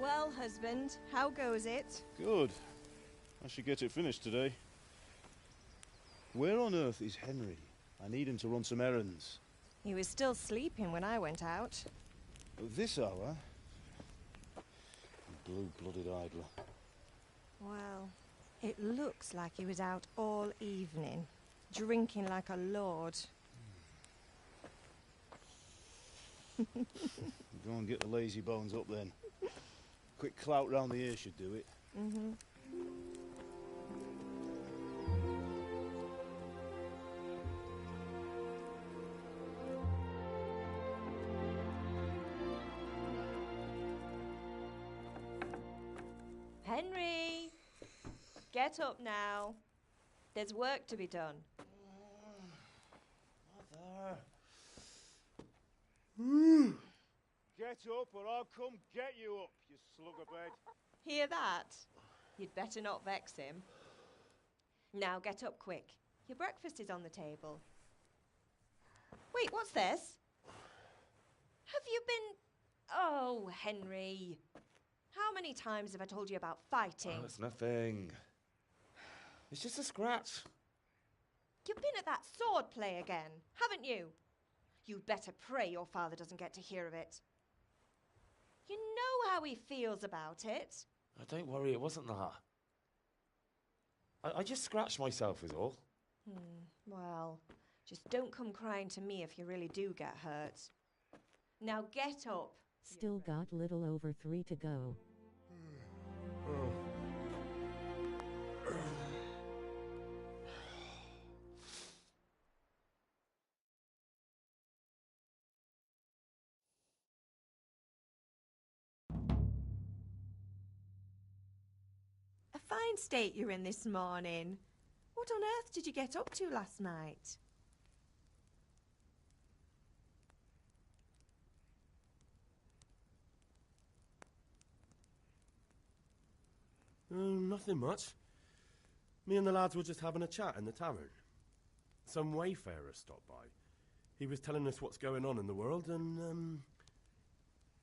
Well, husband, how goes it? Good. I should get it finished today. Where on earth is Henry? I need him to run some errands. He was still sleeping when I went out. At this hour? Blue-blooded idler. Well, it looks like he was out all evening, drinking like a lord. Go and get the lazy bones up then. Quick clout round the ear should do it. Mm-hmm. Henry! Get up now. There's work to be done. Mother! Get up or I'll come get you up, you slugabed. Hear that? You'd better not vex him. Now get up quick. Your breakfast is on the table. Wait, what's this? Have you been... Oh, Henry. How many times have I told you about fighting? Oh, it's nothing. It's just a scratch. You've been at that sword play again, haven't you? You'd better pray your father doesn't get to hear of it. You know how he feels about it. Oh, don't worry, it wasn't that. I just scratched myself is all. Well, just don't come crying to me if you really do get hurt. Now get up. Still got little over 3 to go. A fine state you're in this morning. What on earth did you get up to last night? Nothing much. Me and the lads were just having a chat in the tavern. Some wayfarer stopped by. He was telling us what's going on in the world and,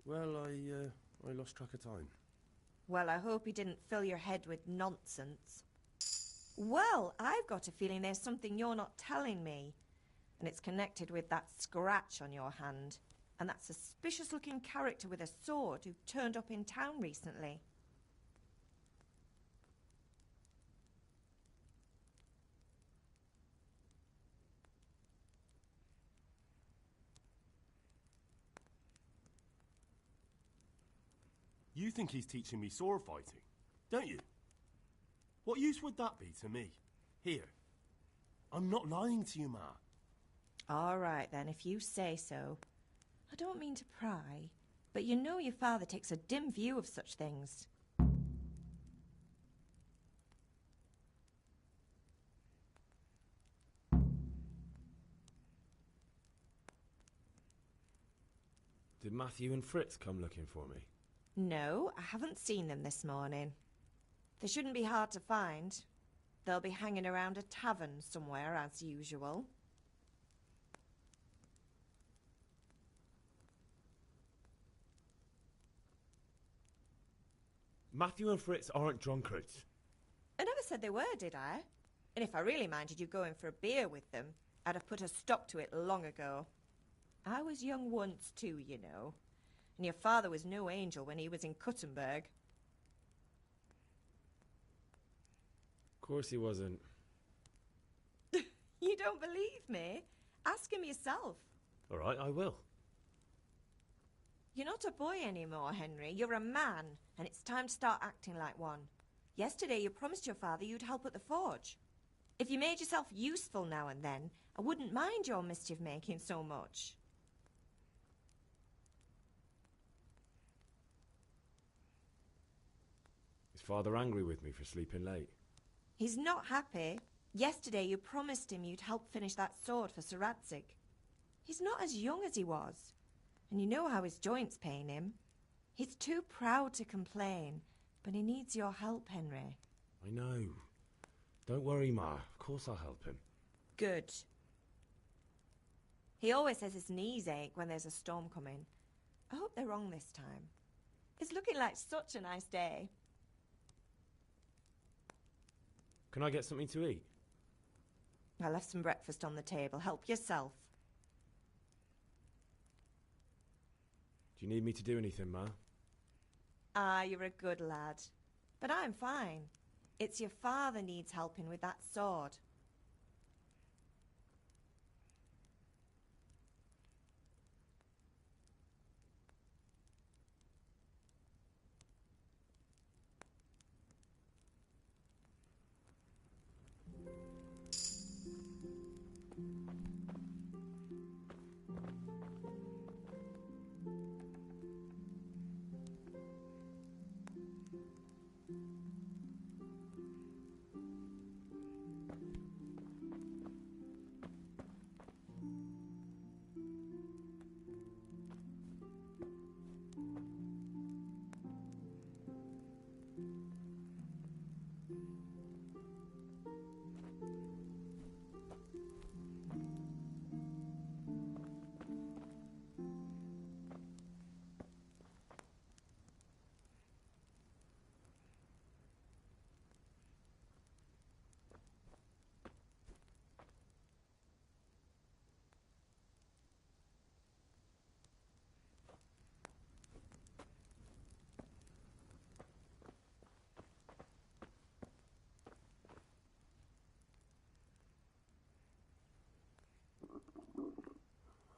well, I lost track of time. Well, I hope he didn't fill your head with nonsense. Well, I've got a feeling there's something you're not telling me. And it's connected with that scratch on your hand. And that suspicious-looking character with a sword who turned up in town recently. You think he's teaching me sword fighting, don't you? What use would that be to me? Here. I'm not lying to you, Ma. All right, then, if you say so. I don't mean to pry, but you know your father takes a dim view of such things. Did Matthew and Fritz come looking for me? No, I haven't seen them this morning. They shouldn't be hard to find. They'll be hanging around a tavern somewhere, as usual. Matthew and Fritz aren't drunkards. I never said they were, did I? And if I really minded you going for a beer with them, I'd have put a stop to it long ago. I was young once too, you know. And your father was no angel when he was in Cuttenberg. Of course he wasn't. You don't believe me? Ask him yourself. All right, I will. You're not a boy anymore, Henry. You're a man, and it's time to start acting like one. Yesterday you promised your father you'd help at the forge. If you made yourself useful now and then, I wouldn't mind your mischief-making so much. Is father angry with me for sleeping late? He's not happy. Yesterday you promised him you'd help finish that sword for Sir Radzig. He's not as young as he was, and you know how his joints pain him. He's too proud to complain, but he needs your help, Henry. I know. Don't worry, Ma. Of course I'll help him. Good. He always says his knees ache when there's a storm coming. I hope they're wrong this time. It's looking like such a nice day. Can I get something to eat? I left some breakfast on the table. Help yourself. Do you need me to do anything, Ma? Ah, you're a good lad. But I'm fine. It's your father needs helping with that sword.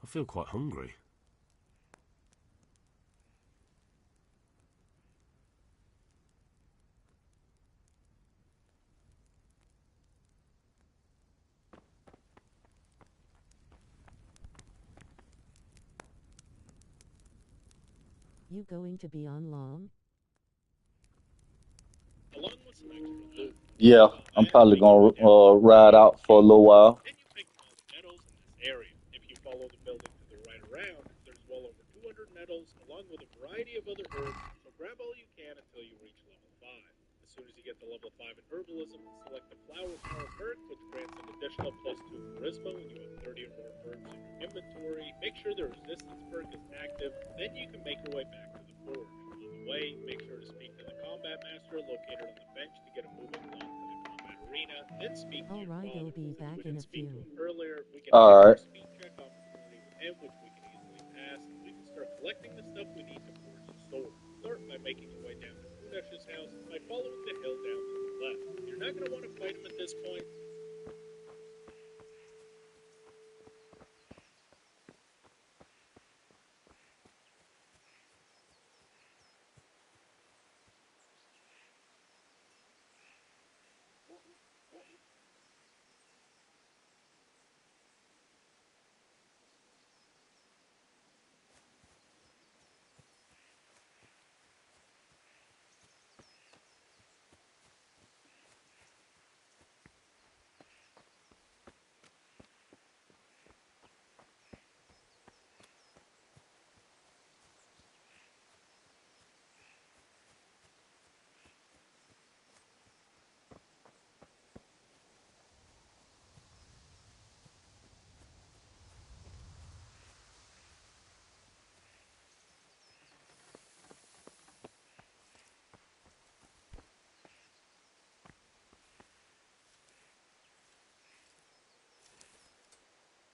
I feel quite hungry. You going to be on long? Yeah, I'm probably gonna ride out for a little while. Then you pick all the nettles in this area. If you follow the building to the right around, there's well over 200 nettles along with a variety of other herbs, so grab all you can until you reach level 5. As soon as you get to level 5 in herbalism, select the flower power perk, which grants an additional +2 charisma when you have 30 or more herbs in your inventory. Make sure the resistance perk is active, then you can make your way back to the forge. On the way, make sure to speak to the combat master located on the bench to get a moving along to the combat arena. Then speak to your Alright, father. I'll be Since we back in didn't a speak to few. him earlier, we can All have right. a speed check opportunity with him, which we can easily pass, and we can start collecting the stuff we need to forge the sword. Start by making your way down to Kunesh's house by following the hill down to the left. You're not going to want to fight him at this point.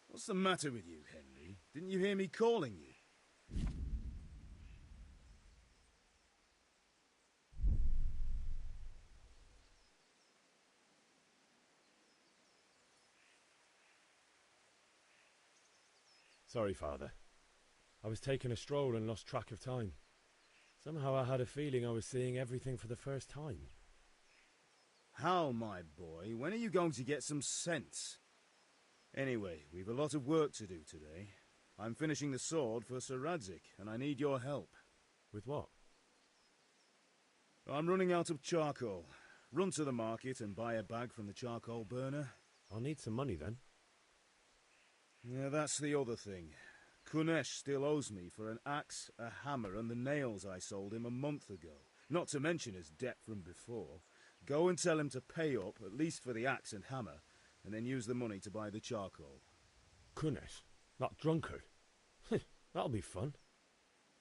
What's the matter with you, Henry? Didn't you hear me calling you? Sorry, Father. I was taking a stroll and lost track of time. Somehow I had a feeling I was seeing everything for the first time. How, my boy? When are you going to get some sense? Anyway, we've a lot of work to do today. I'm finishing the sword for Sir Radzik, and I need your help. With what? I'm running out of charcoal. Run to the market and buy a bag from the charcoal burner. I'll need some money then. Yeah, that's the other thing. Kunesh still owes me for an axe, a hammer, and the nails I sold him a month ago. Not to mention his debt from before. Go and tell him to pay up, at least for the axe and hammer, and then use the money to buy the charcoal. Kunesh? That drunkard? That'll be fun.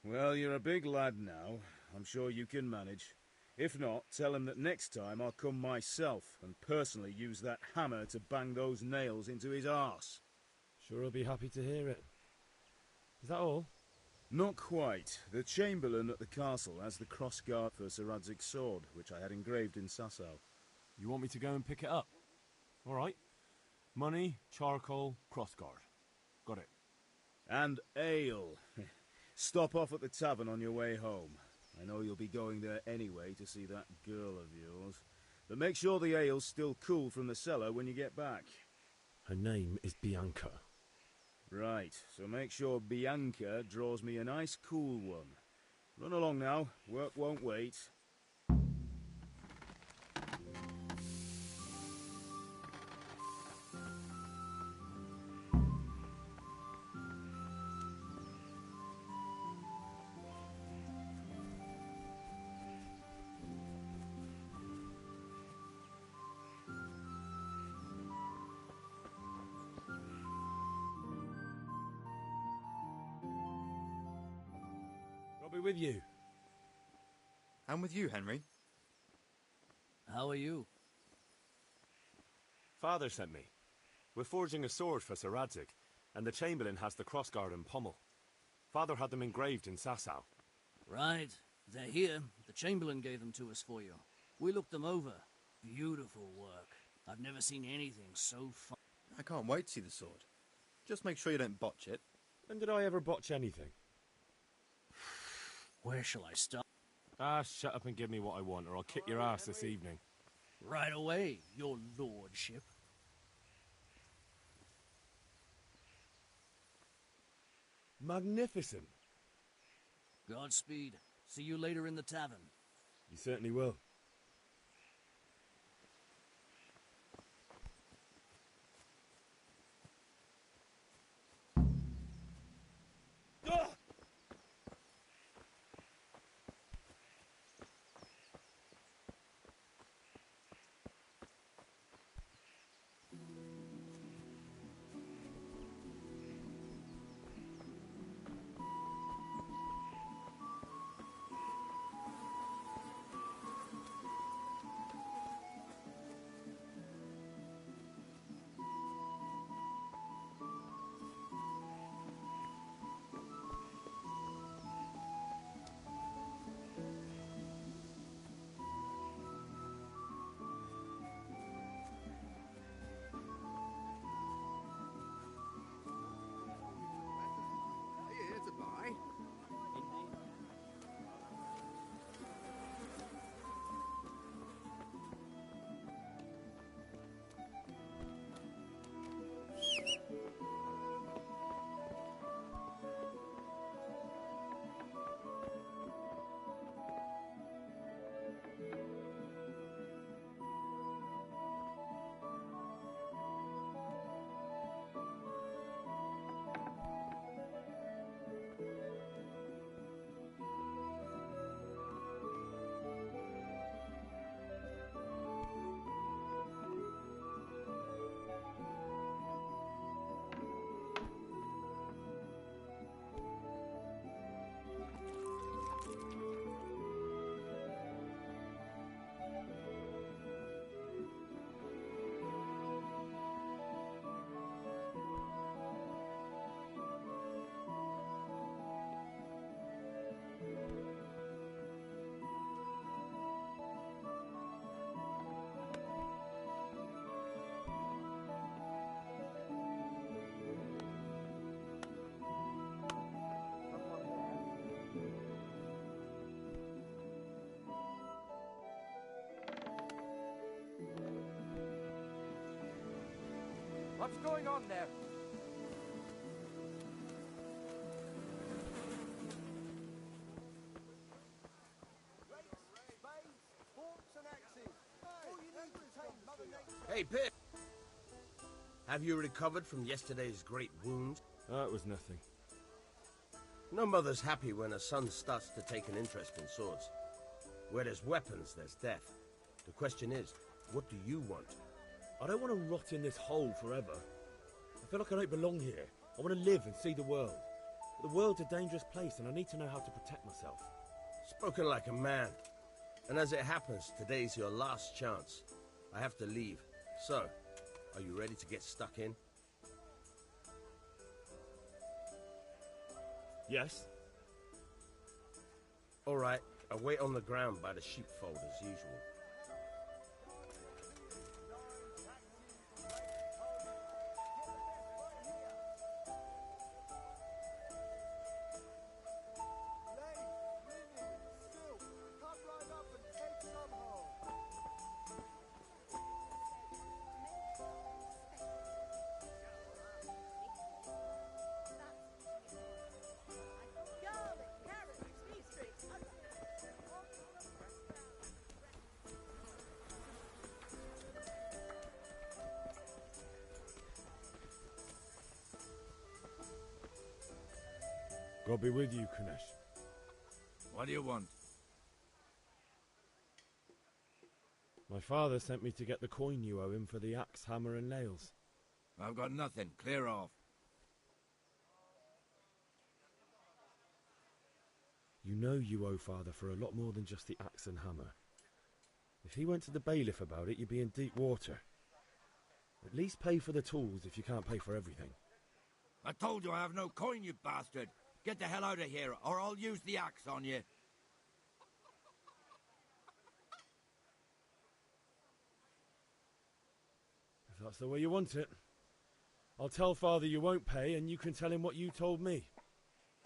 Well, you're a big lad now. I'm sure you can manage. If not, tell him that next time I'll come myself and personally use that hammer to bang those nails into his arse. Sure he'll be happy to hear it. Is that all? Not quite. The Chamberlain at the castle has the crossguard for Sir Radzig's sword, which I had engraved in Sasau. You want me to go and pick it up? All right. Money, charcoal, crossguard. Got it. And ale. Stop off at the tavern on your way home. I know you'll be going there anyway to see that girl of yours. But make sure the ale's still cool from the cellar when you get back. Her name is Bianca. Right, so make sure Bianca draws me a nice cool one. Run along now, work won't wait. I'll be with you. I'm with you, Henry. How are you? Father sent me. We're forging a sword for Sir Radzig, and the Chamberlain has the crossguard and pommel. Father had them engraved in Sasau. Right. They're here. The Chamberlain gave them to us for you. We looked them over. Beautiful work. I've never seen anything so fun. I can't wait to see the sword. Just make sure you don't botch it. When did I ever botch anything? Where shall I start? Ah, shut up and give me what I want, or I'll kick your ass this evening. Right away, your lordship. Magnificent. Godspeed. See you later in the tavern. You certainly will. Are you here to buy? What's going on there? Hey, Pip! Have you recovered from yesterday's great wound? That was nothing. No mother's happy when her son starts to take an interest in swords. Where there's weapons, there's death. The question is, what do you want? I don't want to rot in this hole forever. I feel like I don't belong here. I want to live and see the world. But the world's a dangerous place and I need to know how to protect myself. Spoken like a man. And as it happens, today's your last chance. I have to leave. So, are you ready to get stuck in? Yes. All right, I'll wait on the ground by the sheepfold as usual. God be with you, Kunesh. What do you want? My father sent me to get the coin you owe him for the axe, hammer and nails. I've got nothing. Clear off. You know you owe father for a lot more than just the axe and hammer. If he went to the bailiff about it, you'd be in deep water. At least pay for the tools if you can't pay for everything. I told you I have no coin, you bastard. Get the hell out of here, or I'll use the axe on you. If that's the way you want it. I'll tell father you won't pay, and you can tell him what you told me.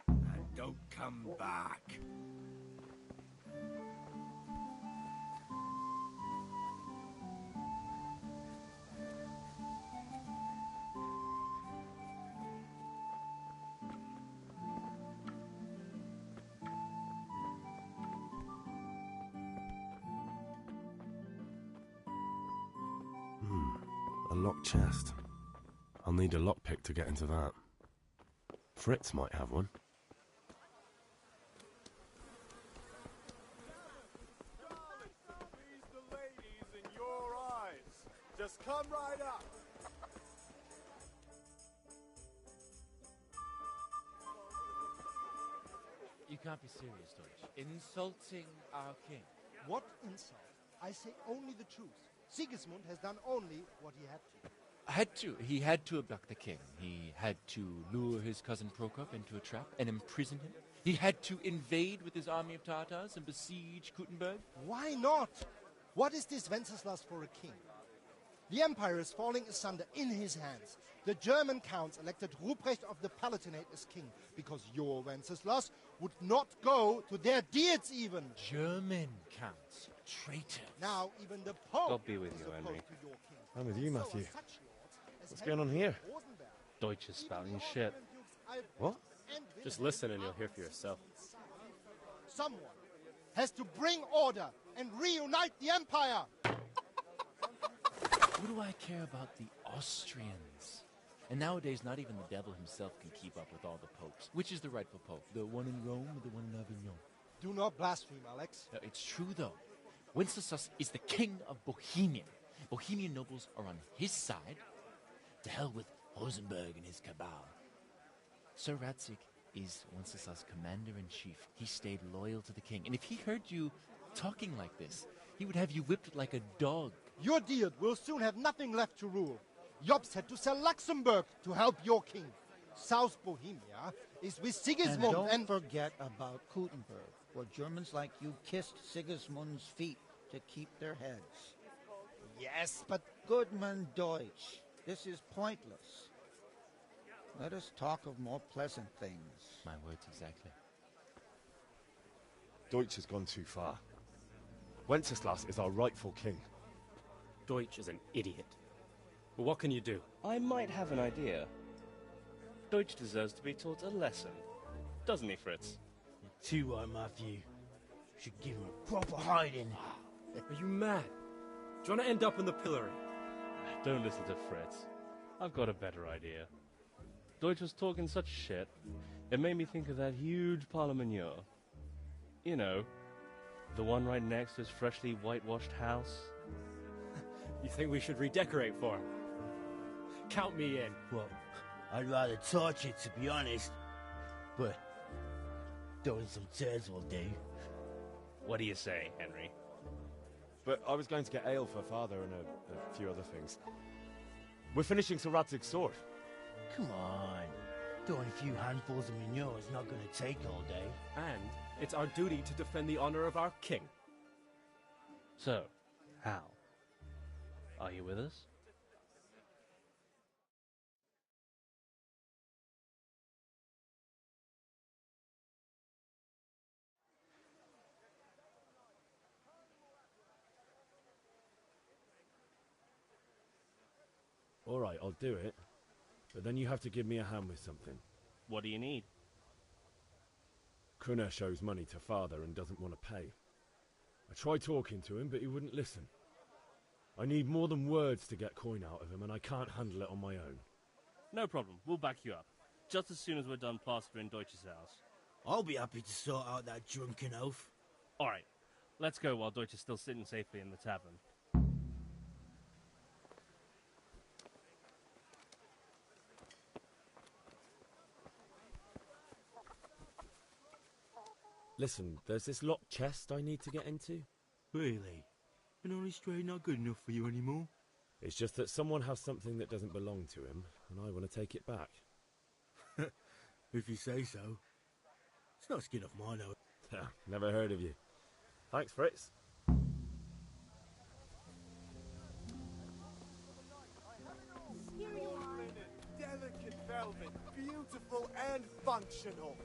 And don't come back. A locked chest. I'll need a lockpick to get into that. Fritz might have one. Please the ladies in your eyes. Just come right up. You can't be serious, Deutsch. Insulting our king. What insult? I say only the truth. Sigismund has done only what he had to. He had to abduct the king. He had to lure his cousin Prokop into a trap and imprison him. He had to invade with his army of Tatars and besiege Kuttenberg. Why not? What is this Wenceslas for a king? The empire is falling asunder in his hands. The German counts elected Ruprecht of the Palatinate as king because your Wenceslas would not go to their deeds even. German counts. Traitor. Now even the Pope God be with you, is Henry. opposed to your king. I'm with you, So are Matthew. such lords as What's going on here? Rosenberg. Deutsch is spouting shit. What? Just listen and you'll hear for yourself. Someone has to bring order and reunite the empire. What do I care about the Austrians? And nowadays, not even the devil himself can keep up with all the popes. Which is the rightful pope? The one in Rome or the one in Avignon? Do not blaspheme, Alex. No, it's true, though. Wenceslas is the king of Bohemia. Bohemian nobles are on his side. To hell with Rosenberg and his cabal. Sir Radzik is Wenceslas' commander-in-chief. He stayed loyal to the king. And if he heard you talking like this, he would have you whipped like a dog. Your Diet will soon have nothing left to rule. Jobst had to sell Luxembourg to help your king. South Bohemia is with Sigismund And don't forget about Kuttenberg, where Germans like you kissed Sigismund's feet to keep their heads. Yes, but... Goodman Deutsch, this is pointless. Let us talk of more pleasant things. My words exactly. Deutsch has gone too far. Wenceslas is our rightful king. Deutsch is an idiot. But what can you do? I might have an idea. Deutsch deserves to be taught a lesson. Doesn't he, Fritz? You're too right, Matthew. Should give him a proper hiding. Are you mad? Do you want to end up in the pillory? Don't listen to Fritz. I've got a better idea. Deutsch was talking such shit, it made me think of that huge Parlement. You know, the one right next to his freshly whitewashed house. You think we should redecorate for him? Count me in. Well, I'd rather torch it, to be honest. But throwing some chairs will do. What do you say, Henry? But I was going to get ale for Father and a few other things. We're finishing Sir Radzig's sword. Come on. Doing a few handfuls of manure is not going to take all day. And it's our duty to defend the honor of our king. So, Hal, are you with us? All right, I'll do it. But then you have to give me a hand with something. What do you need? Kunesh owes money to Father and doesn't want to pay. I tried talking to him, but he wouldn't listen. I need more than words to get coin out of him, and I can't handle it on my own. No problem. We'll back you up. Just as soon as we're done plastering Deutsch's house. I'll be happy to sort out that drunken oaf. All right. Let's go while Deutsch is still sitting safely in the tavern. Listen, there's this locked chest I need to get into. Really? And Honest Trade not good enough for you anymore? It's just that someone has something that doesn't belong to him, and I want to take it back. If you say so. It's not skin off my nose. Never heard of you. Thanks, Fritz. Delicate velvet, beautiful and functional.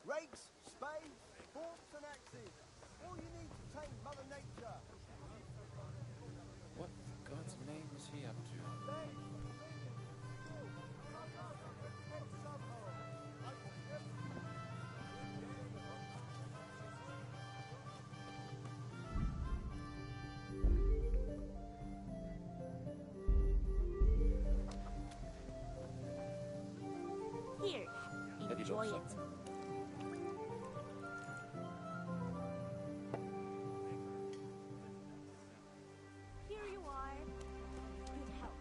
Rakes, spades, forks and axes. All you need to tame Mother Nature. What in God's name is he up to? Here, enjoy it. Here you are. Good help.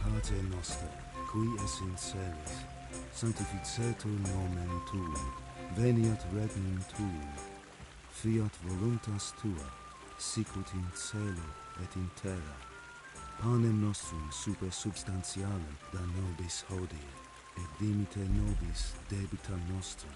Pater noster, qui es in celis, sanctificetur nomen tuum, veniat regnum tuum, fiat voluntas tua, sicut in cielo et in terra. Panem nostrum super substantialem da nobis hodie, et dimite nobis debita nostra.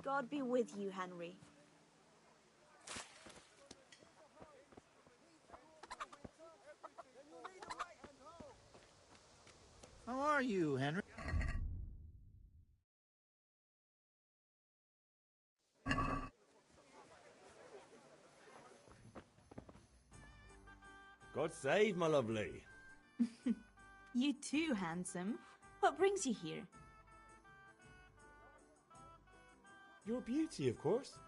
God be with you, Henry. How are you, Henry? God save my lovely. You too, handsome. What brings you here? Your beauty, of course.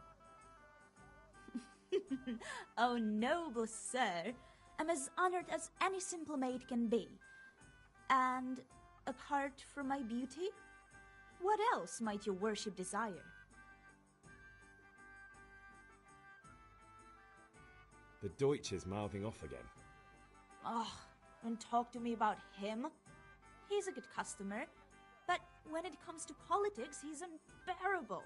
Oh, noble sir. I'm as honored as any simple maid can be. And apart from my beauty, what else might your worship desire? The Deutsch is mouthing off again. Oh, don't talk to me about him. He's a good customer, but when it comes to politics, he's unbearable.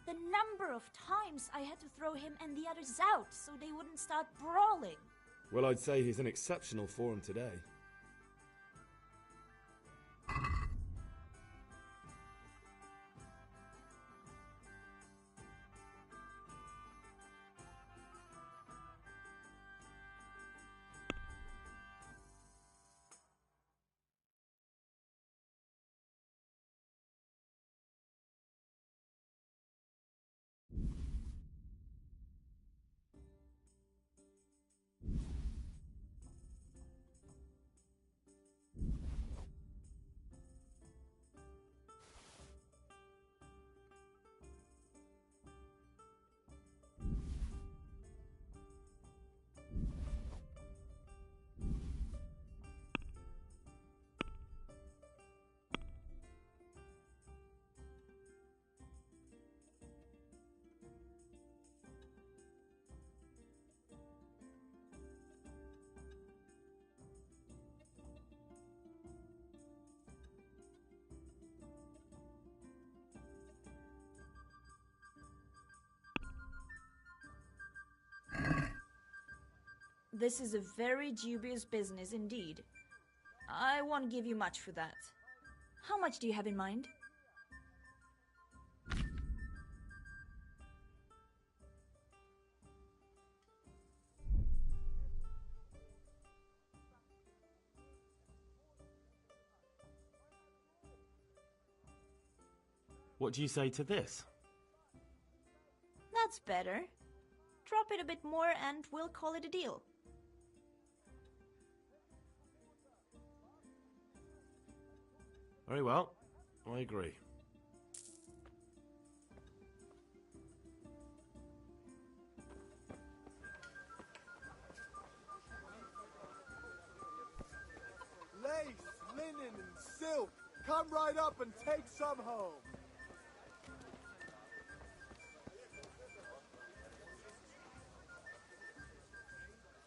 The number of times I had to throw him and the others out so they wouldn't start brawling. Well, I'd say he's in exceptional form today. This is a very dubious business indeed. I won't give you much for that. How much do you have in mind? What do you say to this? That's better. Drop it a bit more and we'll call it a deal. Very well. I agree. Lace, linen, and silk. Come right up and take some home.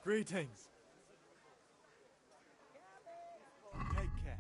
Greetings. Take care.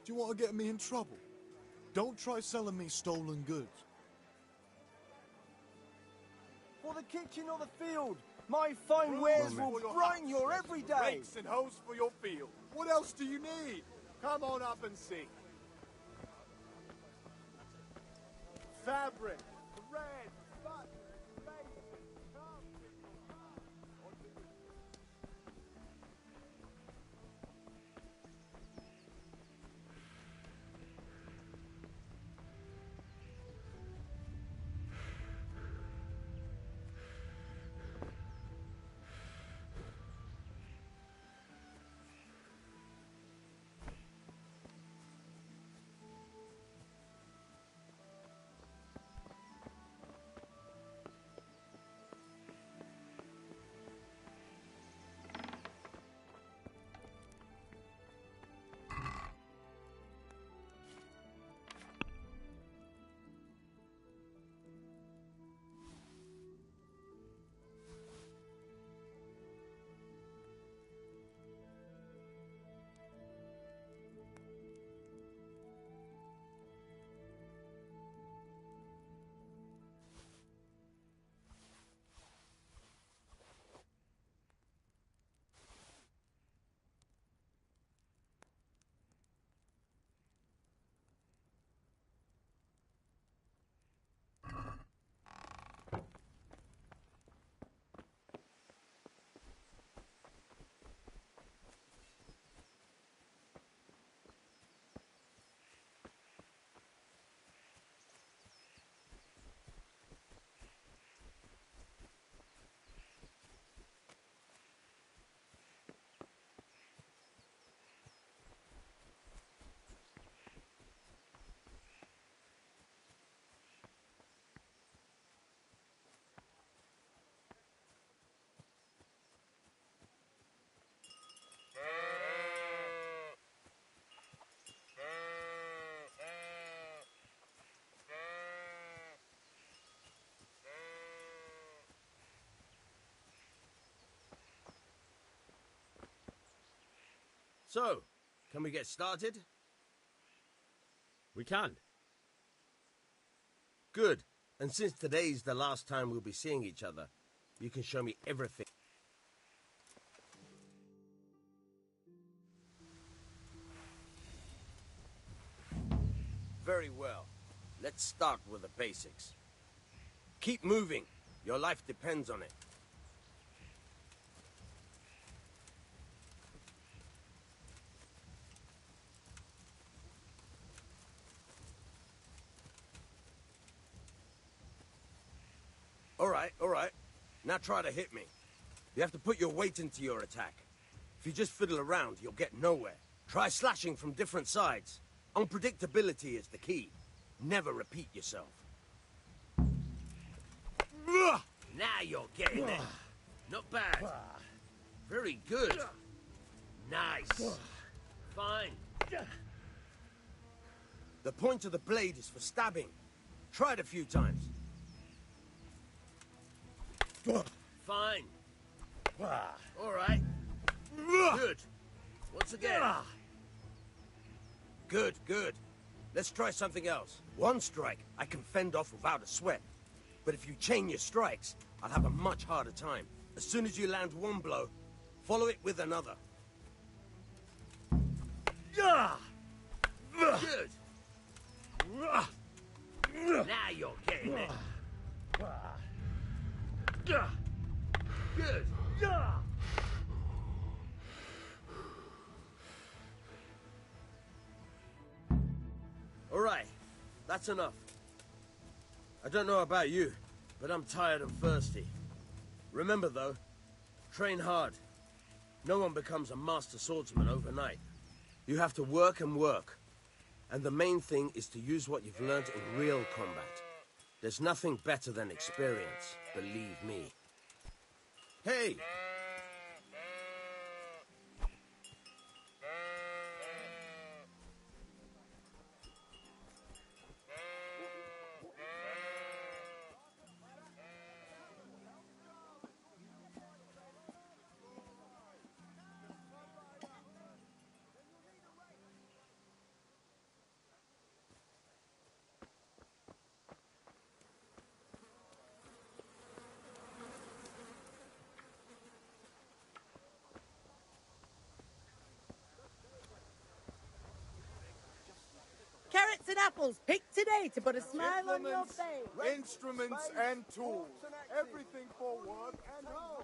Do you want to get me in trouble? Don't try selling me stolen goods. For the kitchen or the field, my fine wares will brighten your every day. Rakes and hoes for your field. What else do you need? Come on up and see. Fabric, thread, butter, bacon, come. So, can we get started? We can. Good. And since today's the last time we'll be seeing each other, you can show me everything. Very well. Let's start with the basics. Keep moving. Your life depends on it. All right. Now try to hit me. You have to put your weight into your attack. If you just fiddle around, you'll get nowhere. Try slashing from different sides. Unpredictability is the key. Never repeat yourself. Now you're getting it. Not bad. Very good. Nice. Fine. The point of the blade is for stabbing. Try it a few times. Fine. All right. Good. Once again. Good. Let's try something else. One strike, I can fend off without a sweat. But if you chain your strikes, I'll have a much harder time. As soon as you land one blow, follow it with another. Good. Now you're getting it. Good. All right, that's enough. I don't know about you, but I'm tired and thirsty. Remember though, train hard. No one becomes a master swordsman overnight. You have to work and work. And the main thing is to use what you've learned in real combat. There's nothing better than experience, believe me. Hey! carrots and apples picked today to put a smile on your Implements, face. instruments, and tools. Everything for work and home.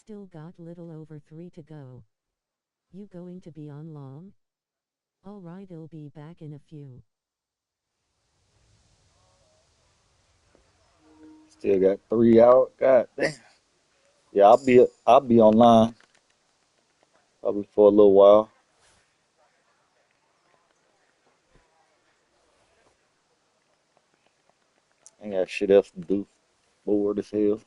Still got little over 3 to go. You going to be on long? Alright, I'll be back in a few. Still got 3 out. God damn. Yeah, I'll be online probably for a little while. Ain't got shit else to do. Bored as hell.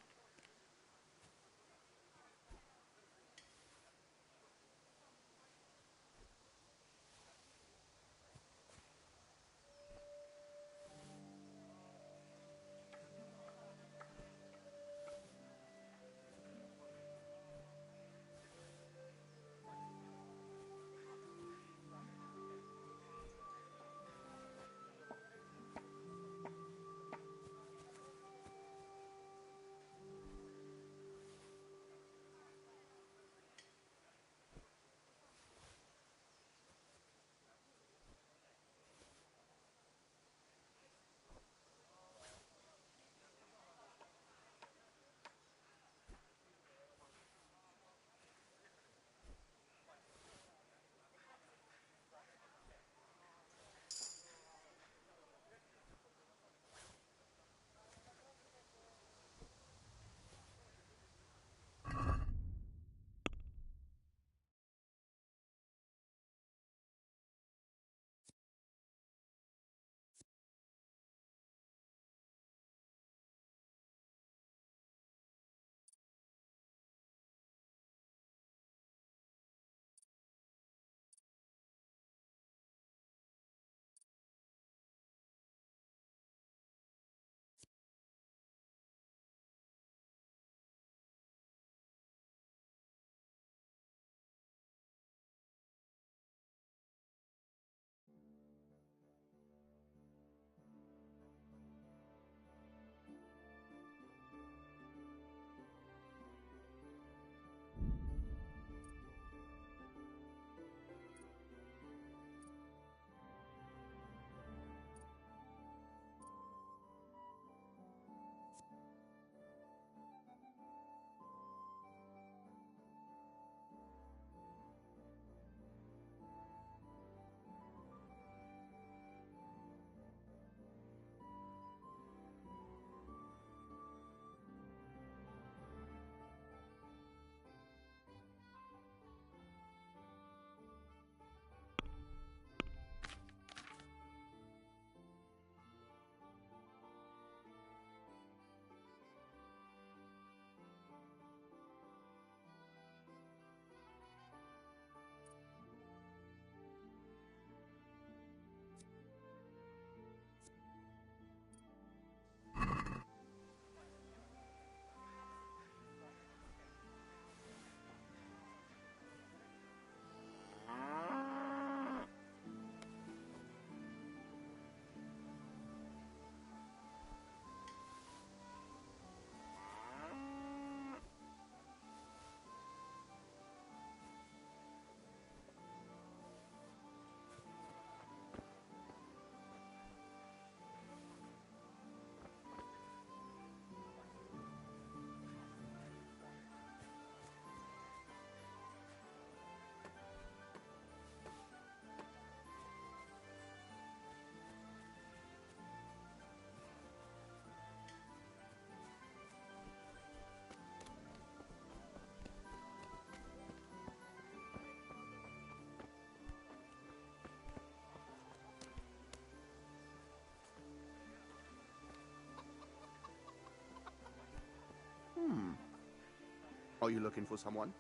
Are you looking for someone?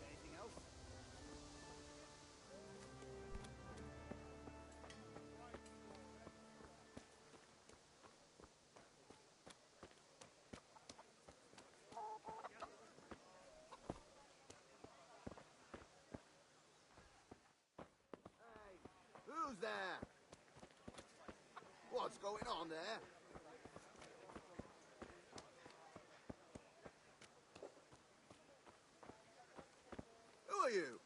Anything else? Hey, who's there? What's going on there? Who are you?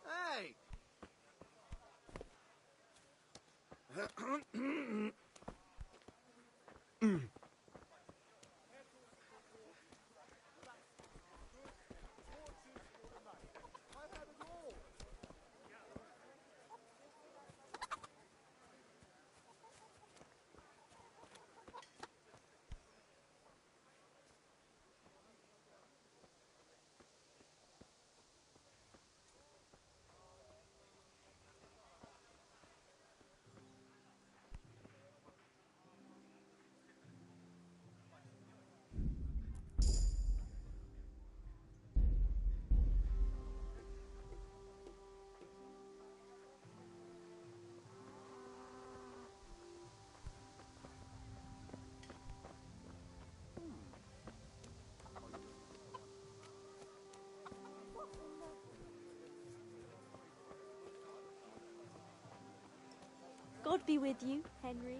Hey! God be with you, Henry.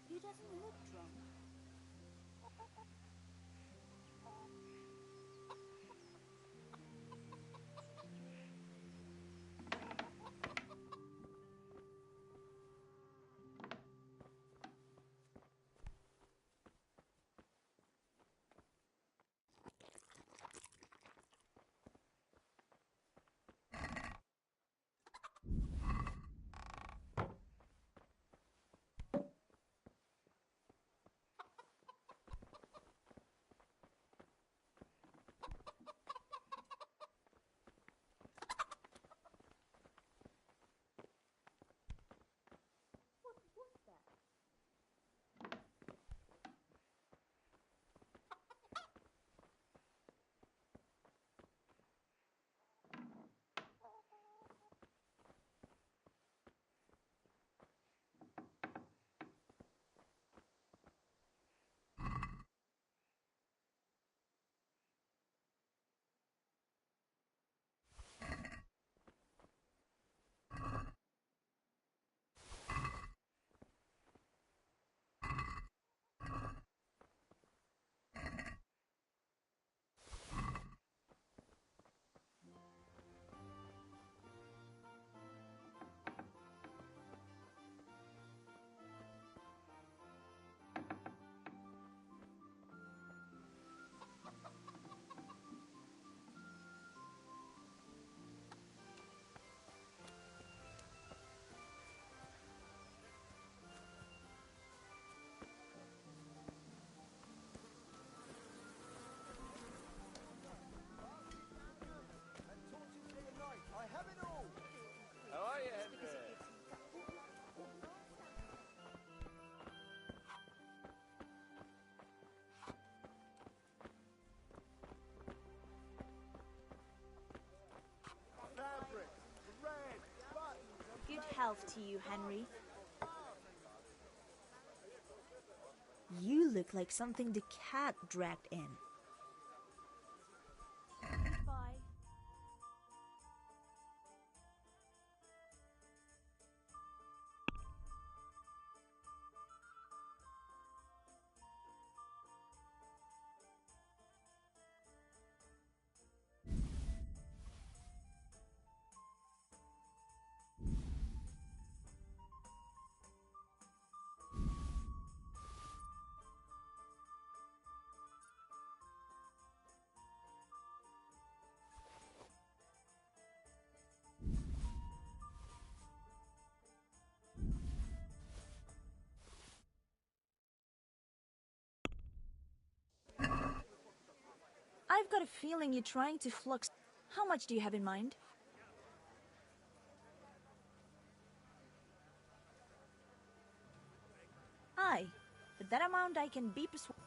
He doesn't look drunk. yourself to you, Henry. You look like something the cat dragged in. Bye. I've got a feeling you're trying to flux. How much do you have in mind? Aye, for that amount I can be persuaded.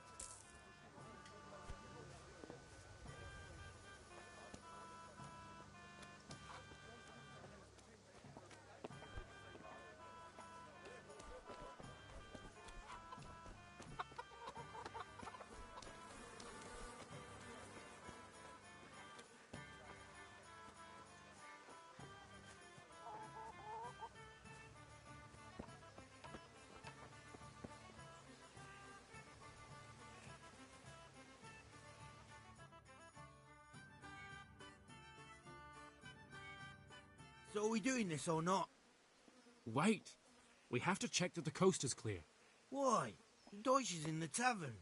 So are we doing this or not? Wait. We have to check that the coast is clear. Why? Deutsch is in the tavern.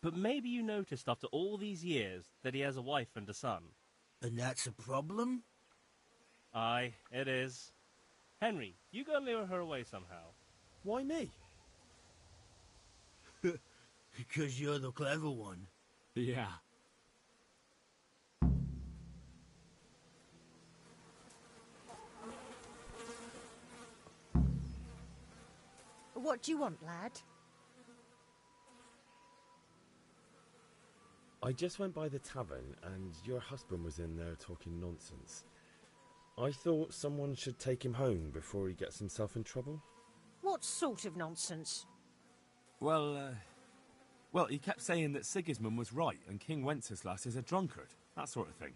But maybe you noticed after all these years that he has a wife and a son. And that's a problem? Aye, it is. Henry, you go and lure her away somehow. Why me? Because you're the clever one. Yeah. What do you want, lad? I just went by the tavern and your husband was in there talking nonsense. I thought someone should take him home before he gets himself in trouble. What sort of nonsense? Well, he kept saying that Sigismund was right and King Wenceslas is a drunkard, that sort of thing.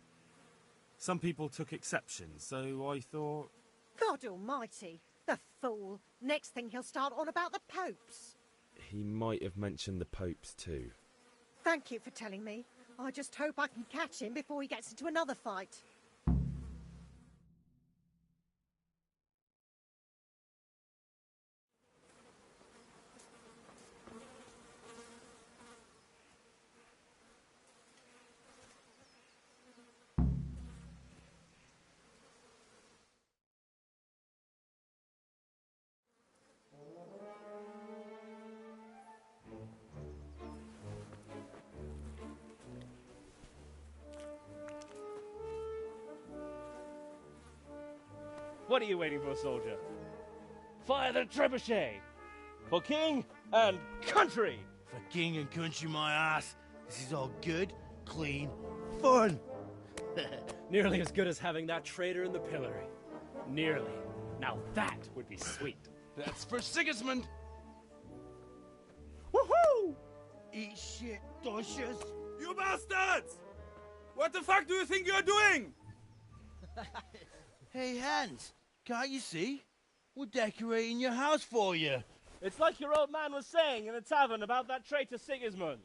Some people took exception, so I thought... God almighty, the fool. Next thing he'll start on about the popes. He might have mentioned the popes too. Thank you for telling me. I just hope I can catch him before he gets into another fight. What are you waiting for, soldier? Fire the trebuchet! For king and country! For king and country, my ass. This is all good, clean, fun. Nearly as good as having that traitor in the pillory. Nearly. Now that would be sweet. That's for Sigismund. Woohoo! Eat shit, Deutsches. You bastards! What the fuck do you think you're doing? Hey, Hans, can't you see? We're decorating your house for you. It's like your old man was saying in the tavern about that traitor Sigismund.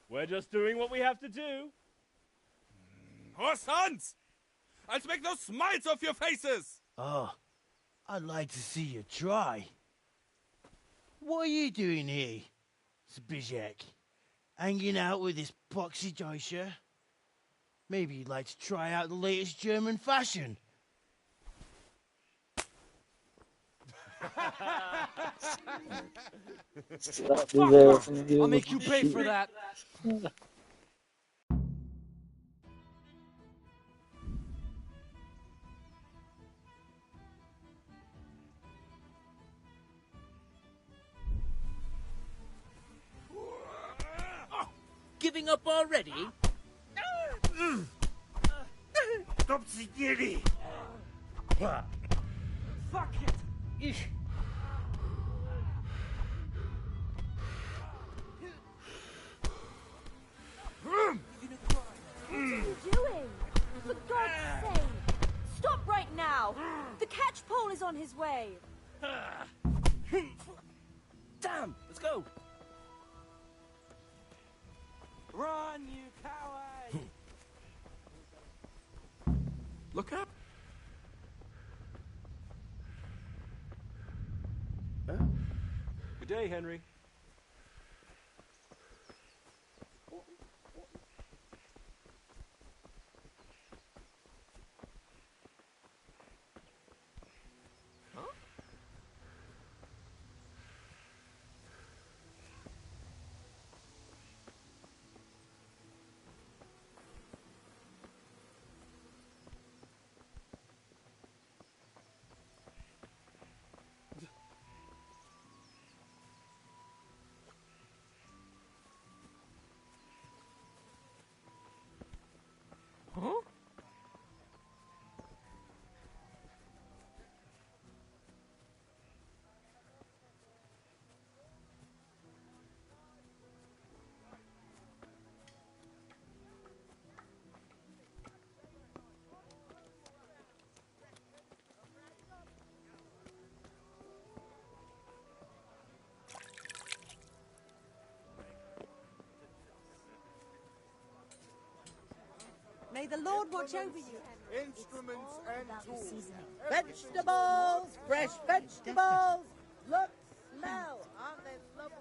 We're just doing what we have to do. Horse Hans! I'll make those smiles off your faces! Oh, I'd like to see you try. What are you doing here, Zbigniew? Hanging out with this poxy Deutscher? Maybe you'd like to try out the latest German fashion. Fuck off! I'll make you pay for that. Giving up already? Stop, Sigiri! Fuck it! What are you doing? For God's sake! Stop right now! The catch pole is on his way! Damn! Let's go! Run, you coward! Look out! Good day, Henry. Huh? May the Lord watch over you. Instruments and tools. Vegetables! Fresh vegetables! Look, smell! Aren't they lovely?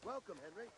Welcome, Henry.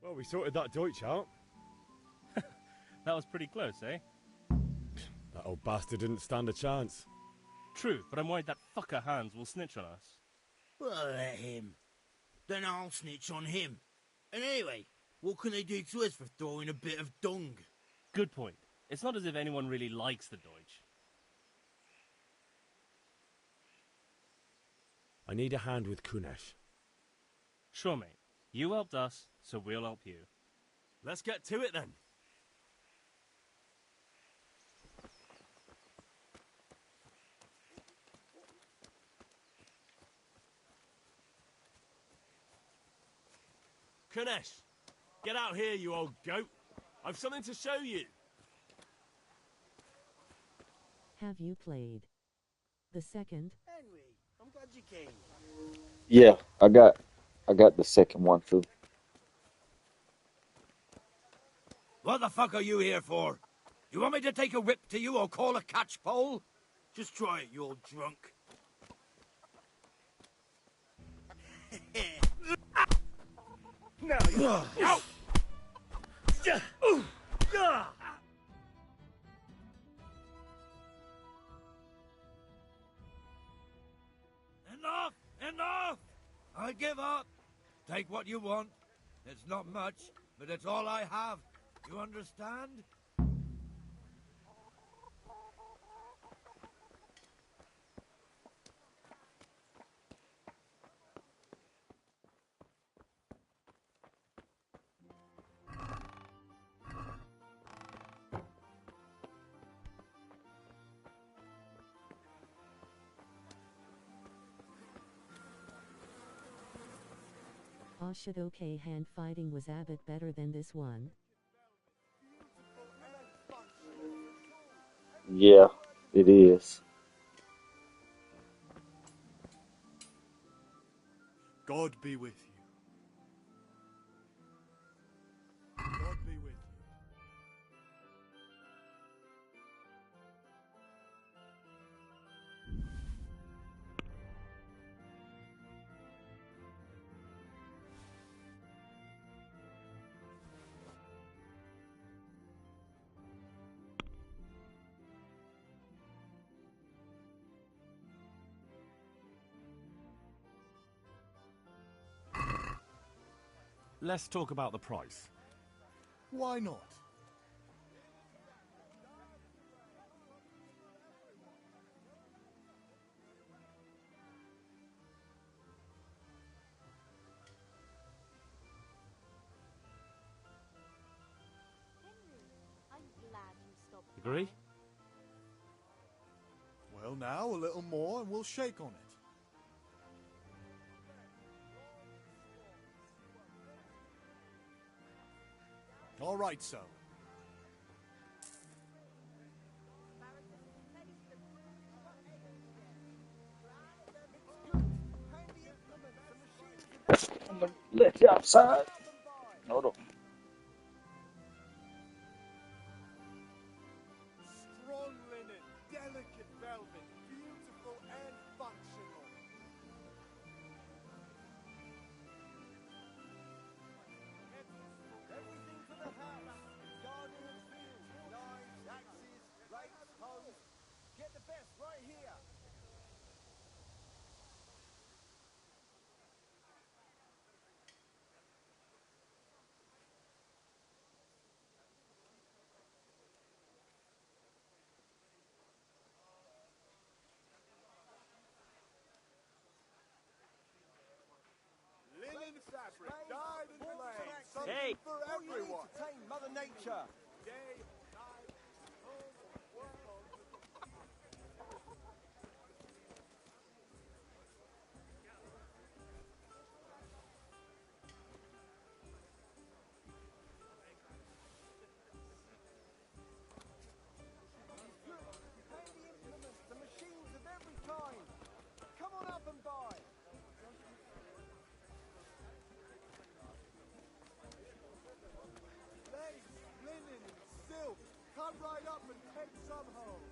Well, we sorted that Deutsch out. That was pretty close, eh? That old bastard didn't stand a chance. True, but I'm worried that fucker Hans will snitch on us. Well, let him. Then I'll snitch on him. And anyway, what can they do to us for throwing a bit of dung? Good point. It's not as if anyone really likes the Deutsch. I need a hand with Kunesh. Sure, mate. You helped us, so we'll help you. Let's get to it then. Kunesh, get out here, you old goat. I've something to show you. Have you played the second? Henry, I'm glad you came. Yeah, I got the second one too. What the fuck are you here for? You want me to take a whip to you or call a catchpole? Just try it, you old drunk. Now you're out! Enough! Enough! I give up. Take what you want. It's not much, but it's all I have. You understand? Aw shit, okay, hand fighting was a bit better than this one. Yeah, it is. God be with you. God be with you. Let's talk about the price. Why not? I'm glad you stopped. Agree? Well, now a little more and we'll shake on it. All right, so. I'm gonna let you outside. Hold on. Strong linen, delicate velvet, beautiful and functional. Everything for the house. Garden and field. Knives, axes, rakes, hoes. Get the best right here. Linen fabric, dyed and flamed. Something for everyone. Mother Nature. Day, night, home, world. Handy implements, the machines of every kind. Come on up and buy. Lace, linen, and silk. Come right up and take some home.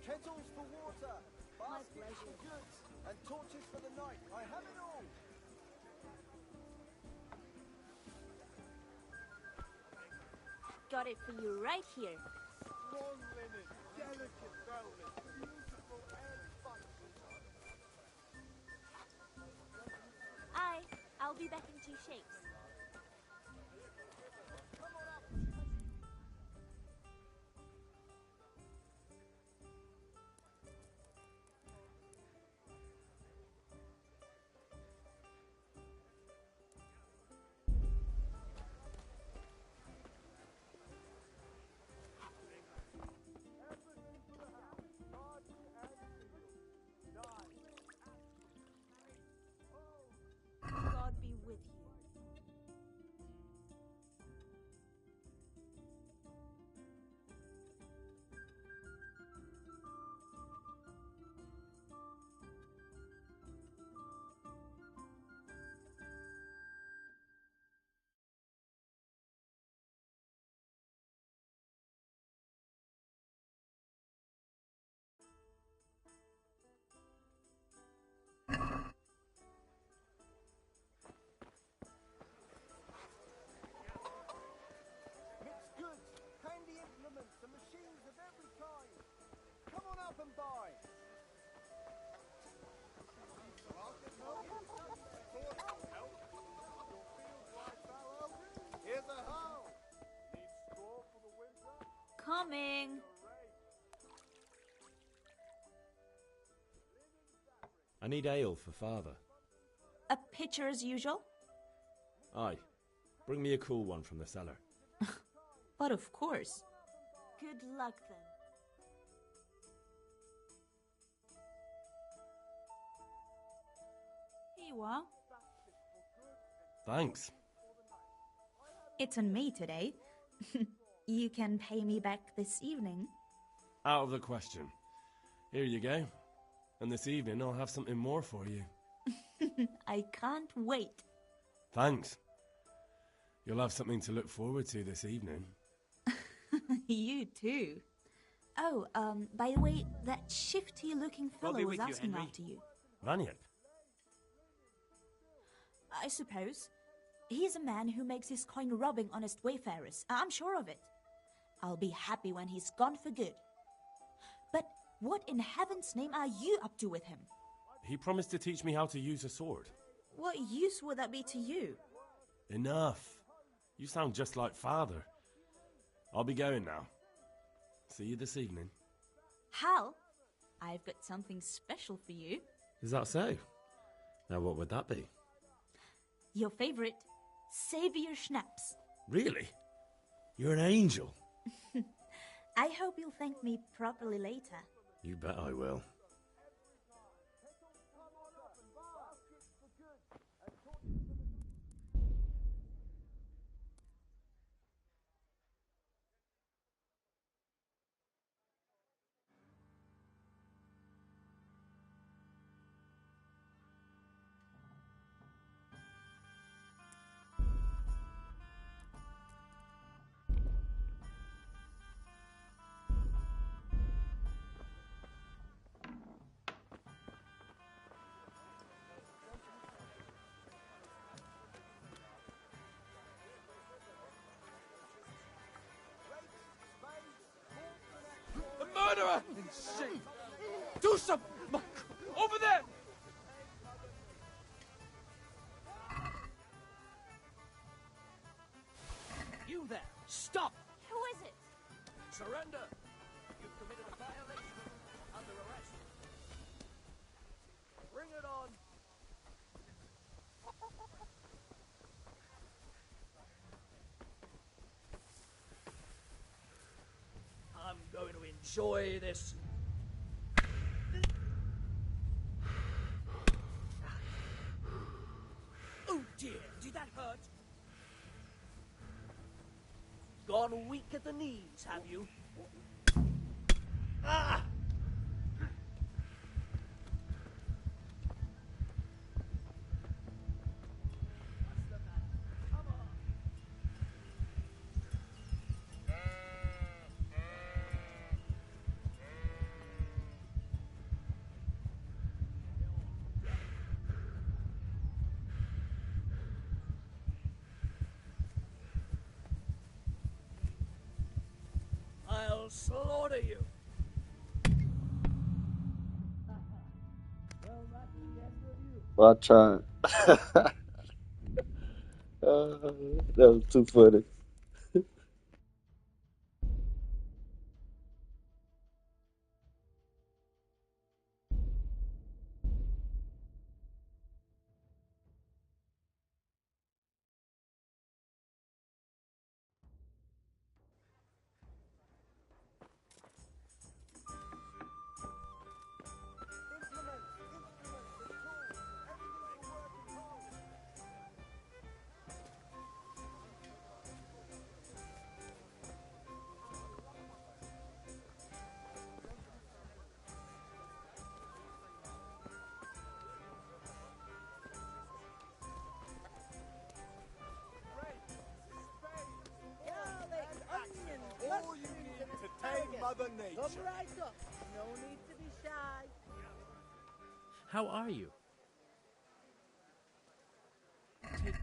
Kettles for water, baskets for goods, and torches for the night. I have it all. Got it for you right here. Strong linen, delicate velvet, beautiful and functional. I'll be back in 2 shakes. Coming. I need ale for father. A pitcher as usual? Aye. Bring me a cool one from the cellar. But of course. Good luck then. Here you are. Thanks. It's on me today. You can pay me back this evening. Out of the question. Here you go. And this evening I'll have something more for you. I can't wait. Thanks. You'll have something to look forward to this evening. You too. Oh, by the way, that shifty-looking fellow was asking after you. Vanyek? I suppose. He's a man who makes his coin robbing honest wayfarers. I'm sure of it. I'll be happy when he's gone for good. But what in heaven's name are you up to with him? He promised to teach me how to use a sword. What use would that be to you? Enough. You sound just like father. I'll be going now. See you this evening. Hal, I've got something special for you. Is that so? Now what would that be? Your favorite, Savior Schnapps. Really? You're an angel. I hope you'll thank me properly later. You bet I will. Murderer! Do something! Over there! You there! Stop! Who is it? Surrender! You've committed a violation. Under arrest. Bring it on. I'm going to enjoy this. Oh dear, did that hurt? Gone weak at the knees, have you? Ah! I'll slaughter you. Well, that's the end of you. Watch out. That was too funny. All you need to tame Mother Nature. Come right up. No need to be shy. How are you? Take care.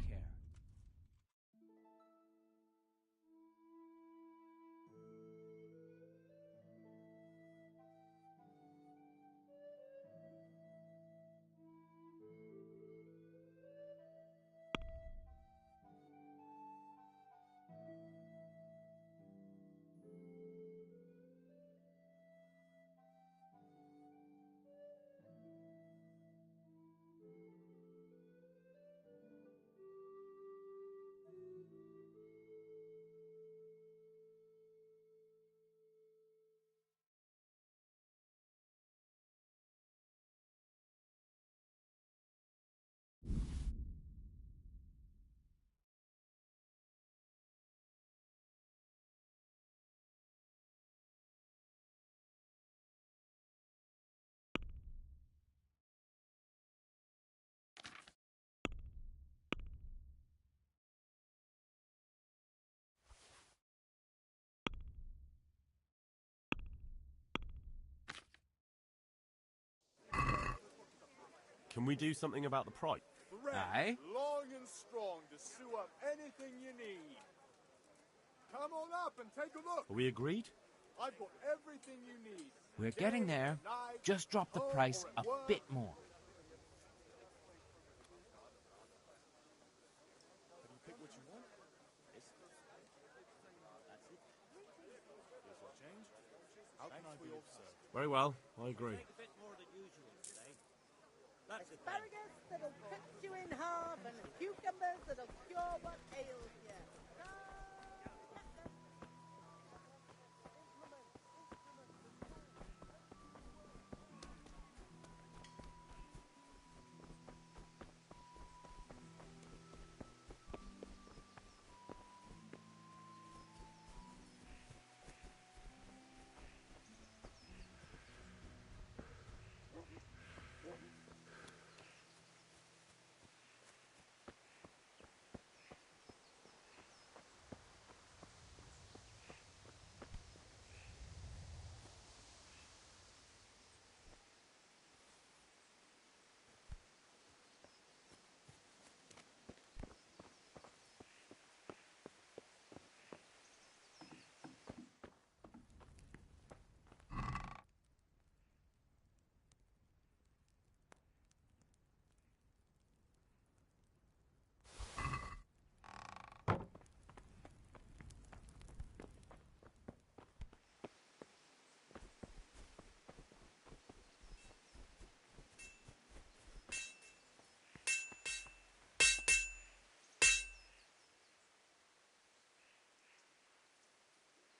Can we do something about the price? Aye? Long and strong to sew up anything you need. Come on up and take a look. Are we agreed? I've got everything you need. We're getting there. Just drop the price a bit more. Have you picked what you want? Yes. That's it. Here's your change. How can I be of service? Very well, I agree. Asparagus that'll cut you in half, and cucumbers that'll cure what ails you.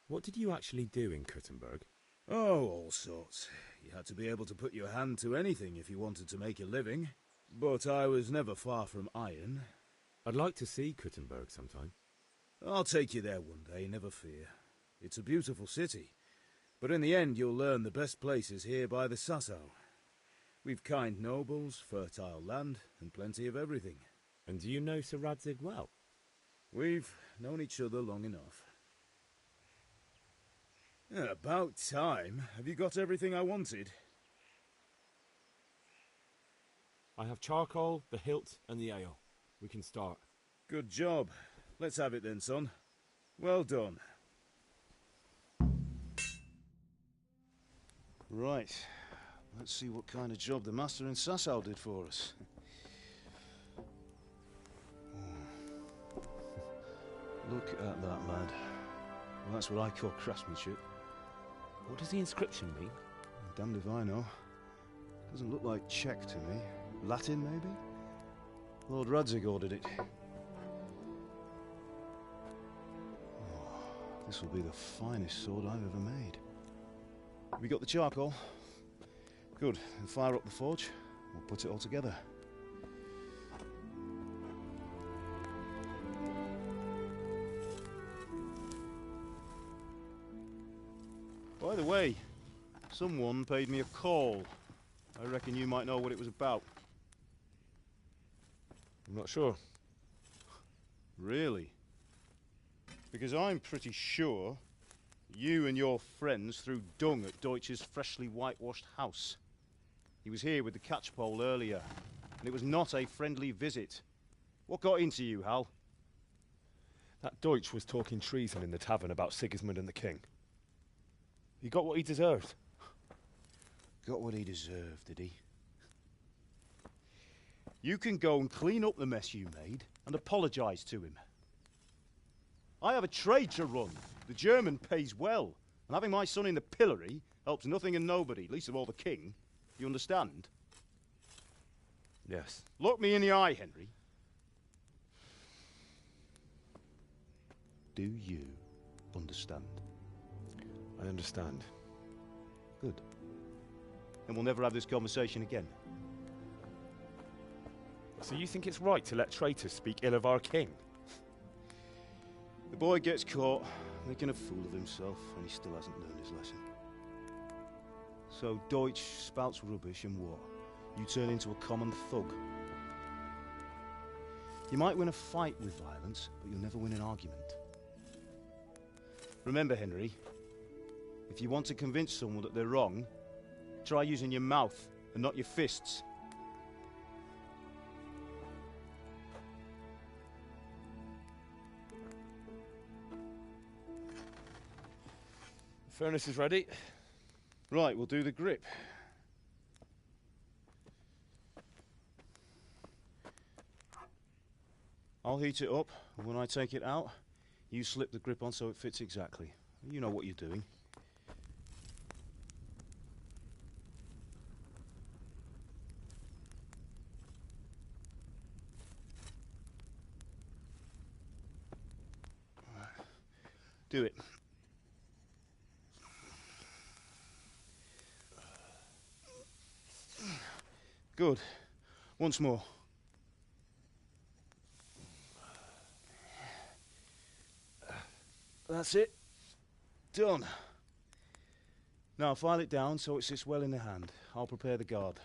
What did you actually do in Kuttenberg? Oh, all sorts. You had to be able to put your hand to anything if you wanted to make a living. But I was never far from iron. I'd like to see Kuttenberg sometime. I'll take you there one day, never fear. It's a beautiful city. But in the end you'll learn the best places here by the Sasso. We've kind nobles, fertile land, and plenty of everything. And do you know Sir Radzig well? We've known each other long enough. About time. Have you got everything I wanted? I have charcoal, the hilt, and the ale. We can start. Good job. Let's have it then, son. Well done. Right. Let's see what kind of job the master in Sasau did for us. Look at that, lad. Well, that's what I call craftsmanship. What does the inscription mean? Damned if I know. Doesn't look like Czech to me. Latin, maybe? Lord Radzig ordered it. Oh, this will be the finest sword I've ever made. Have you got the charcoal? Good. Then fire up the forge. We'll put it all together. By the way, someone paid me a call. I reckon you might know what it was about. I'm not sure. Really? Because I'm pretty sure you and your friends threw dung at Deutsch's freshly whitewashed house. He was here with the catchpole earlier, and it was not a friendly visit. What got into you, Hal? That Deutsch was talking treason in the tavern about Sigismund and the king. He got what he deserved. Got what he deserved, did he? You can go and clean up the mess you made and apologise to him. I have a trade to run. The German pays well, and having my son in the pillory helps nothing and nobody, least of all the king. You understand? Yes. Look me in the eye, Henry. Do you understand? I understand. Good. Then we'll never have this conversation again. So you think it's right to let traitors speak ill of our king? The boy gets caught, making a fool of himself, and he still hasn't learned his lesson. So Deutsch spouts rubbish, and what? You turn into a common thug. You might win a fight with violence, but you'll never win an argument. Remember, Henry, if you want to convince someone that they're wrong, try using your mouth and not your fists. Furnace is ready. Right, we'll do the grip. I'll heat it up, and when I take it out, you slip the grip on so it fits exactly. You know what you're doing. Do it. Good. Once more. That's it. Done. Now file it down so it sits well in the hand. I'll prepare the guard.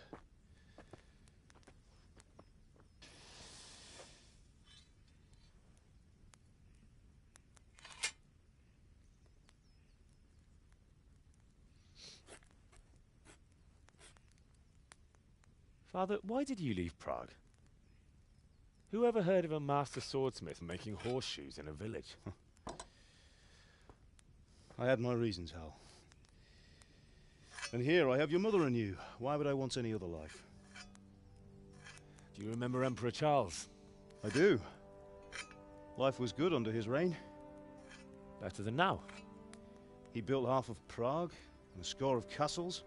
Father, why did you leave Prague? Who ever heard of a master swordsmith making horseshoes in a village? I had my reasons, Hal. And here I have your mother and you. Why would I want any other life? Do you remember Emperor Charles? I do. Life was good under his reign. Better than now. He built half of Prague and a score of castles,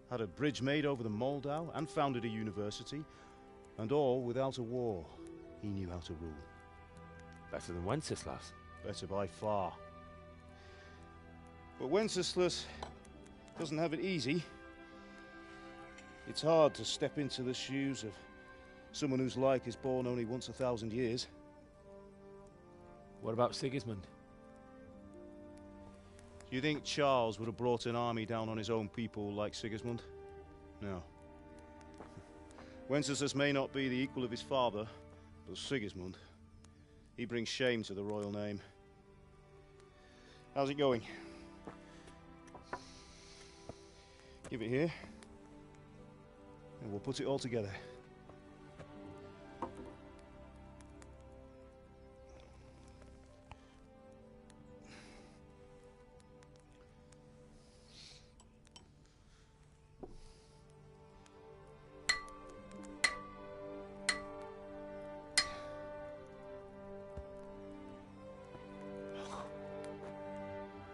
had a bridge made over the Moldau, and founded a university, and all without a war. He knew how to rule. Better than Wenceslas. Better by far. But Wenceslas doesn't have it easy. It's hard to step into the shoes of someone whose like is born only once 1,000 years. What about Sigismund? Do you think Charles would have brought an army down on his own people like Sigismund? No. Wenceslas may not be the equal of his father, but Sigismund, he brings shame to the royal name. How's it going? Give it here, and we'll put it all together.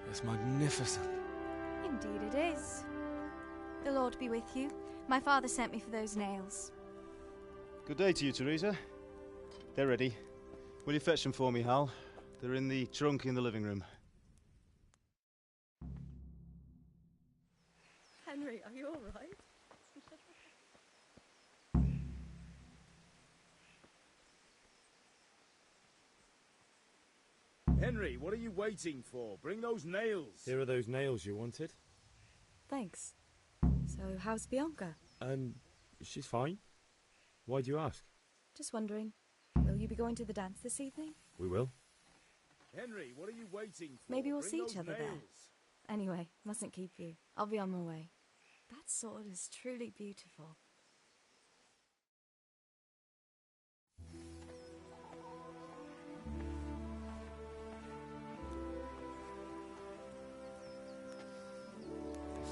It's magnificent. Indeed it is. The Lord be with you. My father sent me for those nails. Good day to you, Teresa. They're ready. Will you fetch them for me, Hal? They're in the trunk in the living room. Henry, are you all right? Henry, what are you waiting for? Bring those nails. Here are those nails you wanted. Thanks. So, how's Bianca? She's fine. Why do you ask? Just wondering. Will you be going to the dance this evening? We will. Henry, what are you waiting for? Maybe we'll Bring see those each other there. nails. Anyway, mustn't keep you. I'll be on my way. That sword is truly beautiful.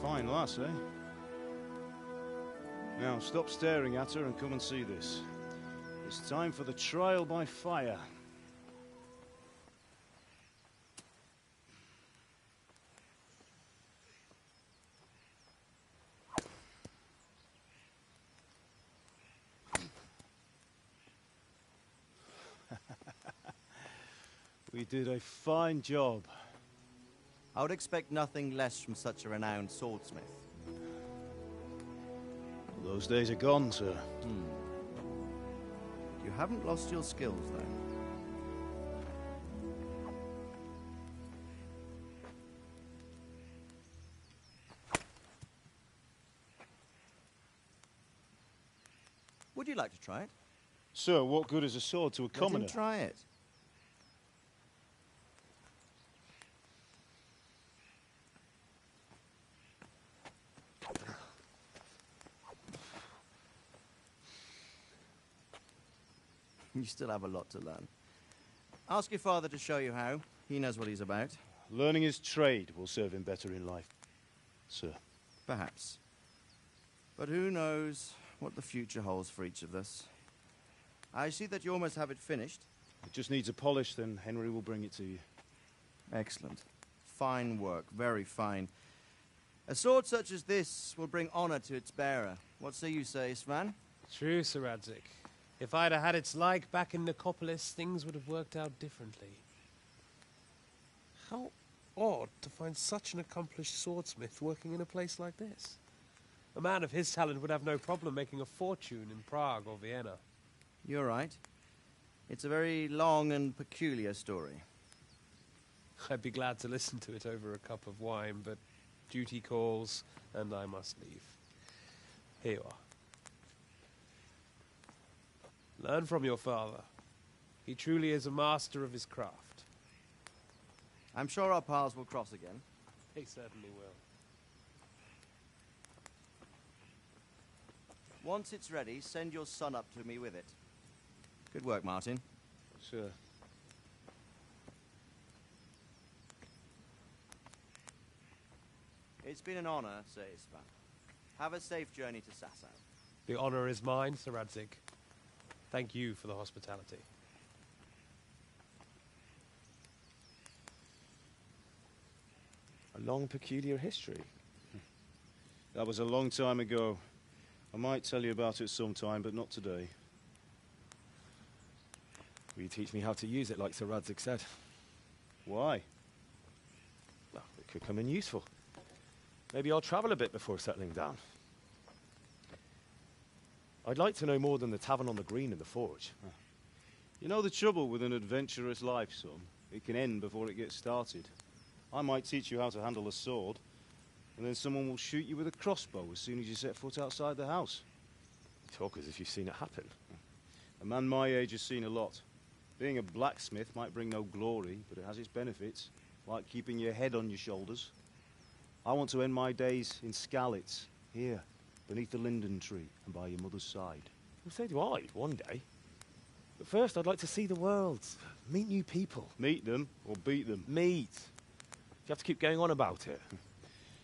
Fine lass, eh? Now, stop staring at her and come and see this. It's time for the trial by fire. We did a fine job. I would expect nothing less from such a renowned swordsmith. Those days are gone, sir. You haven't lost your skills, though. Would you like to try it? Sir, what good is a sword to a commoner? Let him try it. You still have a lot to learn. Ask your father to show you how. He knows what he's about. Learning his trade will serve him better in life, sir. Perhaps. But who knows what the future holds for each of us. I see that you almost have it finished. It just needs a polish, then Henry will bring it to you. Excellent. Fine work, very fine. A sword such as this will bring honor to its bearer. What say you, Svan? True, Sir Radzik. If I'd have had its like back in Nicopolis, things would have worked out differently. How odd to find such an accomplished swordsmith working in a place like this. A man of his talent would have no problem making a fortune in Prague or Vienna. You're right. It's a very long and peculiar story. I'd be glad to listen to it over a cup of wine, but duty calls, and I must leave. Here you are. Learn from your father. He truly is a master of his craft. I'm sure our paths will cross again. He certainly will. Once it's ready, send your son up to me with it. Good work, Martin. Sir. It's been an honor, Sir Isvan. Have a safe journey to Sasau. The honor is mine, Sir Radzik. Thank you for the hospitality. A long, peculiar history. That was a long time ago. I might tell you about it sometime, but not today. Will you teach me how to use it, like Sir Radzik said? Why? Well, it could come in useful. Maybe I'll travel a bit before settling down. I'd like to know more than the tavern on the green and the forge. You know the trouble with an adventurous life, son? It can end before it gets started. I might teach you how to handle a sword, and then someone will shoot you with a crossbow as soon as you set foot outside the house. You talk as if you've seen it happen. A man my age has seen a lot. Being a blacksmith might bring no glory, but it has its benefits, like keeping your head on your shoulders. I want to end my days in Skalitz, here, beneath the linden tree and by your mother's side. Well, so do I, one day. But first, I'd like to see the world, meet new people. Meet them or beat them? Meet. You have to keep going on about it.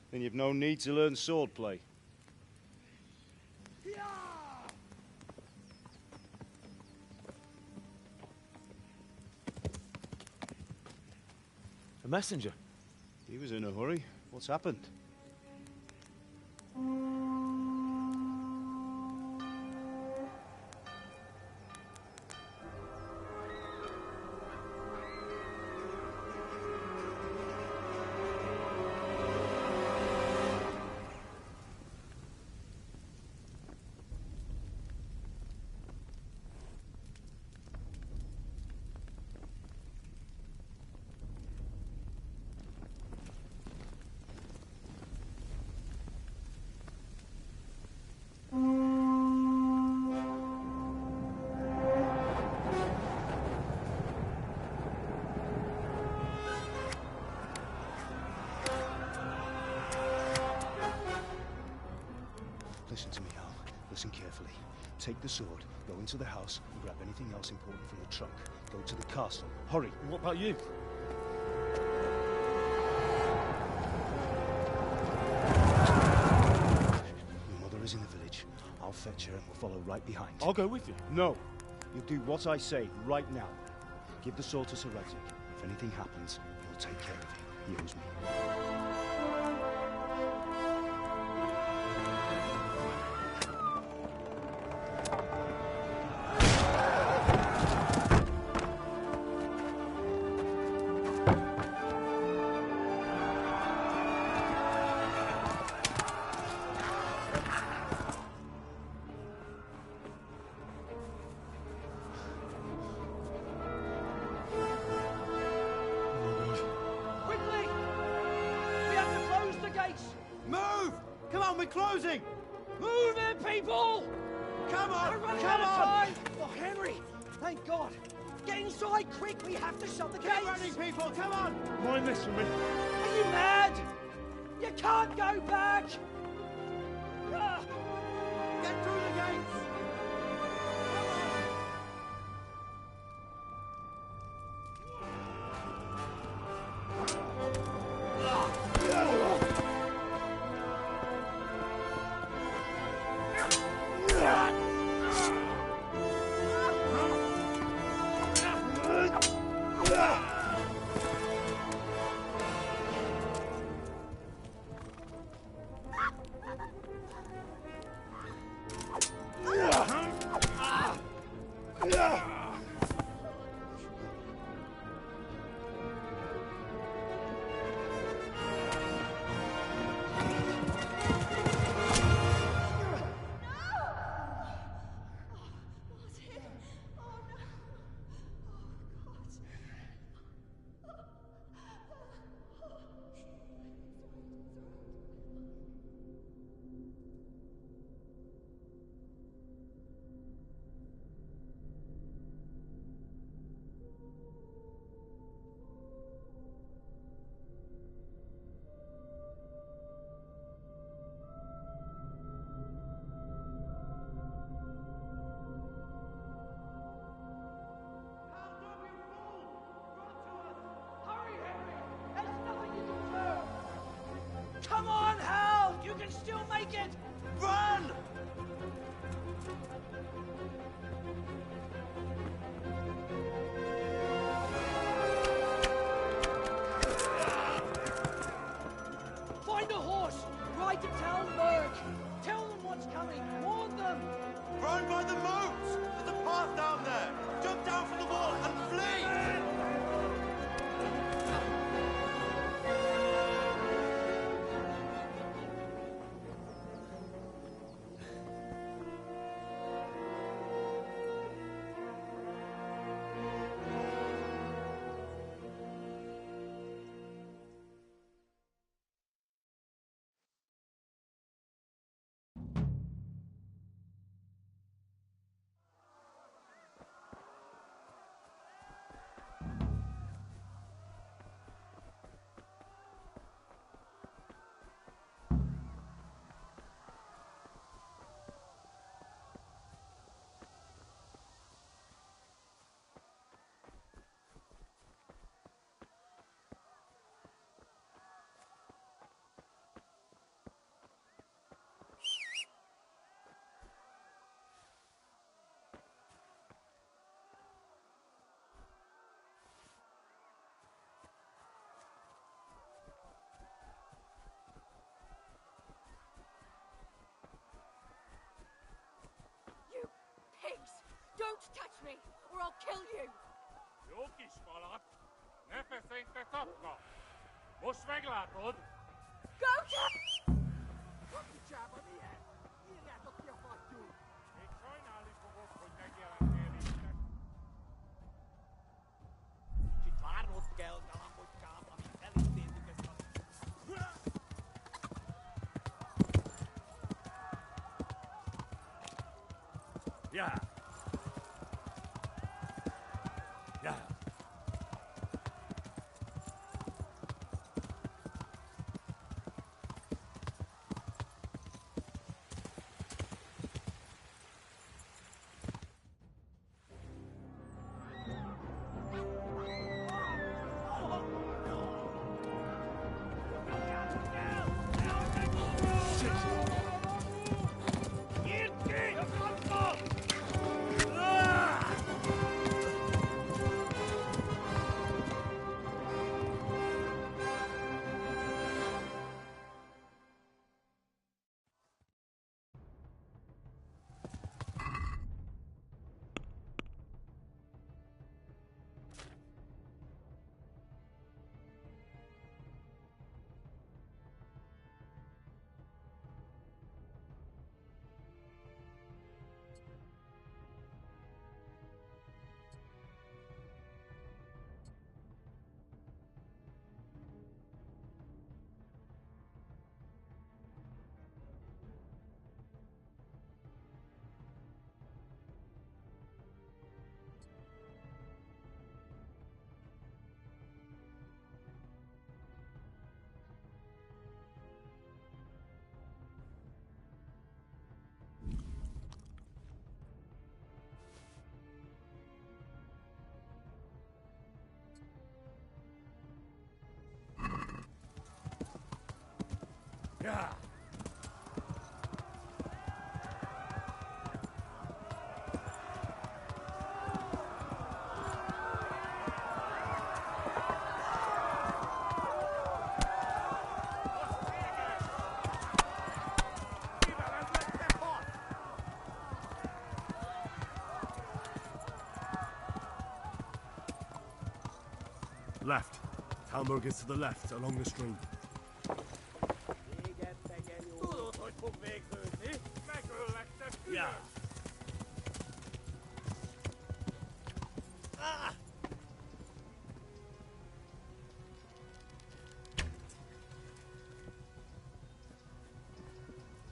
Then you've no need to learn swordplay. A messenger. He was in a hurry. What's happened? Listen to me, Al. Listen carefully. Take the sword, go into the house, and grab anything else important from the trunk. Go to the castle. Hurry. What about you? Your mother is in the village. I'll fetch her and we'll follow right behind. I'll go with you. No. You'll do what I say right now. Give the sword to Sir Radzik. If anything happens, he'll take care of you. He owes me. Quickly! We have to close the gates! Move! Come on, we're closing! Move it, people! Come on! We're running Come out of on! time! Oh, Henry! Thank God! Get inside, quick! We have to shut the Get gates! running, people! Come on! Mind this for me. Are you mad? You can't go back! Ah! Get through the gates! Come on! run! Run by the moat! There's a path down there! Jump down from the wall and flee! You pigs! Don't touch me, or I'll kill you! Jókis falat, ne feszengte tapka! Most meglátod! Go to... Kapicsába milyen? Írjátok ki a fattyút! Még sajnálni fogok, hogy megjelentél itt. Kicsit várnod kell, galambocskám, amíg elintézzük ezt a... Yeah. Yeah. Yeah. Left. Talmberg is to the left, along the stream. Tudod, hogy fog végződni? Megöllek, te fülös! Yeah. Ah!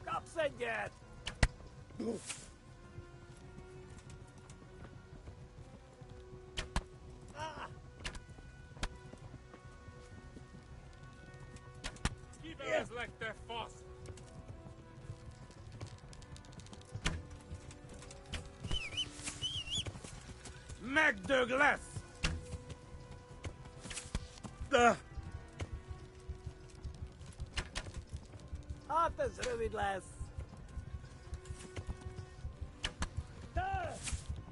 Kapsz egyet! Ah! Kivelezlek, te fasz! Megdög lesz! De... Hát ez rövid lesz!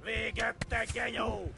Véget, te genyó!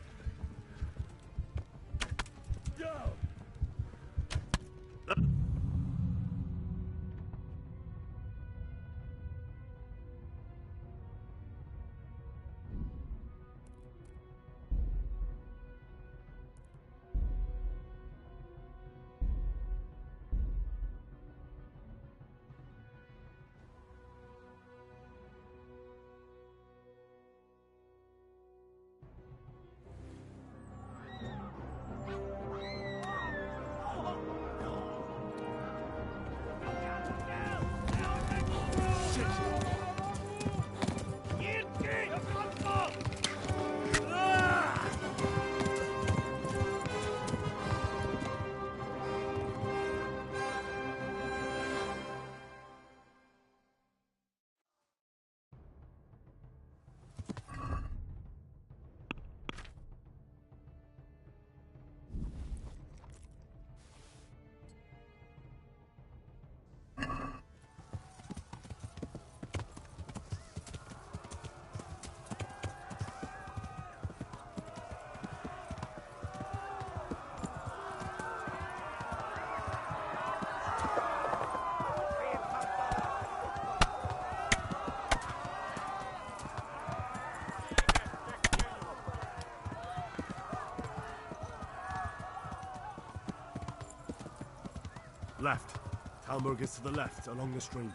left. Talmberg is to the left, along the stream.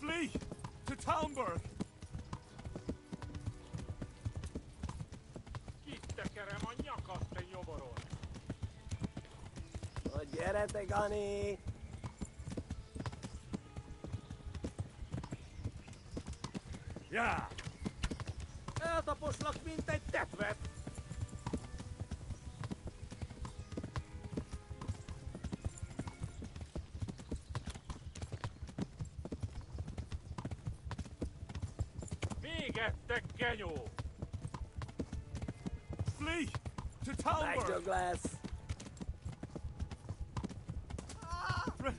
Flee! To Talmberg! Kitekerem a nyakat, te nyoborod! Na gyere, Gani! Já! Eltaposlak, mint egy tetvet! Véget, te genyó! Flee! To Talmberg! Legjobb lesz! Run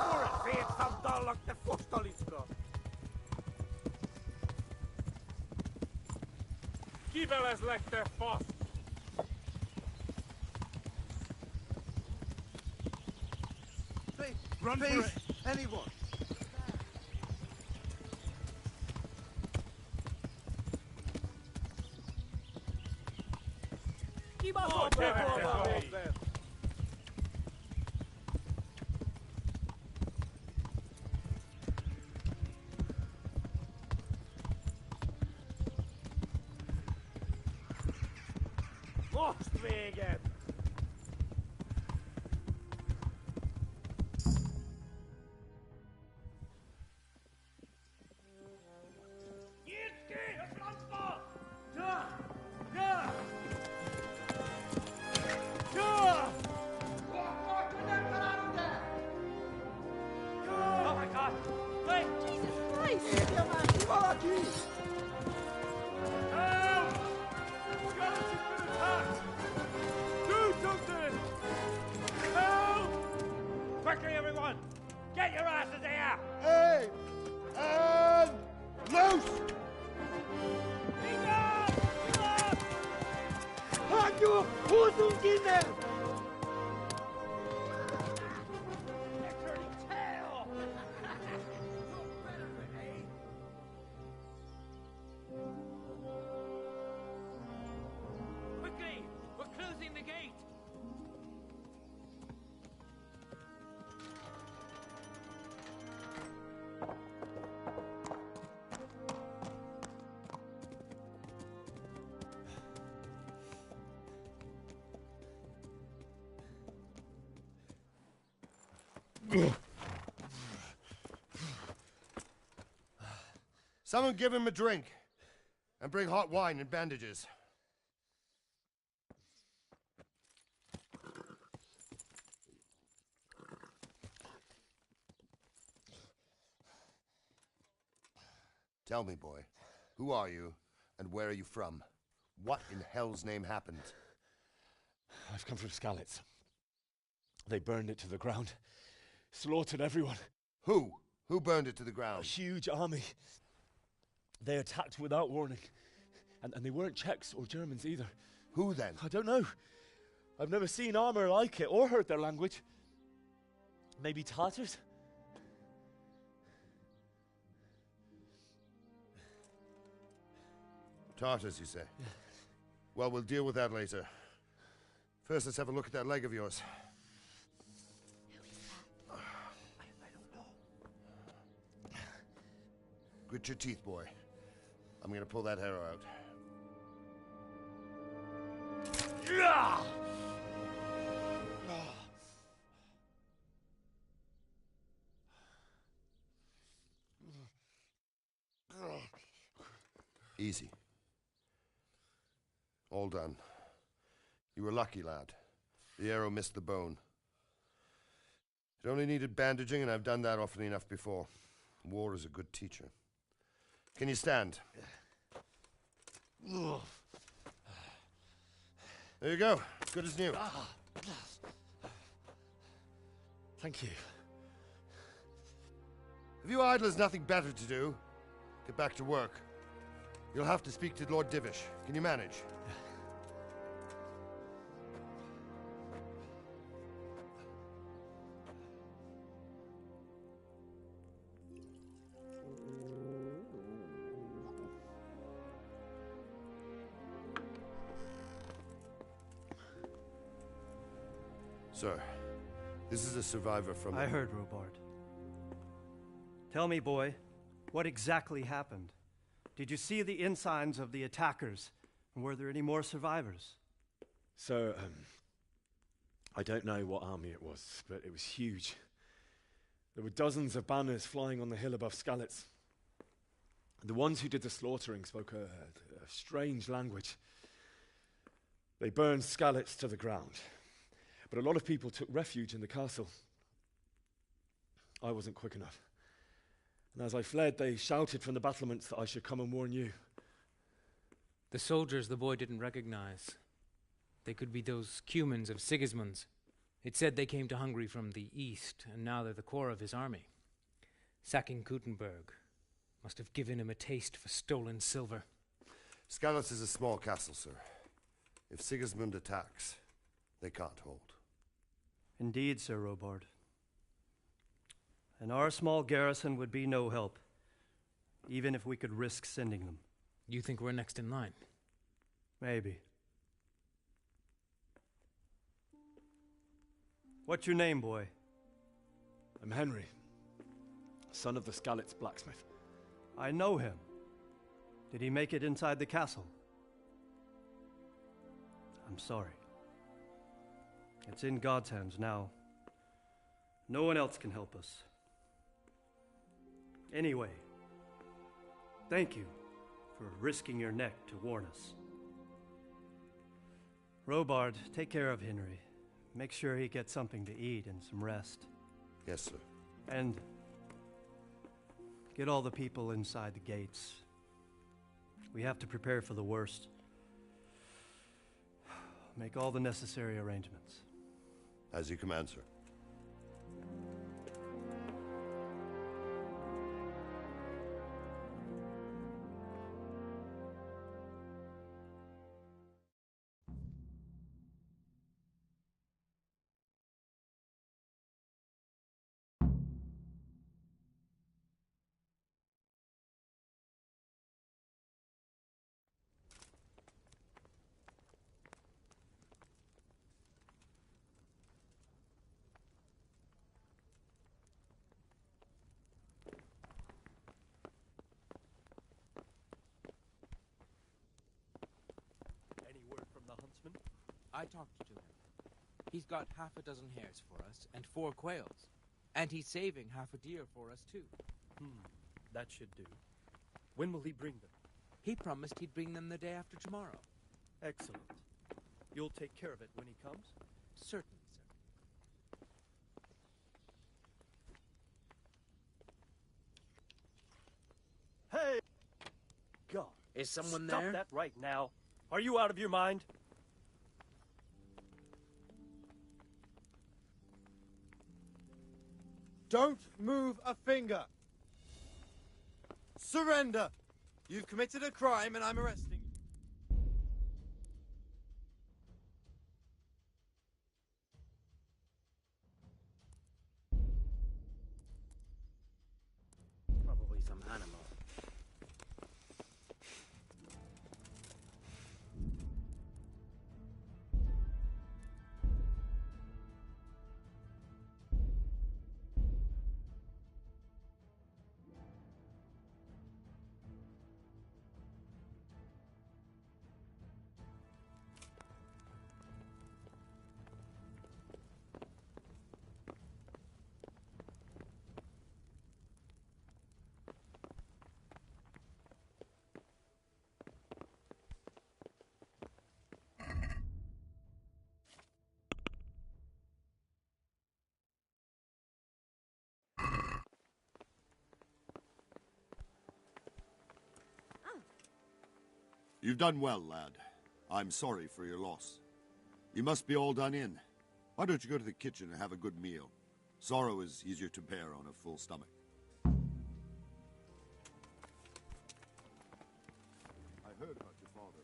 for it! Szétszabdallak, te fostalicska! Kivelezlek, te fasz! Run for Please, it! anyone! Kibaszott gyere, meg! Most véget! Nyitd ki a francba! Ja! Ja! Ja! Oh my God! Wait! Jesus Christ! Érje már ki valaki! Help! Skeleton's been attacked! Do something! Help! Quickly, everyone! Get your asses here! Hey! And loose! Hagyjuk! Húzzunk innen! Quickly! We're closing the gate! Someone give him a drink. And bring hot wine and bandages. Tell me, boy, who are you and where are you from? What in hell's name happened? I've come from Skalitz. They burned it to the ground. Slaughtered everyone. Who? Who burned it to the ground? A huge army. They attacked without warning. And they weren't Czechs or Germans either. Who then? I don't know. I've never seen armor like it or heard their language. Maybe Tatars? Tartars, you say? Yeah. Well, we'll deal with that later. First, let's have a look at that leg of yours. Grit your teeth, boy. I'm gonna pull that arrow out. Easy. All done. You were lucky, lad. The arrow missed the bone. It only needed bandaging, and I've done that often enough before. War is a good teacher. Can you stand? There you go. Good as new. Thank you. If you idlers nothing better to do, get back to work. You'll have to speak to Lord Divish. Can you manage? Sir, this is a survivor from... I heard, Robard. Tell me, boy, what exactly happened? Did you see the ensigns of the attackers? And were there any more survivors? So, I don't know what army it was, but it was huge. There were dozens of banners flying on the hill above Skalitz. The ones who did the slaughtering spoke a strange language. They burned Skalitz to the ground, but a lot of people took refuge in the castle. I wasn't quick enough. And as I fled, they shouted from the battlements that I should come and warn you. The soldiers the boy didn't recognize. They could be those Cumans of Sigismund's. It said they came to Hungary from the east, and now they're the core of his army. Sacking Gutenberg must have given him a taste for stolen silver. Skalitz is a small castle, sir. If Sigismund attacks, they can't hold. Indeed, Sir Robard. And our small garrison would be no help, even if we could risk sending them. You think we're next in line? Maybe. What's your name, boy? I'm Henry, son of the Skalitz blacksmith. I know him. Did he make it inside the castle? I'm sorry. It's in God's hands now. No one else can help us. Anyway, thank you for risking your neck to warn us. Robard, take care of Henry. Make sure he gets something to eat and some rest. Yes, sir. And get all the people inside the gates. We have to prepare for the worst. Make all the necessary arrangements. As you command, sir. I talked to him. He's got half a dozen hares for us and 4 quails. And he's saving half a deer for us, too. That should do. When will he bring them? He promised he'd bring them the day after tomorrow. Excellent. You'll take care of it when he comes? Certainly, sir. Hey! God. Is someone Stop there? That right now. Are you out of your mind? Don't move a finger. Surrender. You've committed a crime and I'm arresting you. Probably some animal. You've done well, lad. I'm sorry for your loss. You must be all done in. Why don't you go to the kitchen and have a good meal? Sorrow is easier to bear on a full stomach. I heard about your father.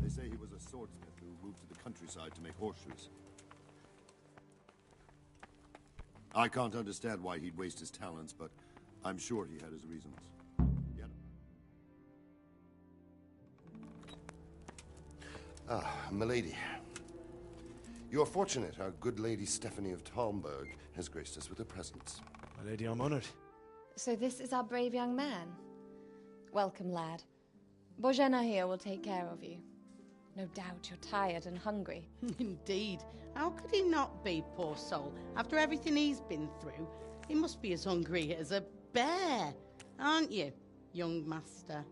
They say he was a swordsmith who moved to the countryside to make horseshoes. I can't understand why he'd waste his talents, but I'm sure he had his reasons. Ah, milady. You're fortunate our good lady Stephanie of Talmberg has graced us with her presence. My lady, I'm honored. So this is our brave young man. Welcome, lad. Bojena here will take care of you. No doubt you're tired and hungry. Indeed. How could he not be, poor soul? After everything he's been through, he must be as hungry as a bear, aren't you, young master?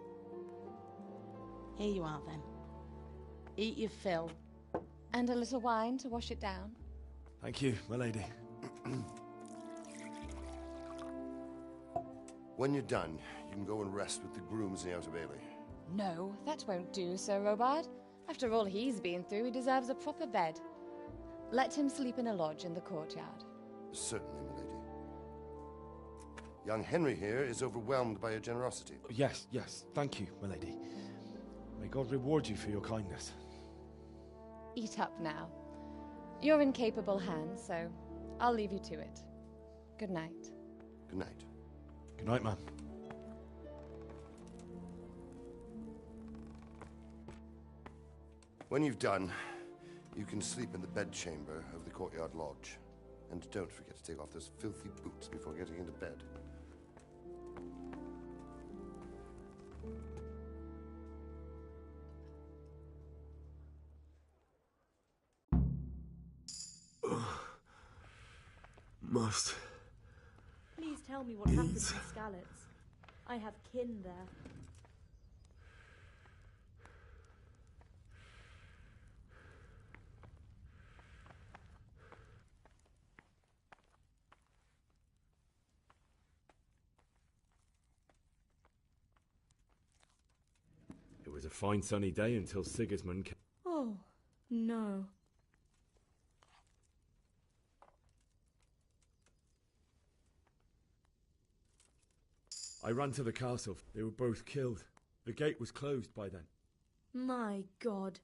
Here you are, then. Eat your fill. And a little wine to wash it down. Thank you, my lady. When you're done, you can go and rest with the grooms in the Outer Bailey. No, that won't do, Sir Robard. After all he's been through, he deserves a proper bed. Let him sleep in a lodge in the courtyard. Certainly, my lady. Young Henry here is overwhelmed by your generosity. Yes, yes. Thank you, my lady. May God reward you for your kindness. Eat up now. You're in capable hands, so I'll leave you to it. Good night. Good night. Good night, ma'am. When you've done, you can sleep in the bedchamber of the courtyard lodge. And don't forget to take off those filthy boots before getting into bed. Must. Please tell me what happened in Skalitz. I have kin there. It was a fine sunny day until Sigismund came. Oh, no. I ran to the castle. They were both killed. The gate was closed by then. My God.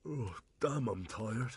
Oh, damn, I'm tired.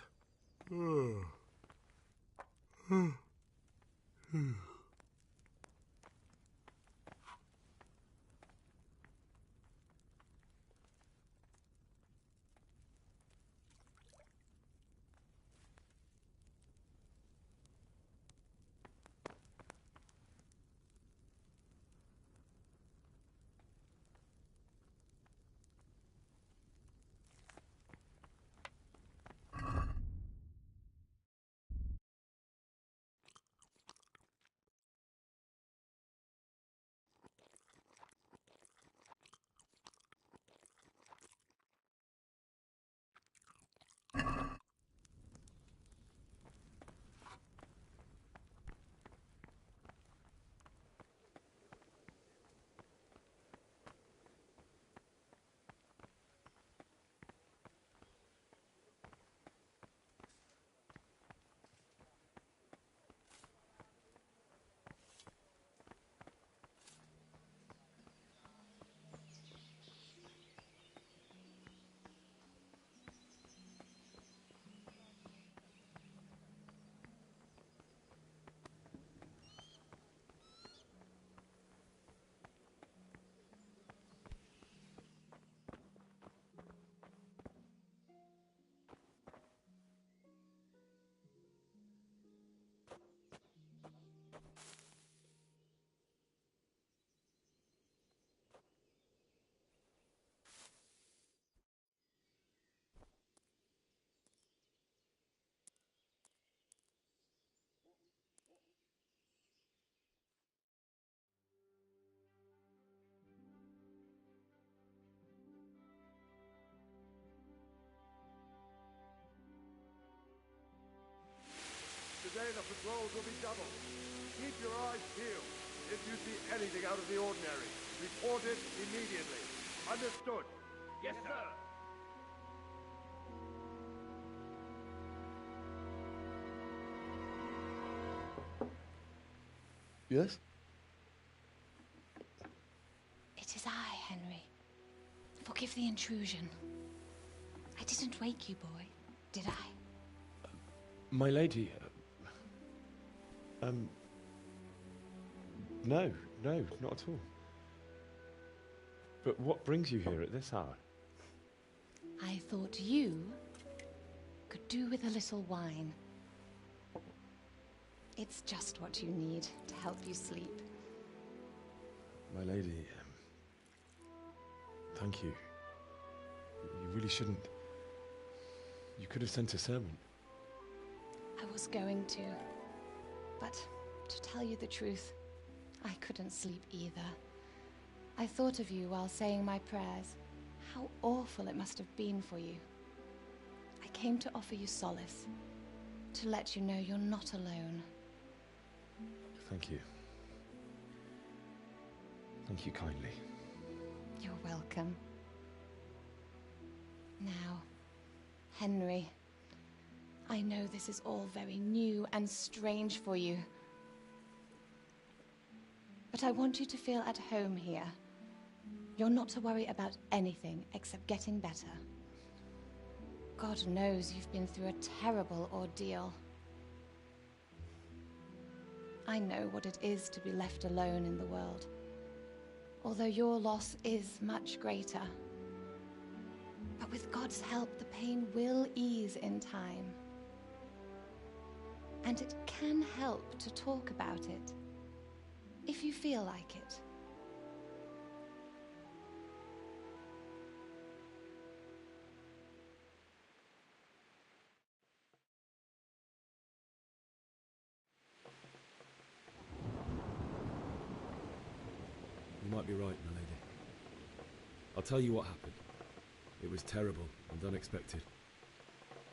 day, the patrols will be doubled. Keep your eyes peeled. If you see anything out of the ordinary, report it immediately. Understood? Yes, sir. Yes? It is I, Henry. Forgive the intrusion. I didn't wake you, boy, did I? My lady, no, not at all. But what brings you here at this hour? I thought you could do with a little wine. It's just what you need to help you sleep. My lady, thank you. You really shouldn't. You could have sent a servant. I was going to, but to tell you the truth, I couldn't sleep either. I thought of you while saying my prayers. How awful it must have been for you. I came to offer you solace, to let you know you're not alone. Thank you. Thank you kindly. You're welcome. Now, Henry, I know this is all very new and strange for you. But I want you to feel at home here. You're not to worry about anything except getting better. God knows you've been through a terrible ordeal. I know what it is to be left alone in the world, although your loss is much greater. But with God's help, the pain will ease in time. And it can help to talk about it, if you feel like it. You might be right, my lady. I'll tell you what happened. It was terrible and unexpected.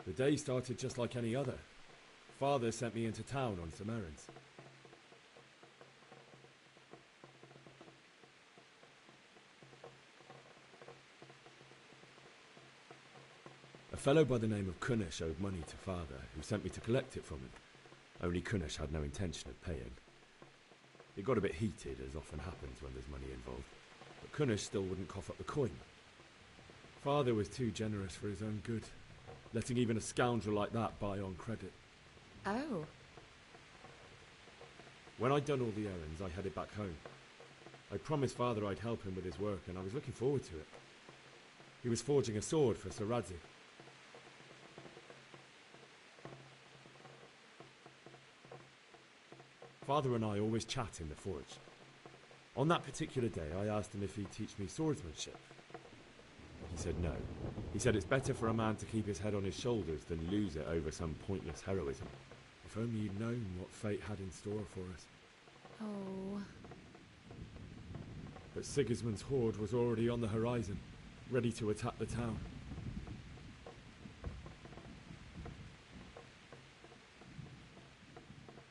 The day started just like any other. Father sent me into town on some errands. A fellow by the name of Kunesh owed money to Father, who sent me to collect it from him. Only Kunesh had no intention of paying. It got a bit heated, as often happens when there's money involved, but Kunesh still wouldn't cough up the coin. Father was too generous for his own good, letting even a scoundrel like that buy on credit. Oh. When I'd done all the errands, I headed back home. I promised Father I'd help him with his work, and I was looking forward to it. He was forging a sword for Sir Radzi. Father and I always chat in the forge. On that particular day, I asked him if he'd teach me swordsmanship. He said no. He said it's better for a man to keep his head on his shoulders than lose it over some pointless heroism. If only you'd known what fate had in store for us. Oh. But Sigismund's horde was already on the horizon, ready to attack the town.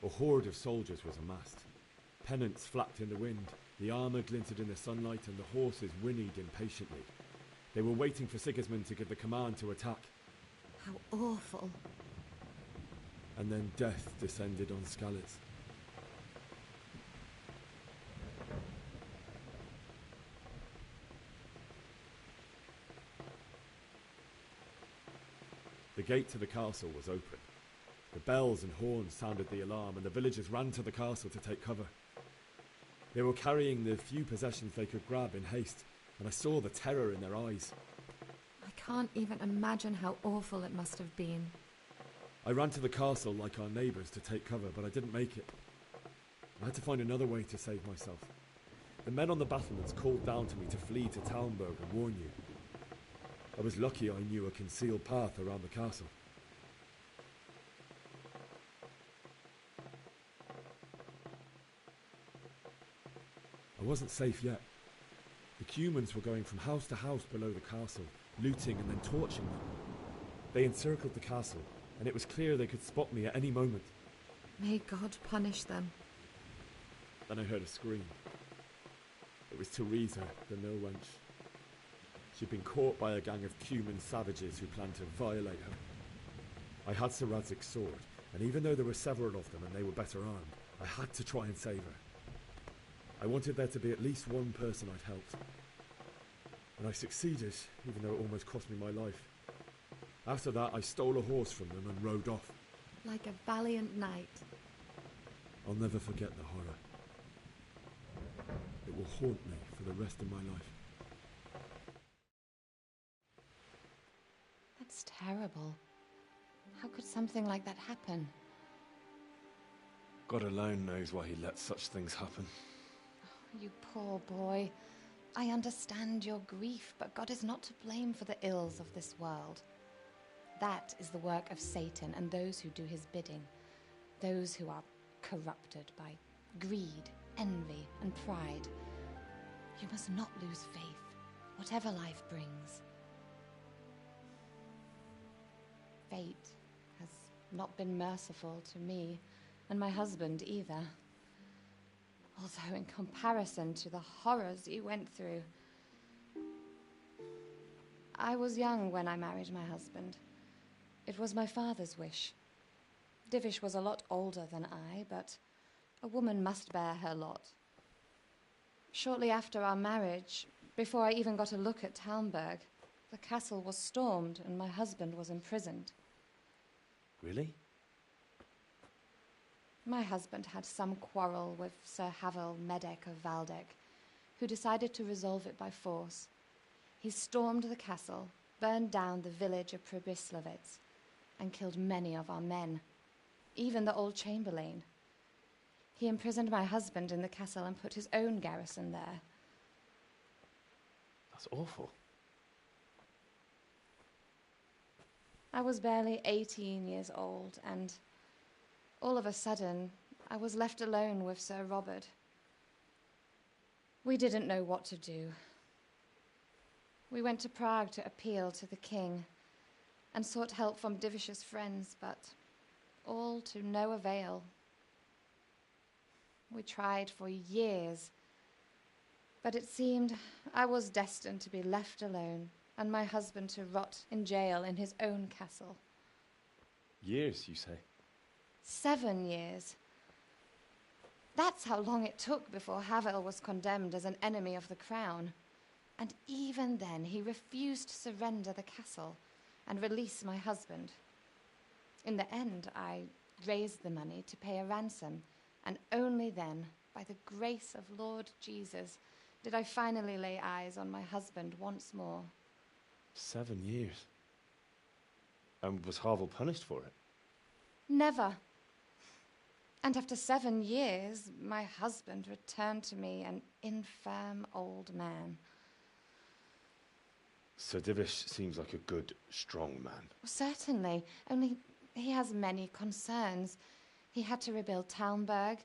A horde of soldiers was amassed. Pennants flapped in the wind, the armour glinted in the sunlight, and the horses whinnied impatiently. They were waiting for Sigismund to give the command to attack. How awful. And then death descended on Skalitz. The gate to the castle was open. The bells and horns sounded the alarm, and the villagers ran to the castle to take cover. They were carrying the few possessions they could grab in haste, and I saw the terror in their eyes. I can't even imagine how awful it must have been. I ran to the castle like our neighbours to take cover, but I didn't make it. I had to find another way to save myself. The men on the battlements called down to me to flee to Talmberg and warn you. I was lucky I knew a concealed path around the castle. I wasn't safe yet. The Cumans were going from house to house below the castle, looting and then torching them. They encircled the castle, and it was clear they could spot me at any moment. May God punish them. Then I heard a scream. It was Teresa, the mill wench. She'd been caught by a gang of Cuman savages who planned to violate her. I had Sir Radzig's sword, and even though there were several of them and they were better armed, I had to try and save her. I wanted there to be at least one person I'd helped. And I succeeded, even though it almost cost me my life. After that, I stole a horse from them and rode off. Like a valiant knight. I'll never forget the horror. It will haunt me for the rest of my life. That's terrible. How could something like that happen? God alone knows why he lets such things happen. You poor boy. I understand your grief, but God is not to blame for the ills of this world. That is the work of Satan and those who do his bidding. Those who are corrupted by greed, envy, and pride. You must not lose faith, whatever life brings. Fate has not been merciful to me, and my husband either. Although in comparison to the horrors you went through. I was young when I married my husband. It was my father's wish. Divish was a lot older than I, but a woman must bear her lot. Shortly after our marriage, before I even got a look at Talmberg, the castle was stormed and my husband was imprisoned. Really? My husband had some quarrel with Sir Havel Medek of Valdek, who decided to resolve it by force. He stormed the castle, burned down the village of Pribyslavitz, and killed many of our men, even the old chamberlain. He imprisoned my husband in the castle and put his own garrison there. That's awful. I was barely 18 years old, and all of a sudden, I was left alone with Sir Robert. We didn't know what to do. We went to Prague to appeal to the king and sought help from Divish's friends, but all to no avail. We tried for years, but it seemed I was destined to be left alone and my husband to rot in jail in his own castle. Years, you say? 7 years. That's how long it took before Havel was condemned as an enemy of the crown. And even then, he refused to surrender the castle and release my husband. In the end, I raised the money to pay a ransom, and only then, by the grace of Lord Jesus, did I finally lay eyes on my husband once more. 7 years? And was Havel punished for it? Never. And after 7 years, my husband returned to me an infirm old man. Sir Divish seems like a good, strong man. Certainly, only he has many concerns. He had to rebuild Talmberg.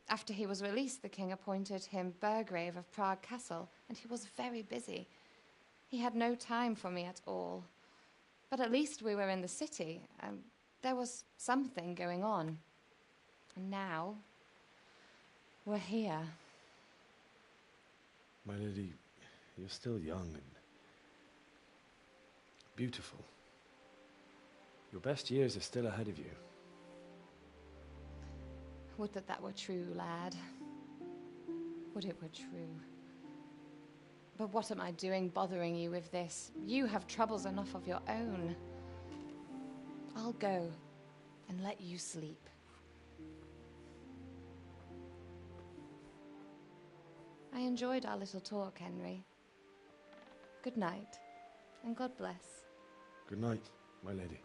After he was released, the king appointed him Burgrave of Prague Castle, and he was very busy. He had no time for me at all. But at least we were in the city, and there was something going on. And now, we're here. My lady, you're still young and beautiful. Your best years are still ahead of you. Would that that were true, lad. Would it were true. But what am I doing bothering you with this? You have troubles enough of your own. I'll go and let you sleep. I enjoyed our little talk, Henry. Good night, and God bless. Good night, my lady.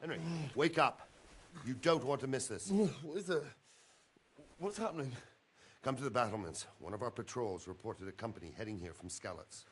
Henry, wake up. You don't want to miss this. What is it? What's happening? Come to the battlements. One of our patrols reported a company heading here from Skalitz.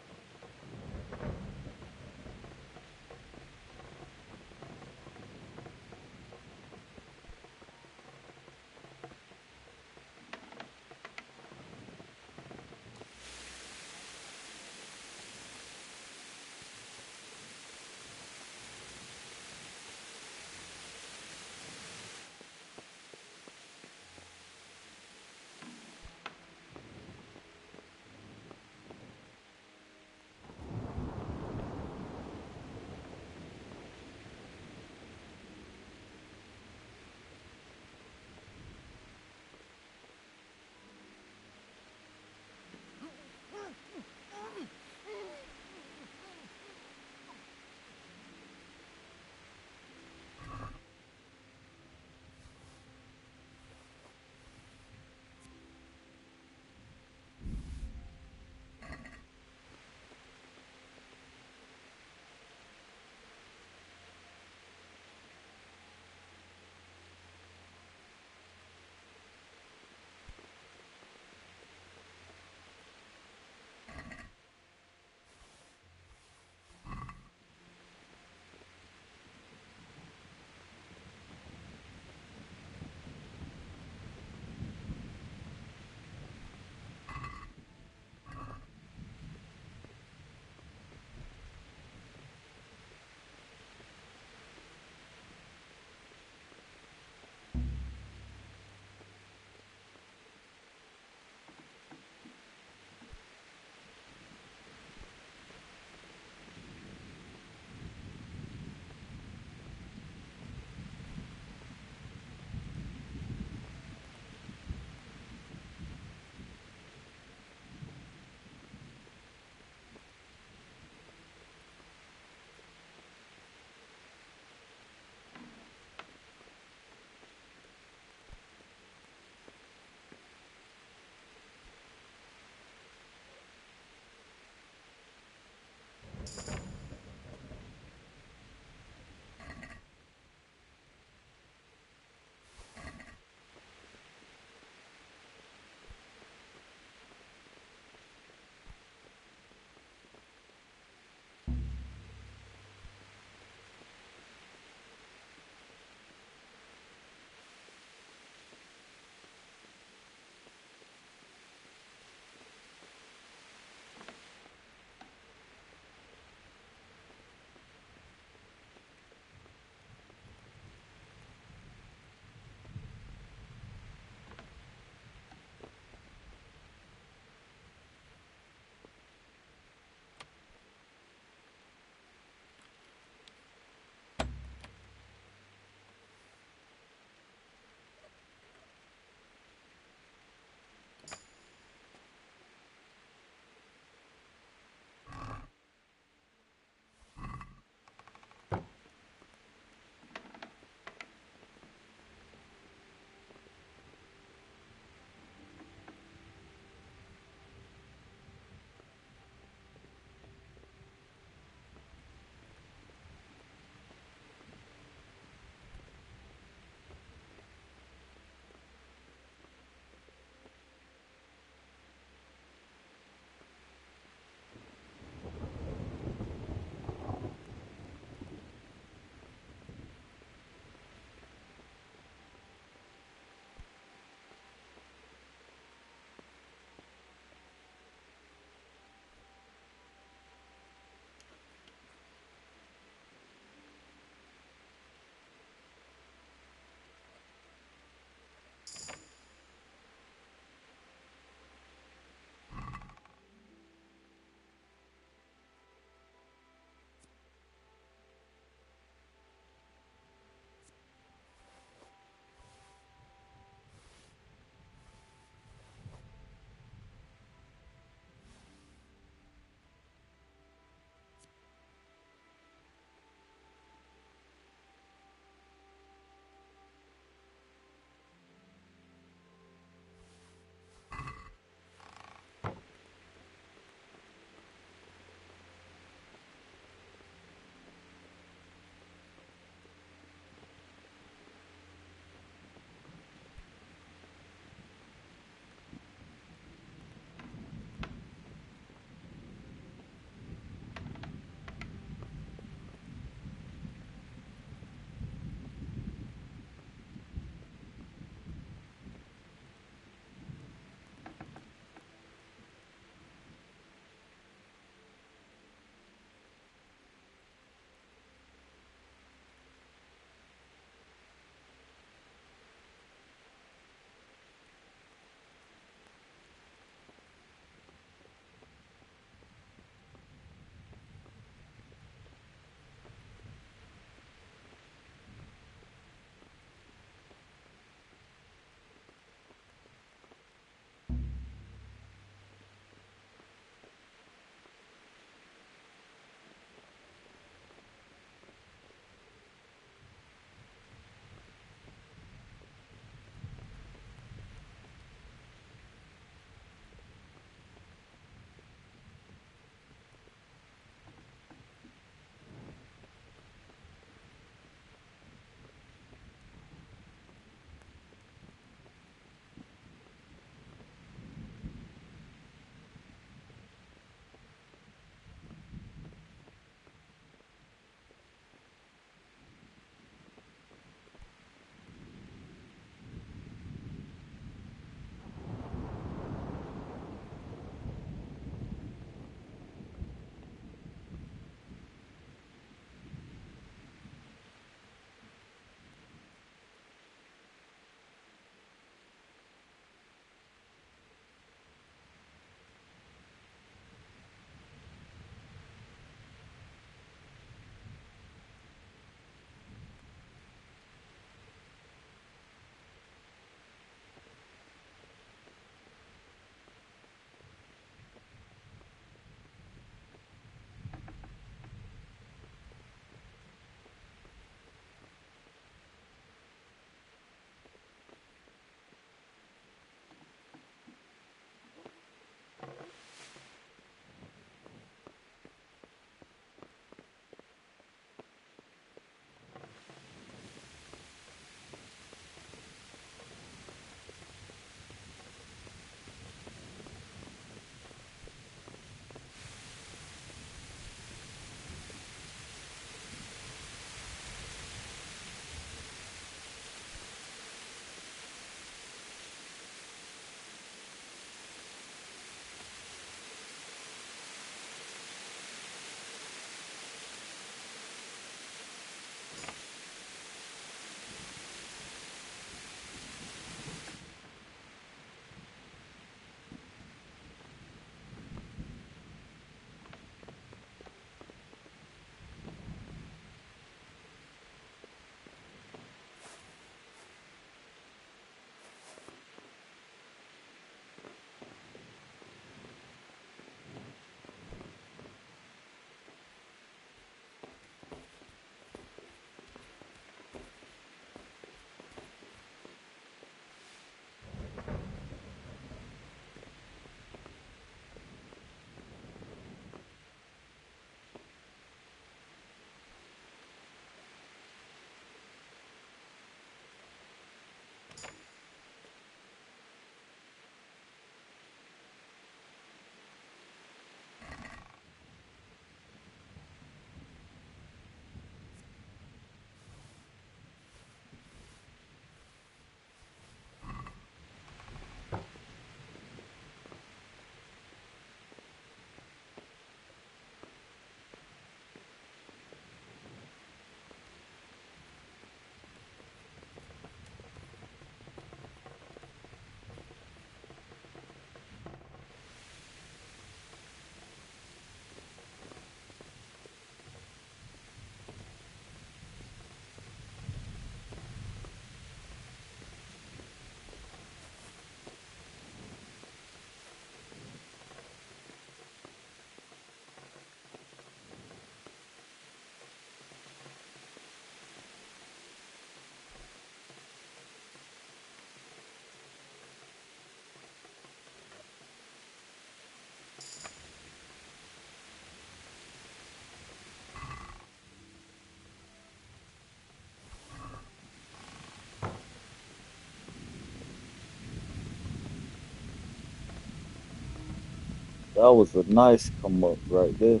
That was a nice come up right there.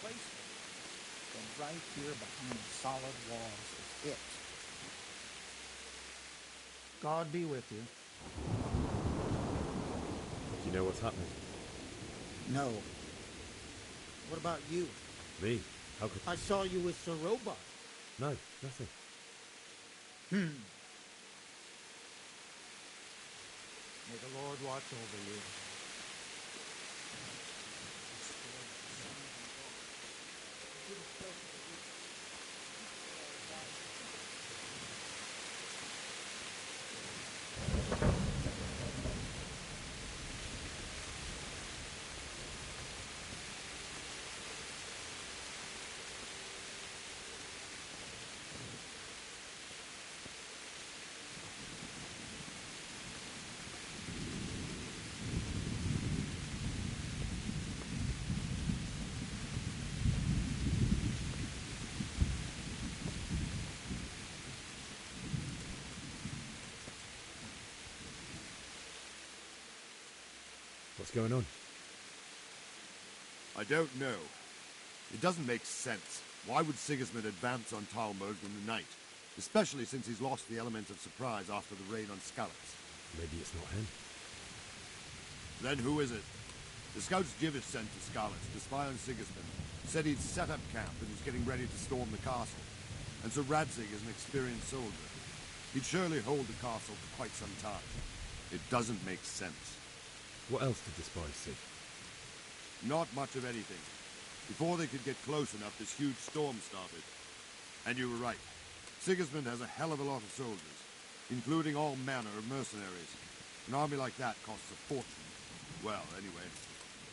place for you, then right here behind the solid walls is it. God be with you. Do you know what's happening? No. What about you? Me? How could... I saw you with Sir Robot. No, nothing. May the Lord watch over you. What's going on? I don't know. It doesn't make sense. Why would Sigismund advance on Talmberg in the night? Especially since he's lost the element of surprise after the raid on Skalitz. Maybe it's not him. Then who is it? The scouts Jivish sent to Skalitz to spy on Sigismund said he'd set up camp and was getting ready to storm the castle. And Sir Radzig is an experienced soldier. He'd surely hold the castle for quite some time. It doesn't make sense. What else did the spies see? Not much of anything. Before they could get close enough, this huge storm started. And you were right. Sigismund has a hell of a lot of soldiers, including all manner of mercenaries. An army like that costs a fortune. Well, anyway,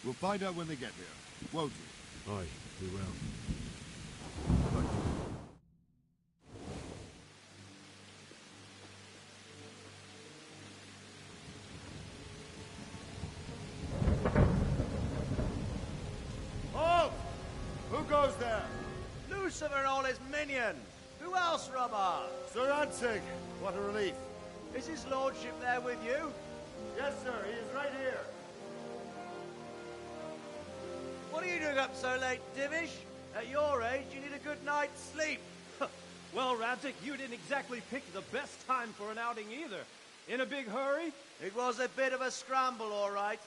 we'll find out when they get here, won't we? Aye, we will. Halt! Who goes there? Lucifer and all his minions. Who else, Robert? Sir Radzig. What a relief. Is his lordship there with you? Yes, sir. He is right here. What are you doing up so late, Divish? At your age, you need a good night's sleep. Well, Radzig, you didn't exactly pick the best time for an outing either. In a big hurry? It was a bit of a scramble, all right.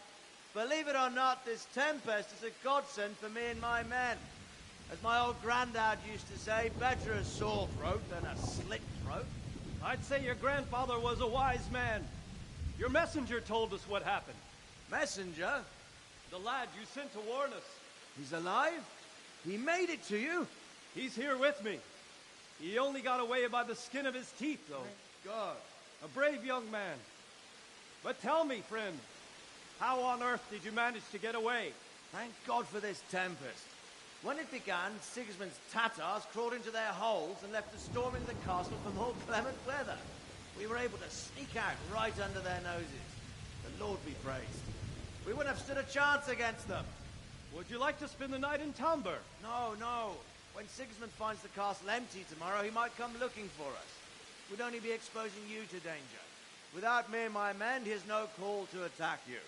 Believe it or not, this tempest is a godsend for me and my men. As my old granddad used to say, better a sore throat than a slit throat. I'd say your grandfather was a wise man. Your messenger told us what happened. Messenger? The lad you sent to warn us. He's alive? He made it to you? He's here with me. He only got away by the skin of his teeth, though. Thank God. A brave young man. But tell me, friend, how on earth did you manage to get away? Thank God for this tempest. When it began, Sigismund's Tatars crawled into their holes and left us storming the castle for more clement weather. We were able to sneak out right under their noses. The Lord be praised. We wouldn't have stood a chance against them. Would you like to spend the night in Talmberg? No, no. When Sigismund finds the castle empty tomorrow, he might come looking for us. We'd only be exposing you to danger. Without me and my men, he has no call to attack you.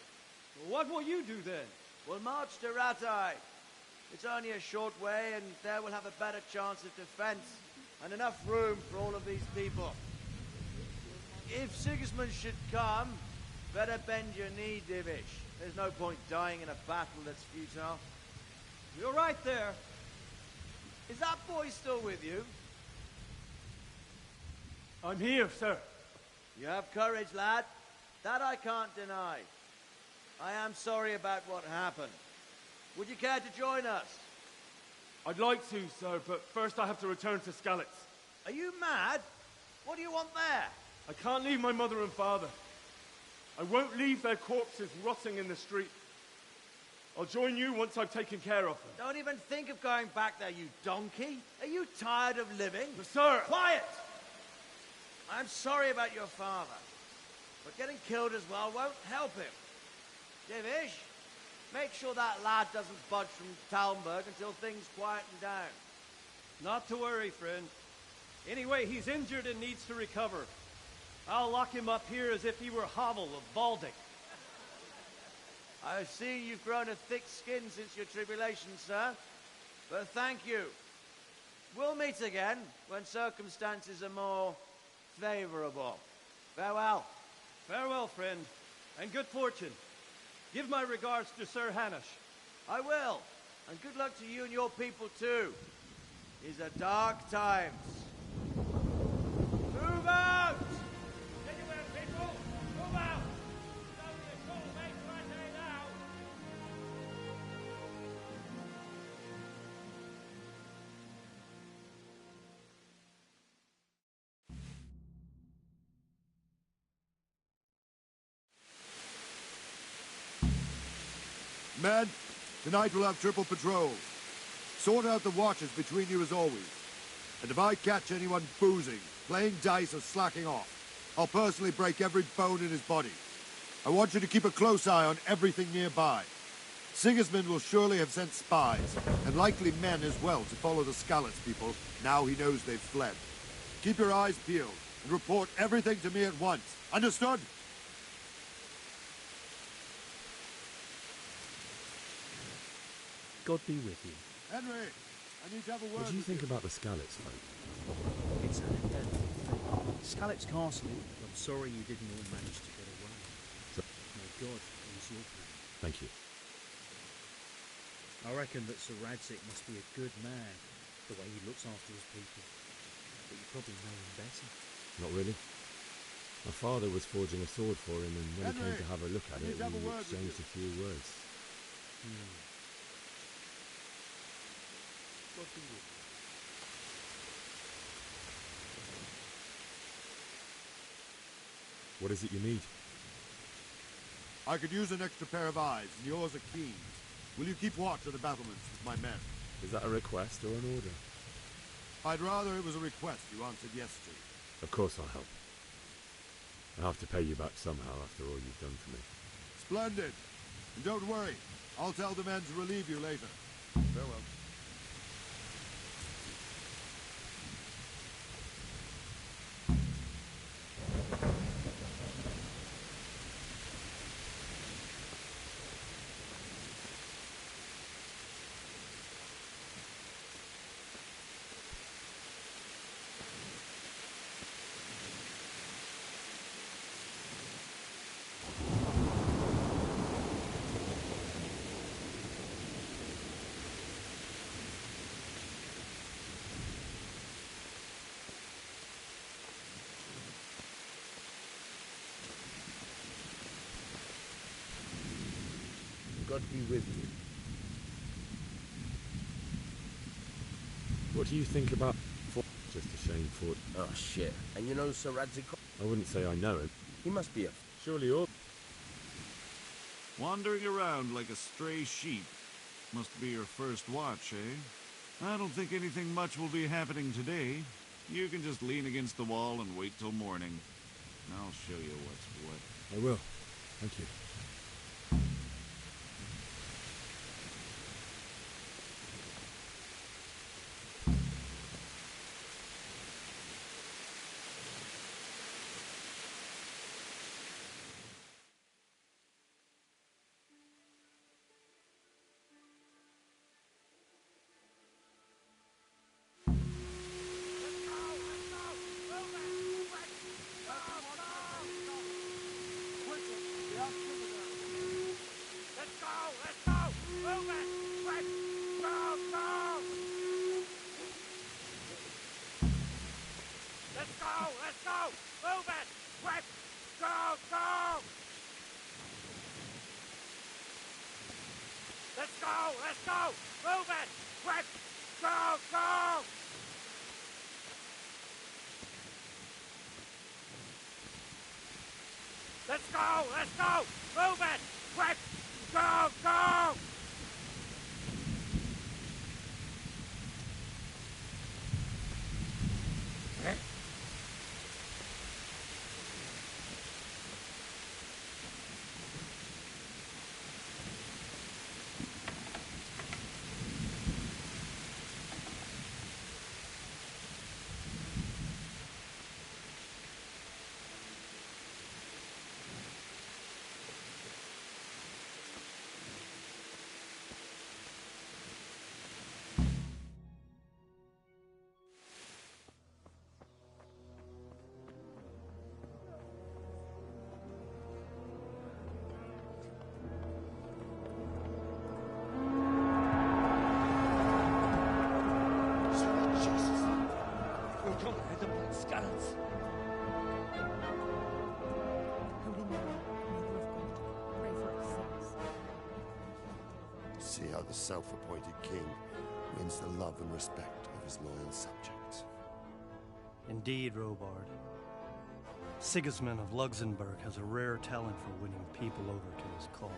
What will you do then? We'll march to Ratai. It's only a short way, and there we'll have a better chance of defense, and enough room for all of these people. If Sigismund should come, better bend your knee, Divish. There's no point dying in a battle that's futile. You're right there. Is that boy still with you? I'm here, sir. You have courage, lad. That I can't deny. I am sorry about what happened. Would you care to join us? I'd like to, sir, but first I have to return to Skalitz. Are you mad? What do you want there? I can't leave my mother and father. I won't leave their corpses rotting in the street. I'll join you once I've taken care of them. Don't even think of going back there, you donkey. Are you tired of living? But sir! Quiet! I'm sorry about your father, but getting killed as well won't help him. Divish, make sure that lad doesn't budge from Talmberg until things quieten down. Not to worry, friend. Anyway, he's injured and needs to recover. I'll lock him up here as if he were Havel of Baldic. I see you've grown a thick skin since your tribulation, sir. But thank you. We'll meet again when circumstances are more favorable. Farewell. Farewell, friend, and good fortune. Give my regards to Sir Hanush. I will. And good luck to you and your people too. These are dark times. Move out! Anywhere, people! Move out! Don't be a cool mate right there now! Men, tonight we'll have triple patrols. Sort out the watches between you as always. And if I catch anyone boozing, playing dice or slacking off, I'll personally break every bone in his body. I want you to keep a close eye on everything nearby. Sigismund will surely have sent spies, and likely men as well, to follow the Skalitz people, now he knows they've fled. Keep your eyes peeled, and report everything to me at once. Understood? God be with you. Henry, I need to have a word. What do you think about the Skalitz folk? It's an undeadly thing. Skalitz Castle, I'm sorry you didn't all manage to get away. May God ease your pain. Thank you. I reckon that Sir Radzig must be a good man, the way he looks after his people. But you probably know him better. Not really. My father was forging a sword for him, and when he came to have a look at it, we exchanged a few words. God be with you. What is it you need? I could use an extra pair of eyes, and yours are keen. Will you keep watch at the battlements with my men? Is that a request or an order? I'd rather it was a request you answered yes to. Of course I'll help. I'll have to pay you back somehow after all you've done for me. Splendid. And don't worry, I'll tell the men to relieve you later. Farewell. God be with you. What do you think about... Just a shame, Fort. Oh, shit. And you know Sir Radzig? I wouldn't say I know him. He must be a... Surely all... Wandering around like a stray sheep. Must be your first watch, eh? I don't think anything much will be happening today. You can just lean against the wall and wait till morning. I'll show you what's what. I will. Thank you. Let's go! Let's go! Move it! Quick! Go! Go! see how the self-appointed king wins the love and respect of his loyal subjects. Indeed, Robard. Sigismund of Luxembourg has a rare talent for winning people over to his cause.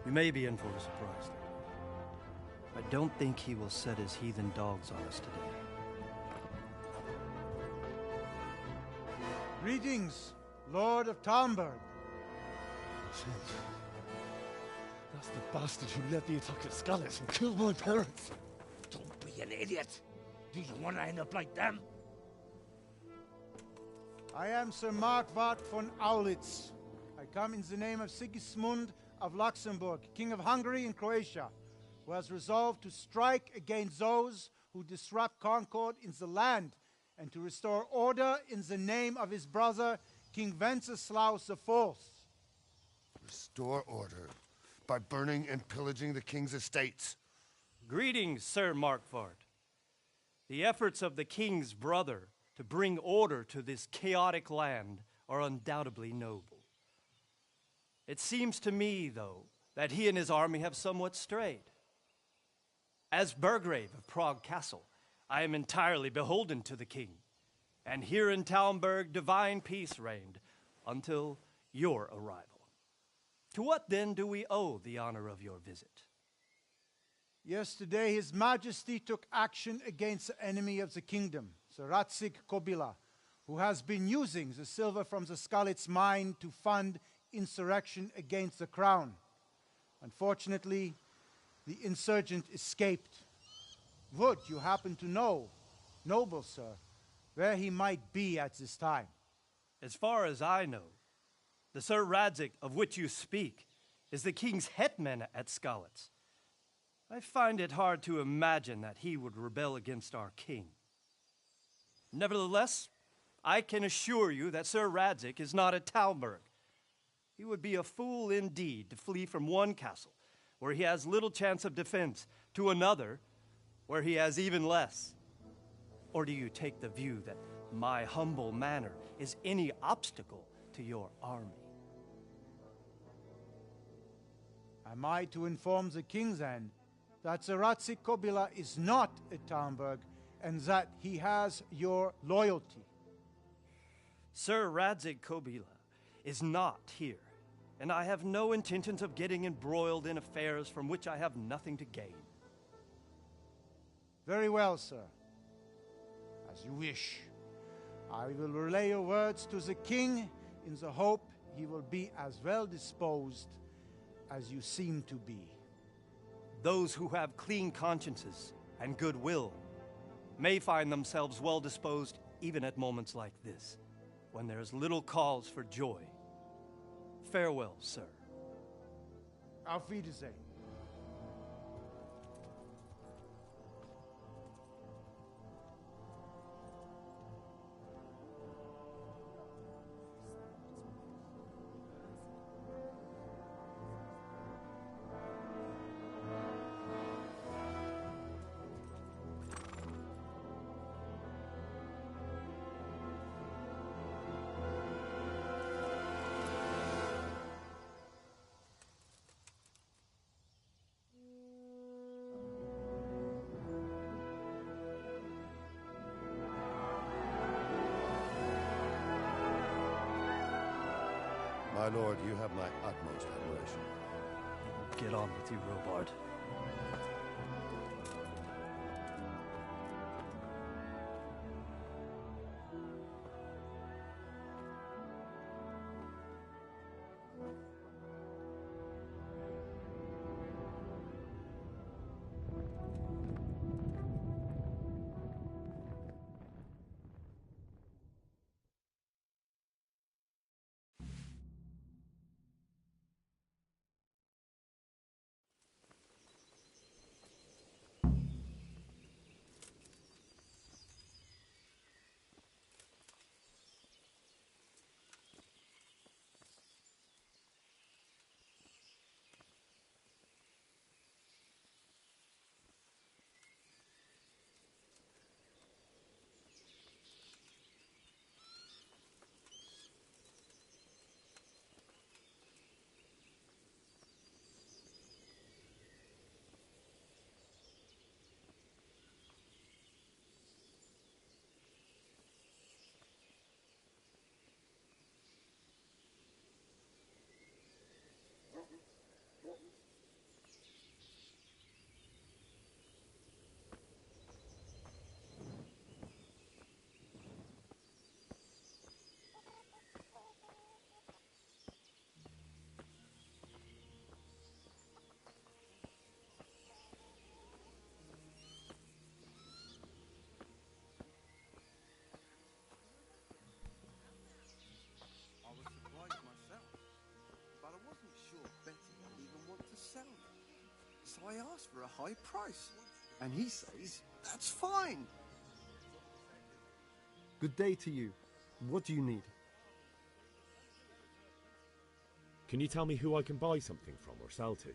You may be in for a surprise, though. I don't think he will set his heathen dogs on us today. Greetings, Lord of Talmberg. That's the bastard who led the attack at Scarlet and killed my parents. Don't be an idiot. Do you want to end up like them? I am Sir Markwart von Aulitz. I come in the name of Sigismund of Luxembourg, King of Hungary and Croatia, who has resolved to strike against those who disrupt concord in the land and to restore order in the name of his brother, King Wenceslaus IV. Restore order by burning and pillaging the king's estates. Greetings, Sir Markwart. The efforts of the king's brother to bring order to this chaotic land are undoubtedly noble. It seems to me, though, that he and his army have somewhat strayed. As Burgrave of Prague Castle, I am entirely beholden to the king, and here in Talmberg divine peace reigned until your arrival. To what then do we owe the honor of your visit? Yesterday, His Majesty took action against the enemy of the kingdom, Sir Radzig Kobyla, who has been using the silver from the Skalitz mine to fund insurrection against the crown. Unfortunately, the insurgent escaped. Would you happen to know, noble sir, where he might be at this time? As far as I know, the Sir Radzig of which you speak is the king's hetman at Skalitz. I find it hard to imagine that he would rebel against our king. Nevertheless, I can assure you that Sir Radzig is not at Talmberg. He would be a fool indeed to flee from one castle, where he has little chance of defense, to another, where he has even less. Or do you take the view that my humble manner is any obstacle to your army? Am I to inform the king then that Sir Radzig Kobyla is not at Talmberg and that he has your loyalty? Sir Radzig Kobyla is not here, and I have no intentions of getting embroiled in affairs from which I have nothing to gain. Very well, sir. As you wish. I will relay your words to the king in the hope he will be as well disposed as you seem to be. Those who have clean consciences and goodwill may find themselves well disposed even at moments like this, when there is little cause for joy. Farewell, sir. Auf Wiedersehen. My lord, you have my utmost admiration. Get on with you, Robard. So I asked for a high price, and he says, that's fine. Good day to you. What do you need? Can you tell me who I can buy something from or sell to?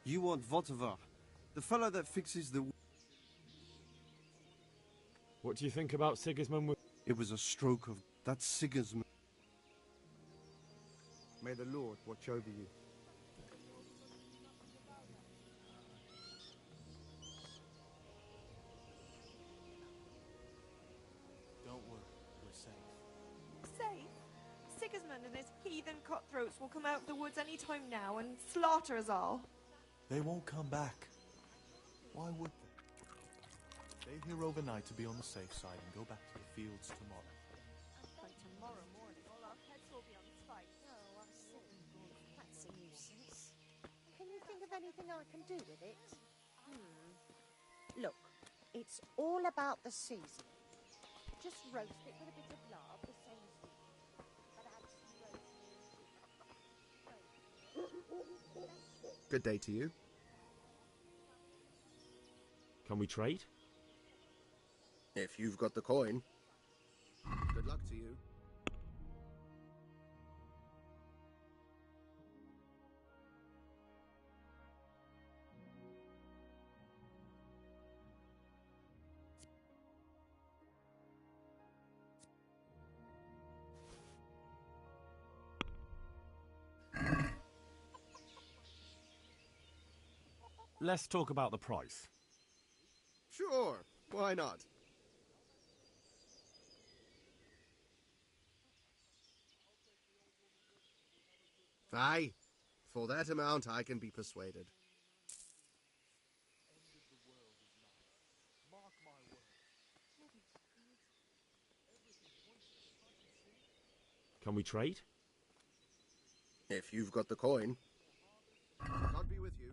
You want Votovar, the fellow that fixes the... What do you think about Sigismund? It was a stroke of... That's Sigismund. May the Lord watch over you. Don't worry, we're safe. Safe? Sigismund and his heathen cutthroats will come out of the woods any time now and slaughter us all. They won't come back. Why would they? Stay here overnight to be on the safe side and go back to the fields tomorrow. By tomorrow morning, all our heads will be on spike. Oh, I see. That's a nuisance. Can you think of anything I can do with it? Look, it's all about the seasoning. Just roast it with a bit of lard, the same as you. But add some roast. Good day to you. Can we trade? If you've got the coin. Good luck to you. Let's talk about the price. Sure, why not? Aye, for that amount I can be persuaded. Can we trade? If you've got the coin. God be with you.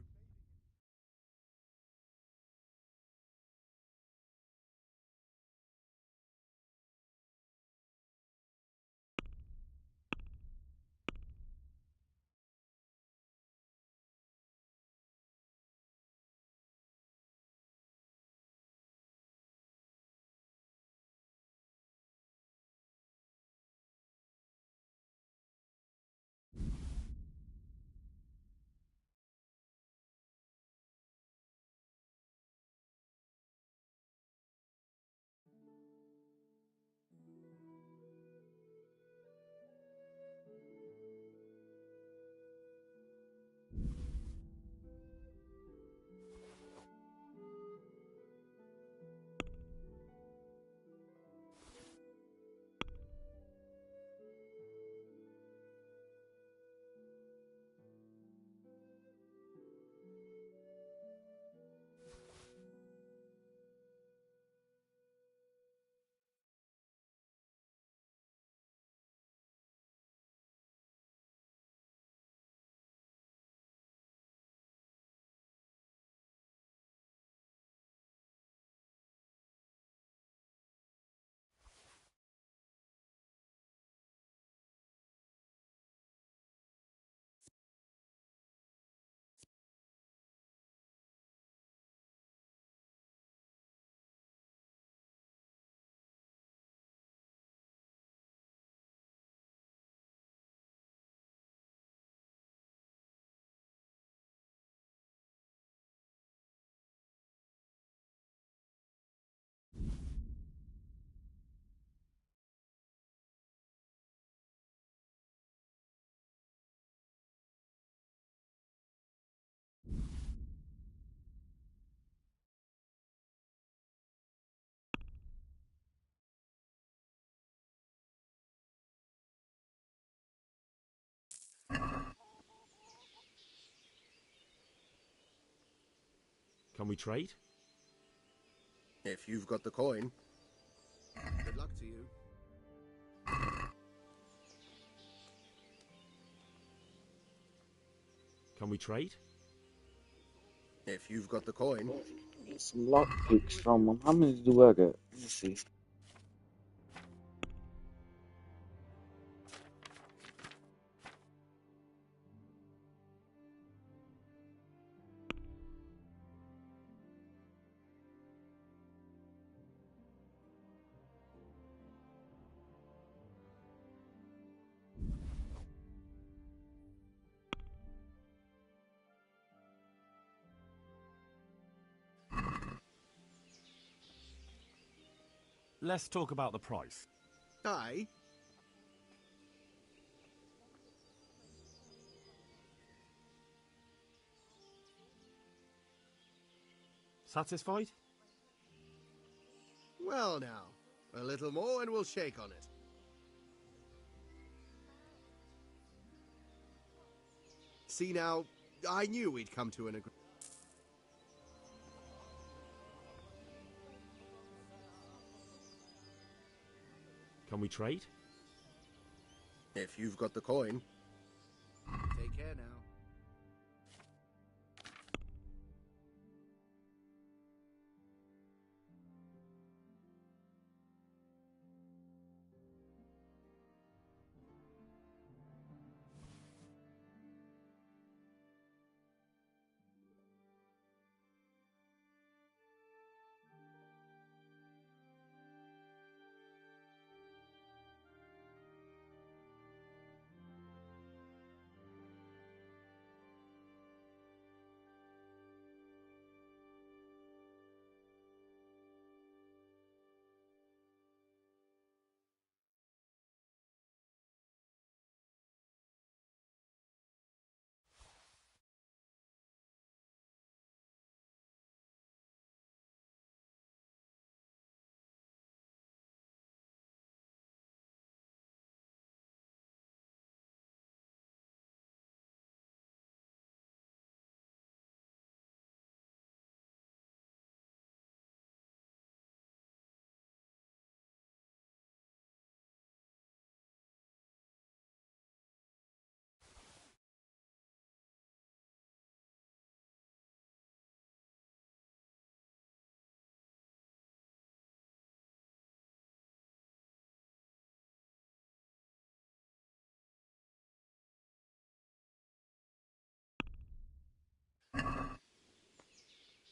Can we trade? If you've got the coin. Good luck to you. Can we trade? If you've got the coin. Get some lockpicks from them. How many do I get? Let's see. let's talk about the price. Aye. Satisfied? Well now, a little more and we'll shake on it. See now, I knew we'd come to an agreement. Can we trade? If you've got the coin. Take care now.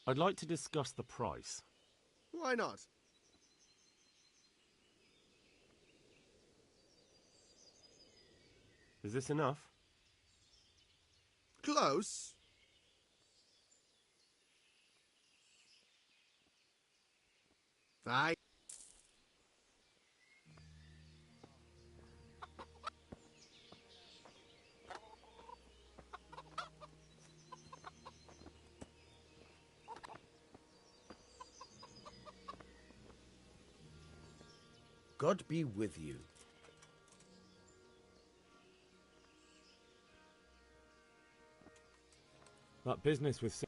I'd like to discuss the price. Why not? Is this enough? Close. Aye. God be with you. That business with...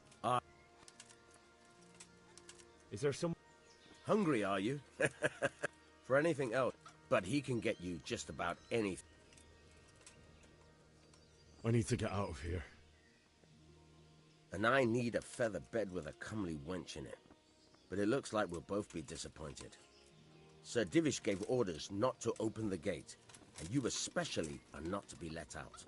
Is there some... Hungry, are you? For anything else. But he can get you just about anything. I need to get out of here. And I need a feather bed with a comely wench in it. But it looks like we'll both be disappointed. Sir Divish gave orders not to open the gate, and you especially are not to be let out.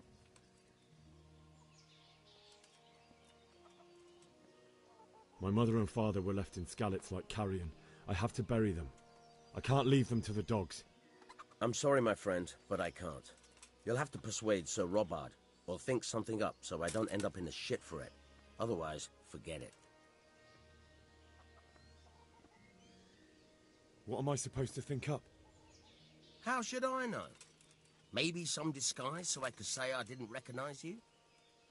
My mother and father were left in Skalitz like carrion. I have to bury them. I can't leave them to the dogs. I'm sorry, my friend, but I can't. You'll have to persuade Sir Robard, or think something up so I don't end up in the shit for it. Otherwise, forget it. What am I supposed to think up? How should I know? Maybe some disguise so I could say I didn't recognize you?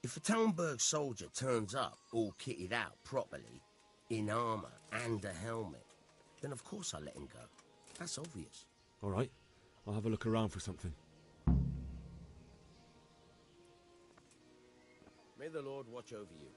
If a Talmberg soldier turns up all kitted out properly, in armor and a helmet, then of course I let him go. That's obvious. All right, I'll have a look around for something. May the Lord watch over you.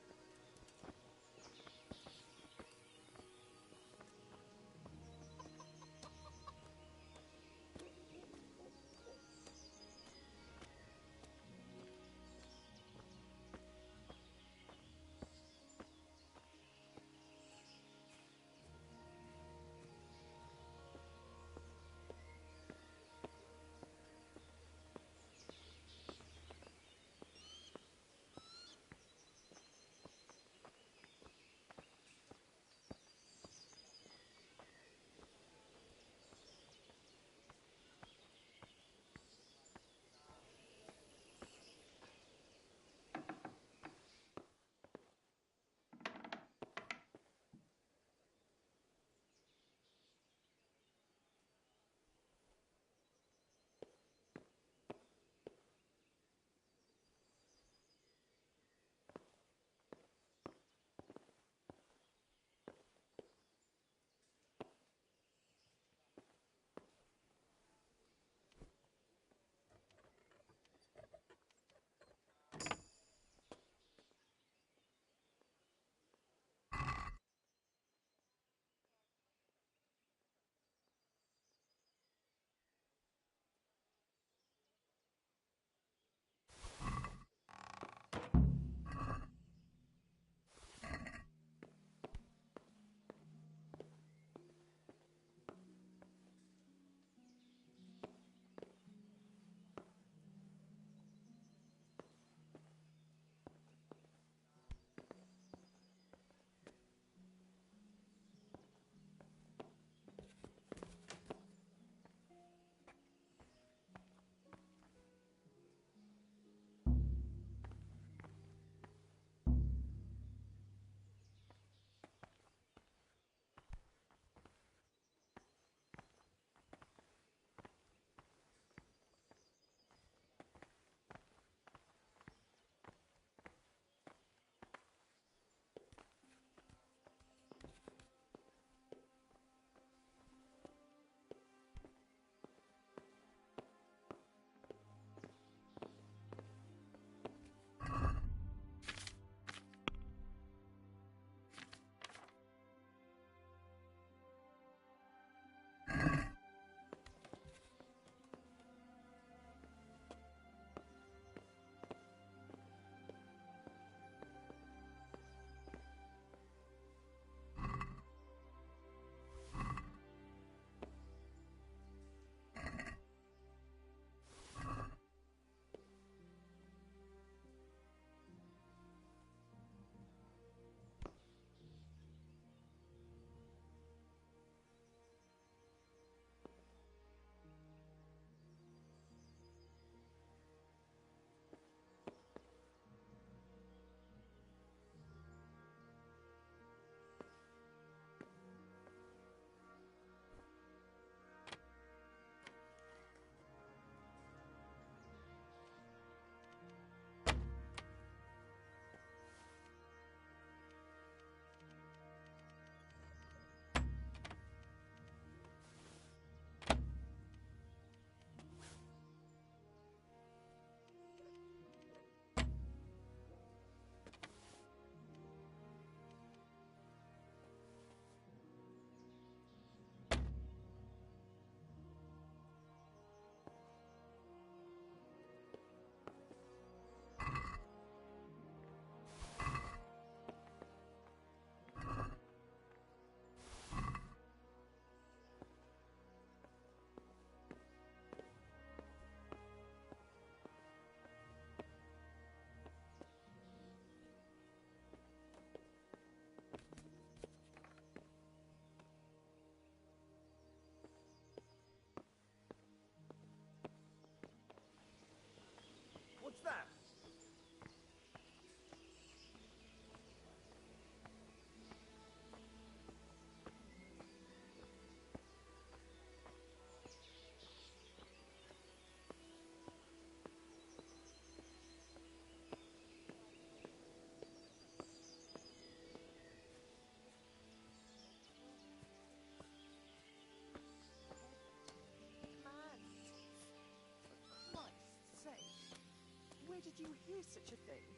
you hear such a thing?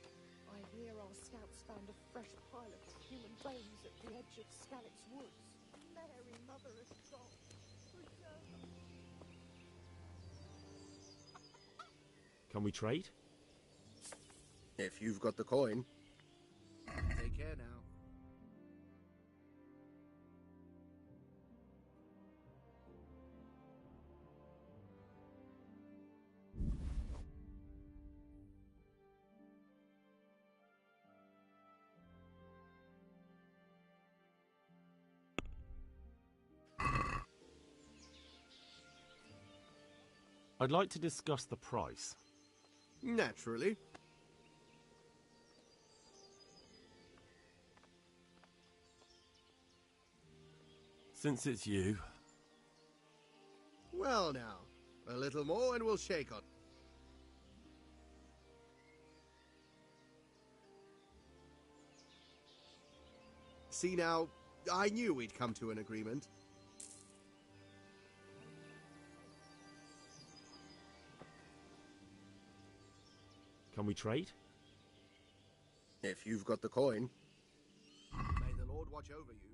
I hear our scouts found a fresh pile of human bones at the edge of Scalit's Woods. Mary, Mother of God, preserve us. Can we trade? If you've got the coin. Take care now. I'd like to discuss the price. Naturally. Since it's you. Well now, a little more and we'll shake on. See now, I knew we'd come to an agreement. Can we trade? If you've got the coin. May the Lord watch over you.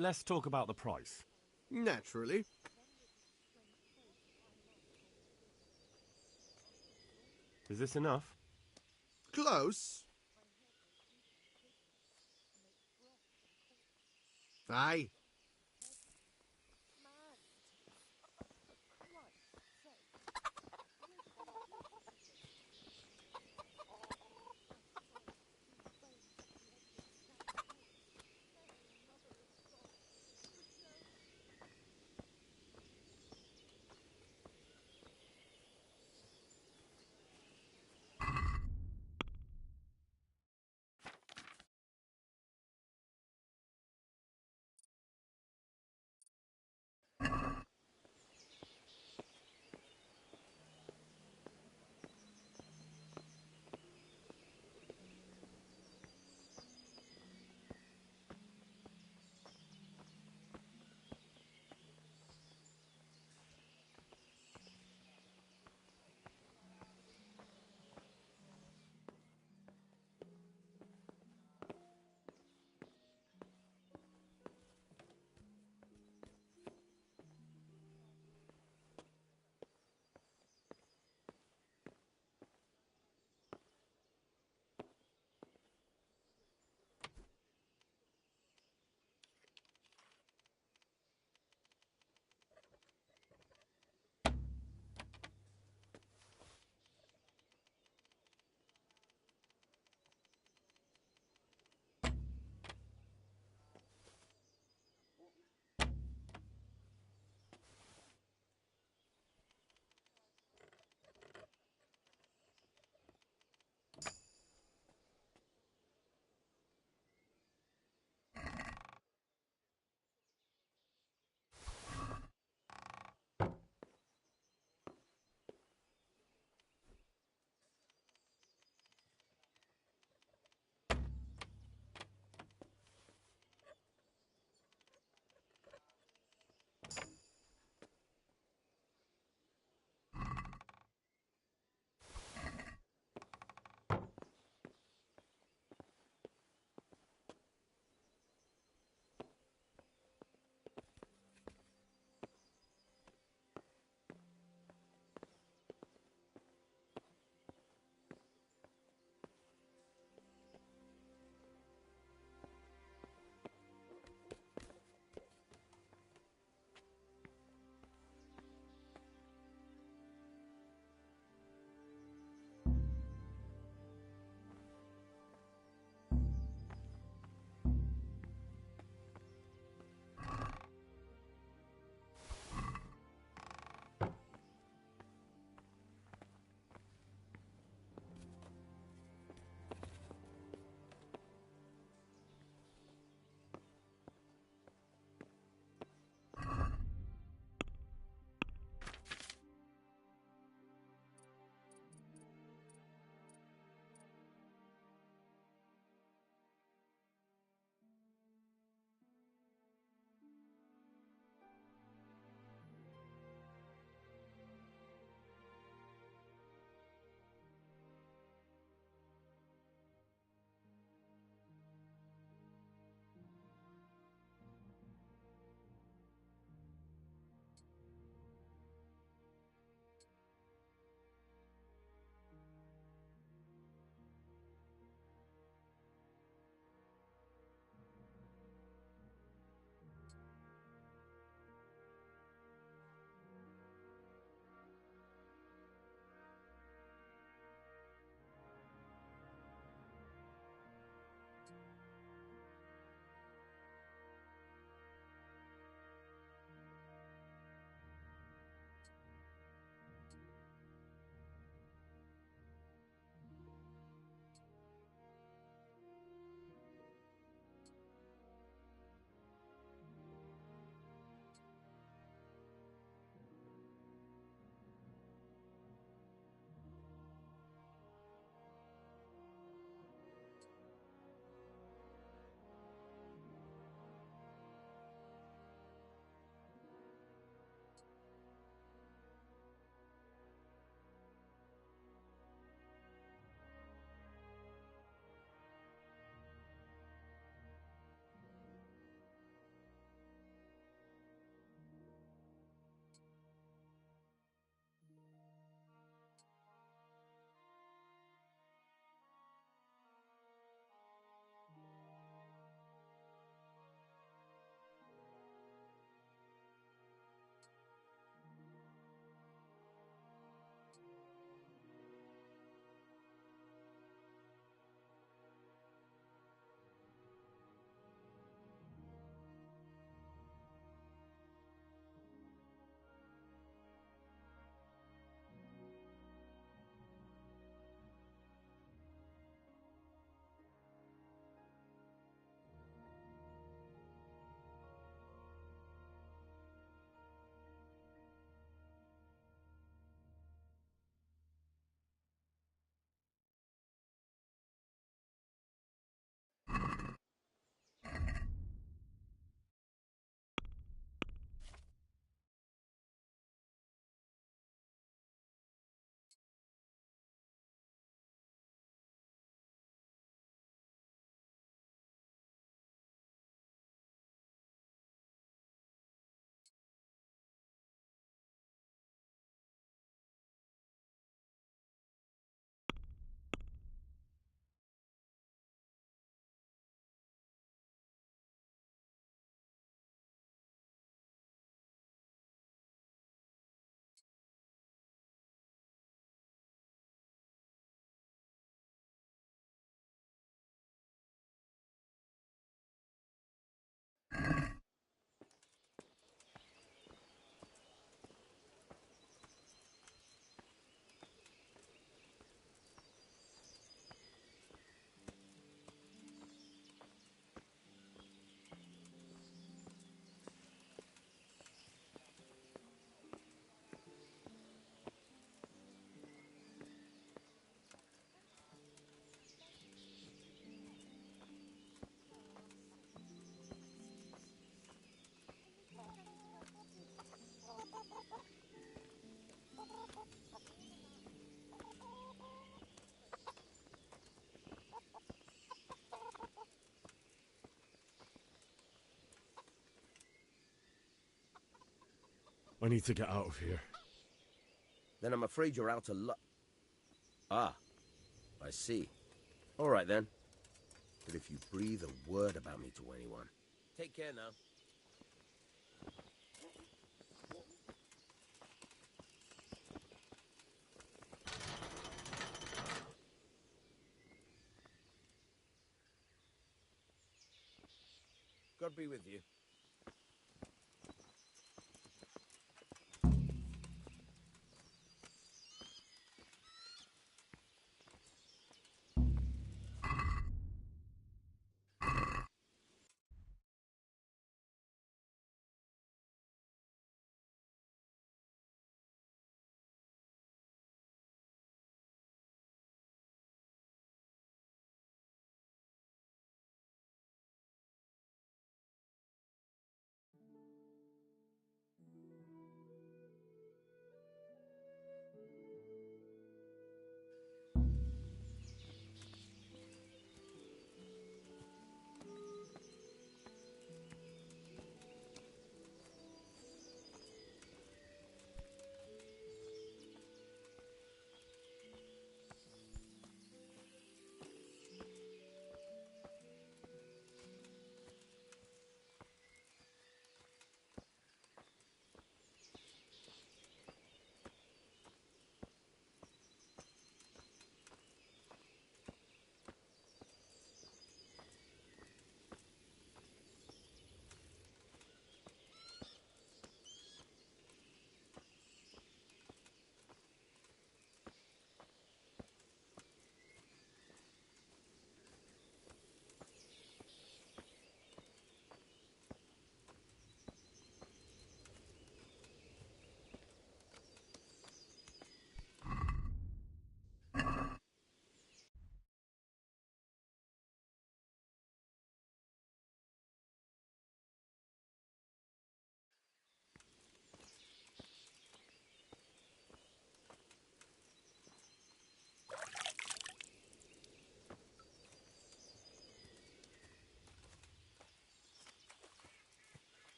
Let's talk about the price. Naturally. Is this enough? Close. Aye. I need to get out of here. Then I'm afraid you're out of luck. Ah, I see. All right, then. But if you breathe a word about me to anyone... Take care now. God be with you.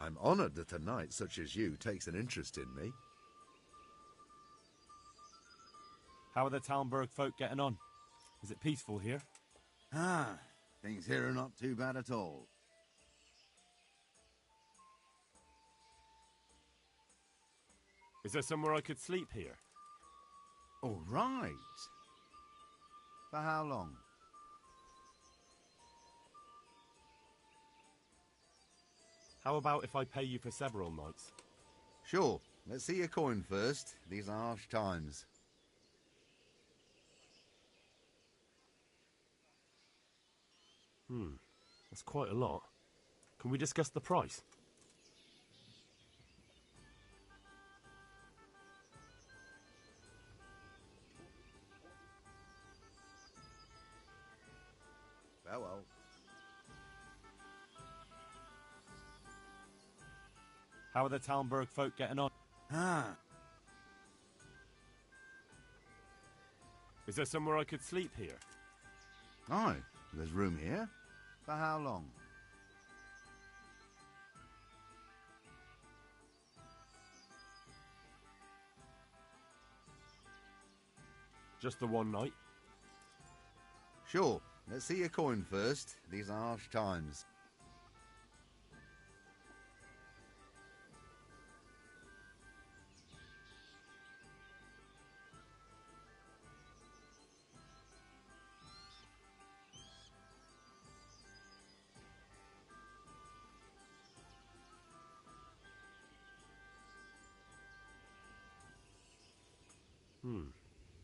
I'm honoured that a knight such as you takes an interest in me. How are the Talmberg folk getting on? Is it peaceful here? Ah, things here are not too bad at all. Is there somewhere I could sleep here? All right. For how long? How about if I pay you for several nights? Sure. Let's see your coin first. These are harsh times. That's quite a lot. Can we discuss the price? Farewell. How are the Talmberg folk getting on? Ah. Is there somewhere I could sleep here? Aye, there's room here. For how long? Just the one night? Sure. Let's see your coin first. These are harsh times.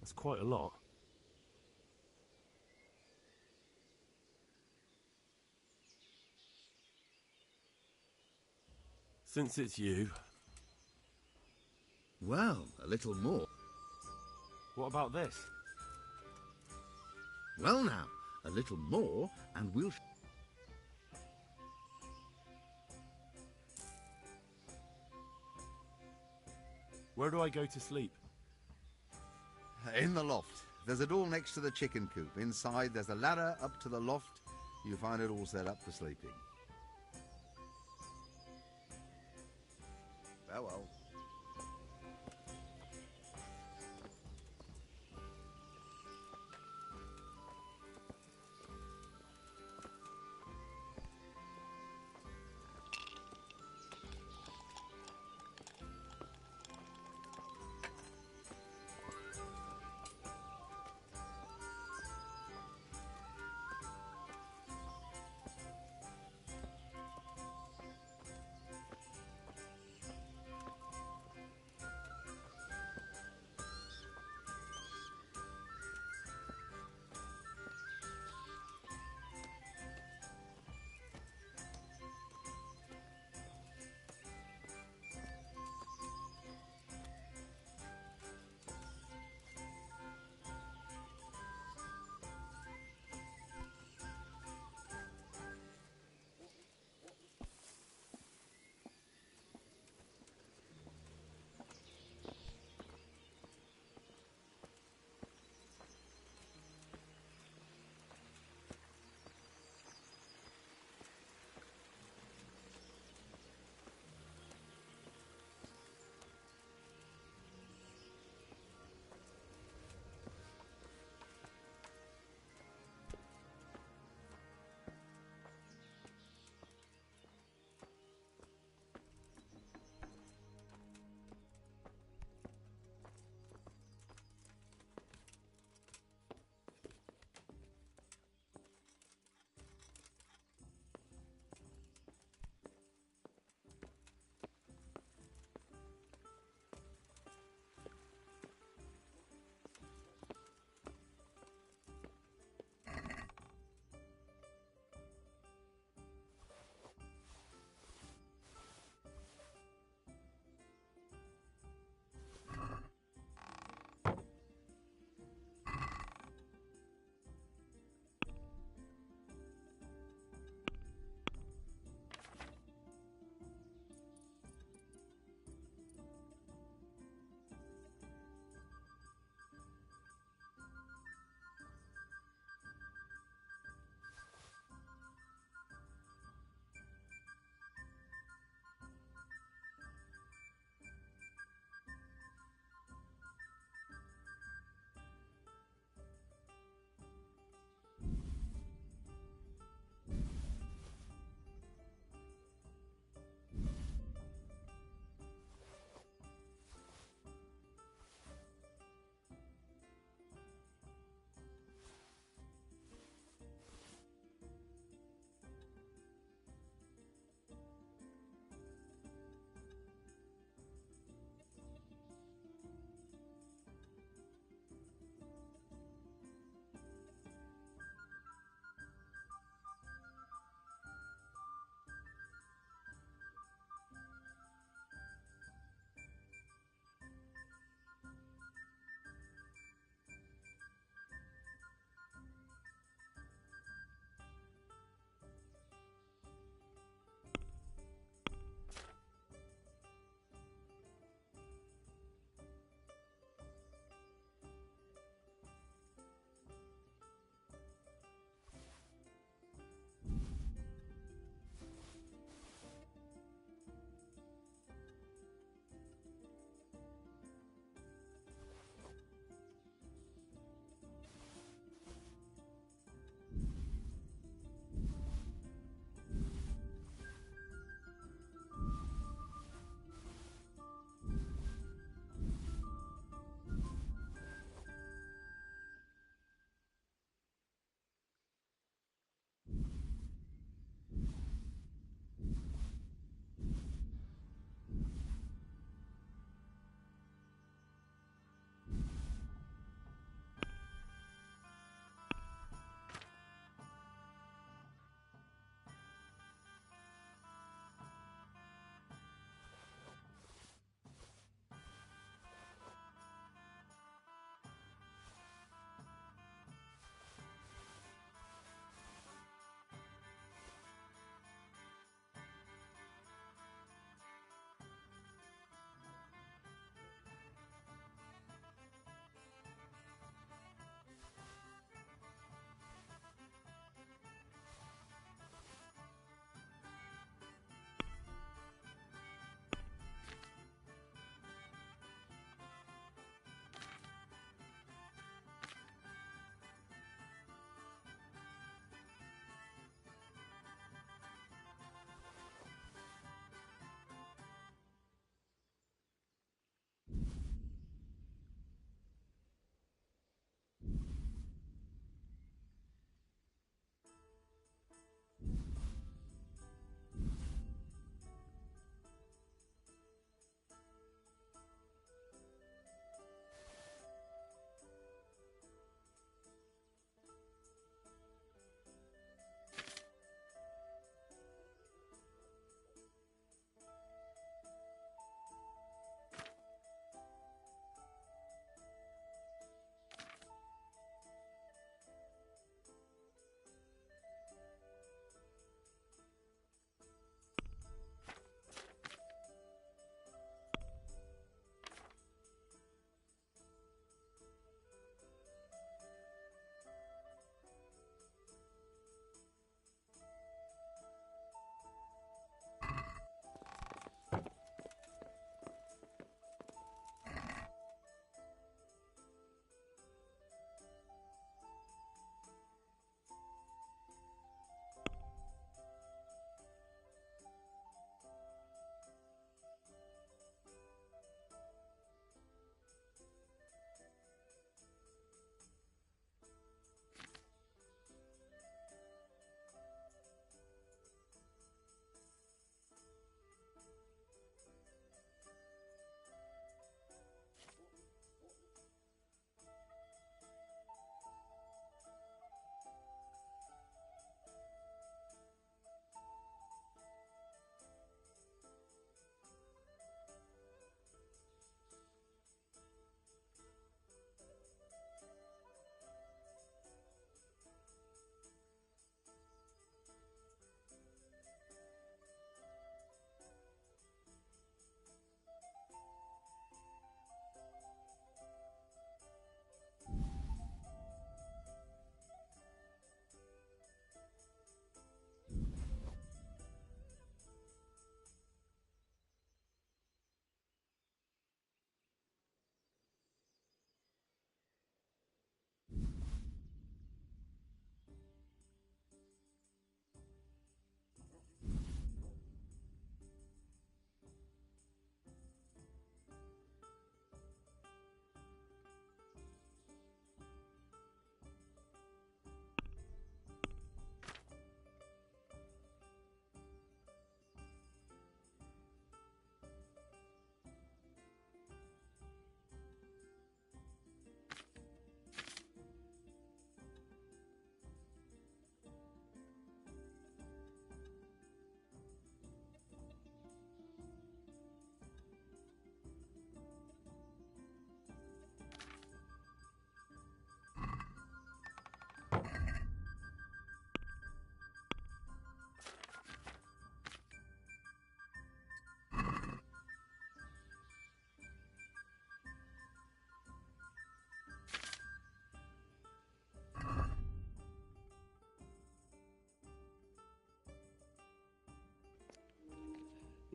That's quite a lot. Since it's you... Well, a little more. What about this? Well now, a little more and we'll... Where do I go to sleep? In the loft. There's a door next to the chicken coop. Inside there's a ladder up to the loft. You find it all set up for sleeping. Farewell.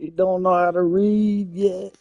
He don't know how to read yet.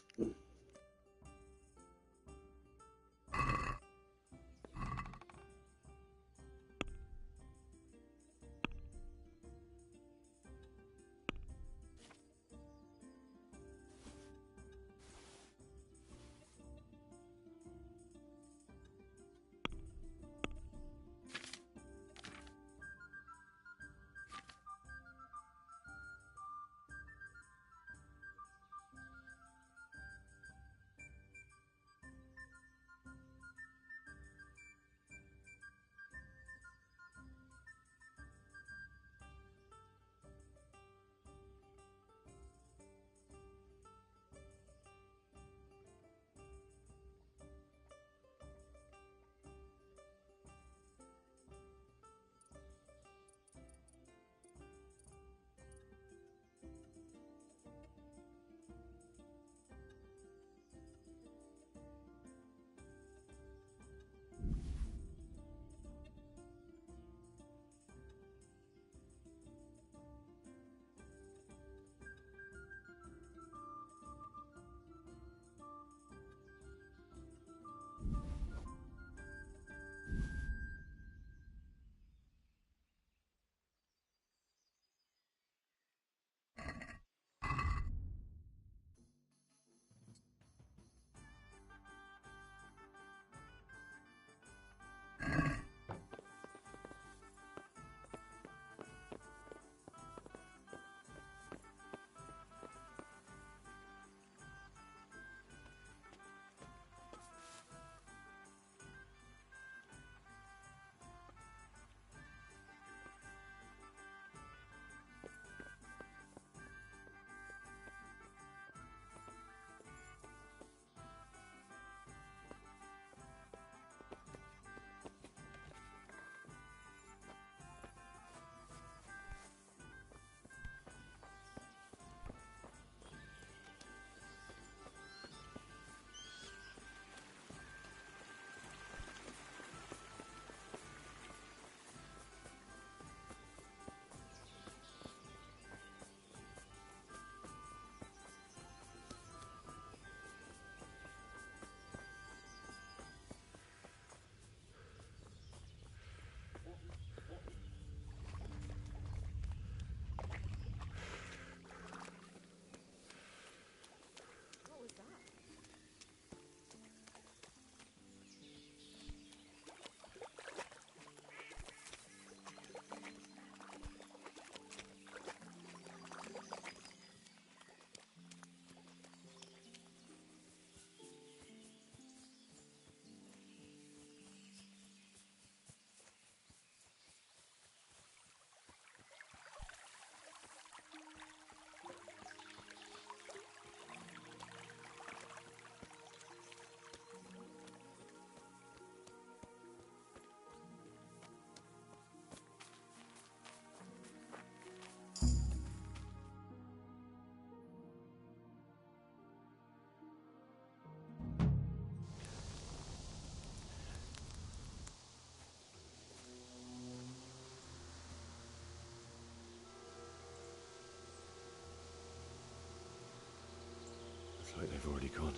Looks like they've already gone.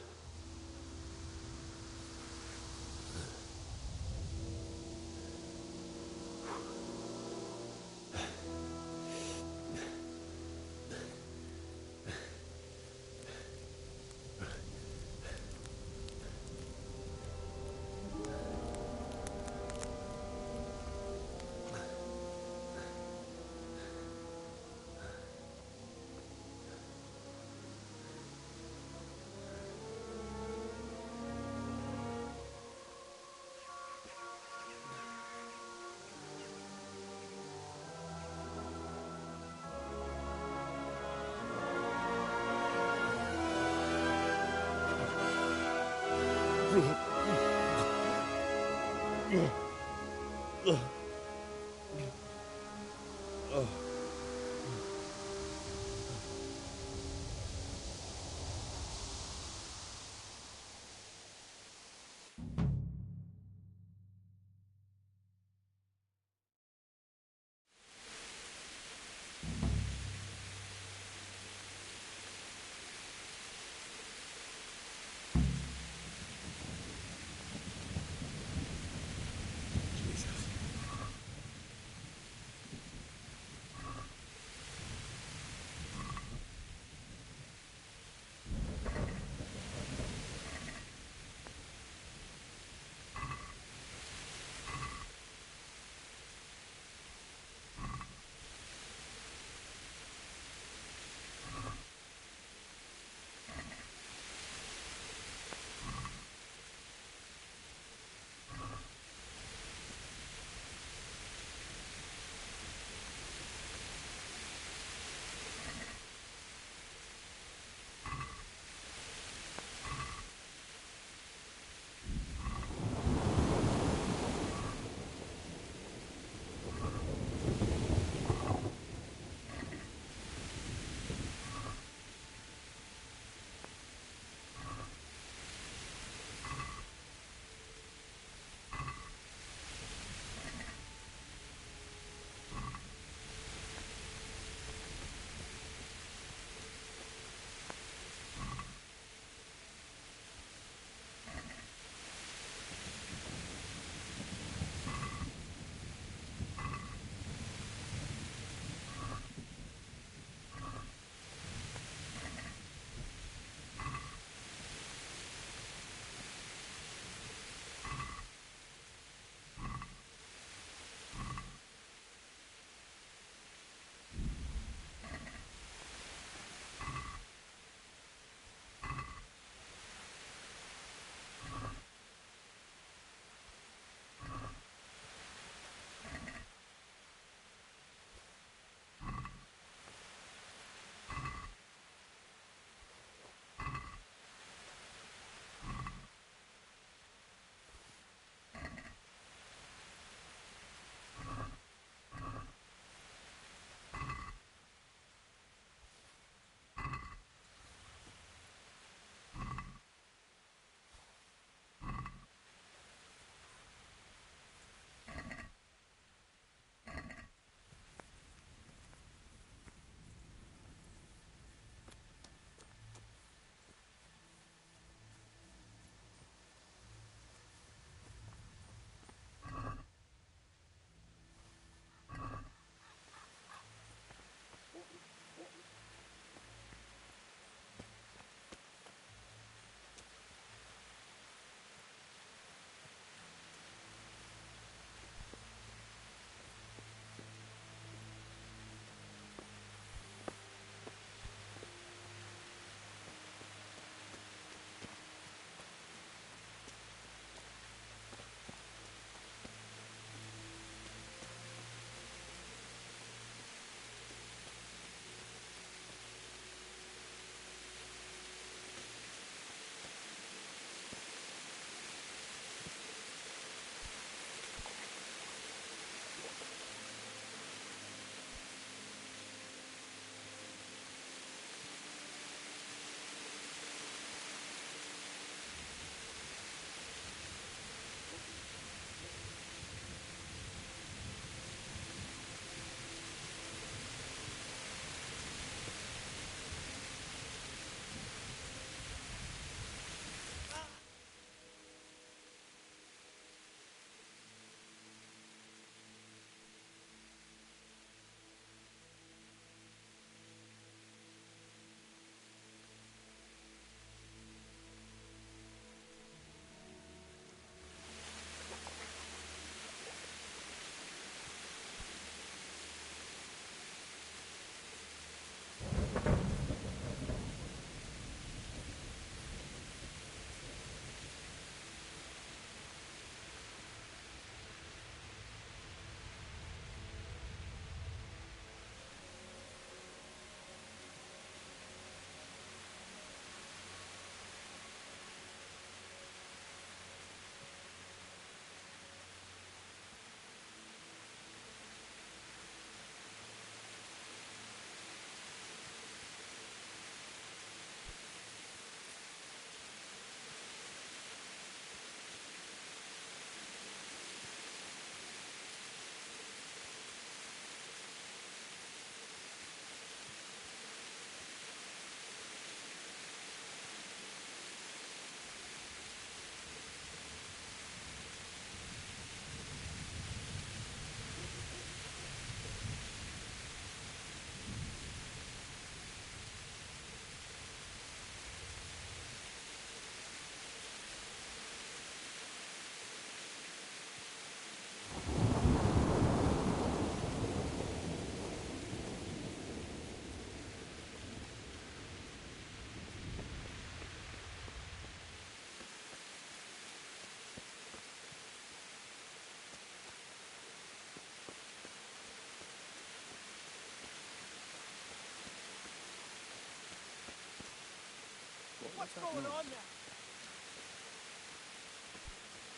What's that going noise? on there?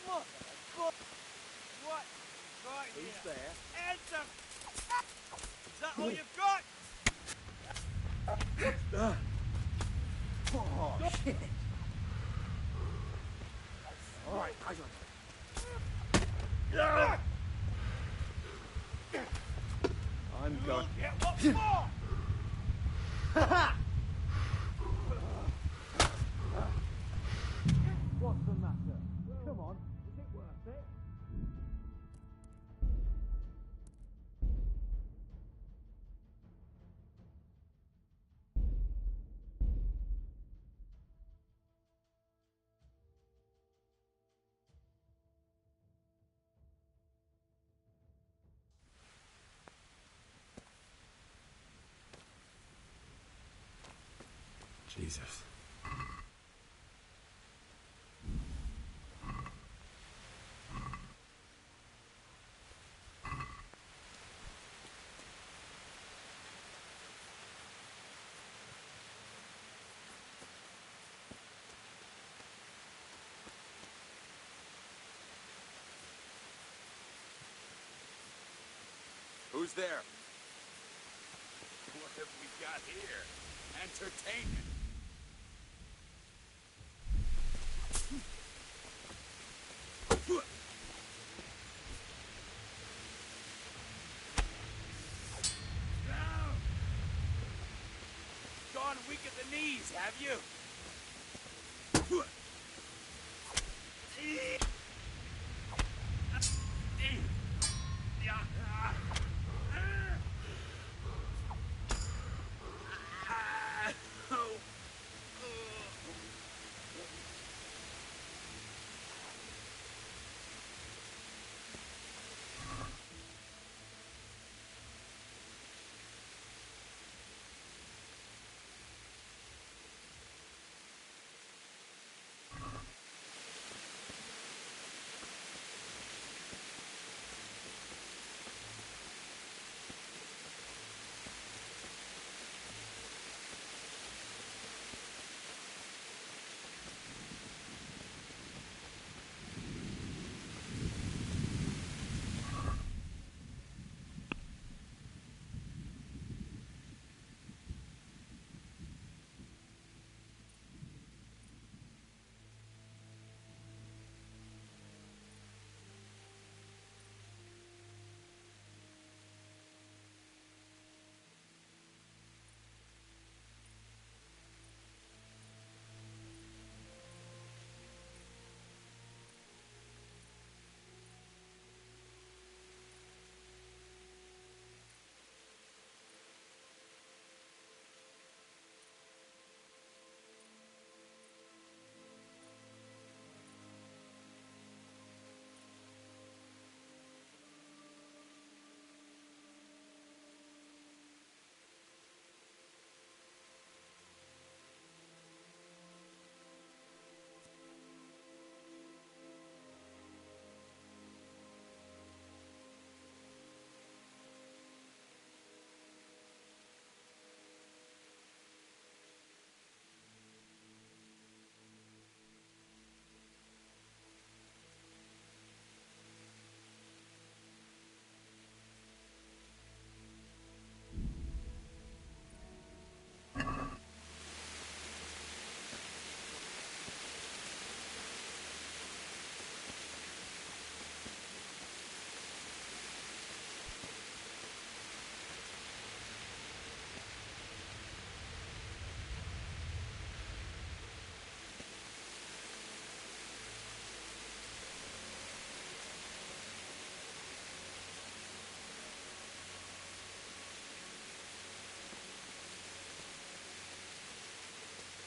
Mother of God! What you got Who's here? there? Answer! Is that all you've got? What's that? Oh, shit. All right, guys. I'm going. Get what for? What's the matter? Come on, is it worth it? Jesus. Who's there? What have we got here? Entertainment. Gone weak at the knees, have you?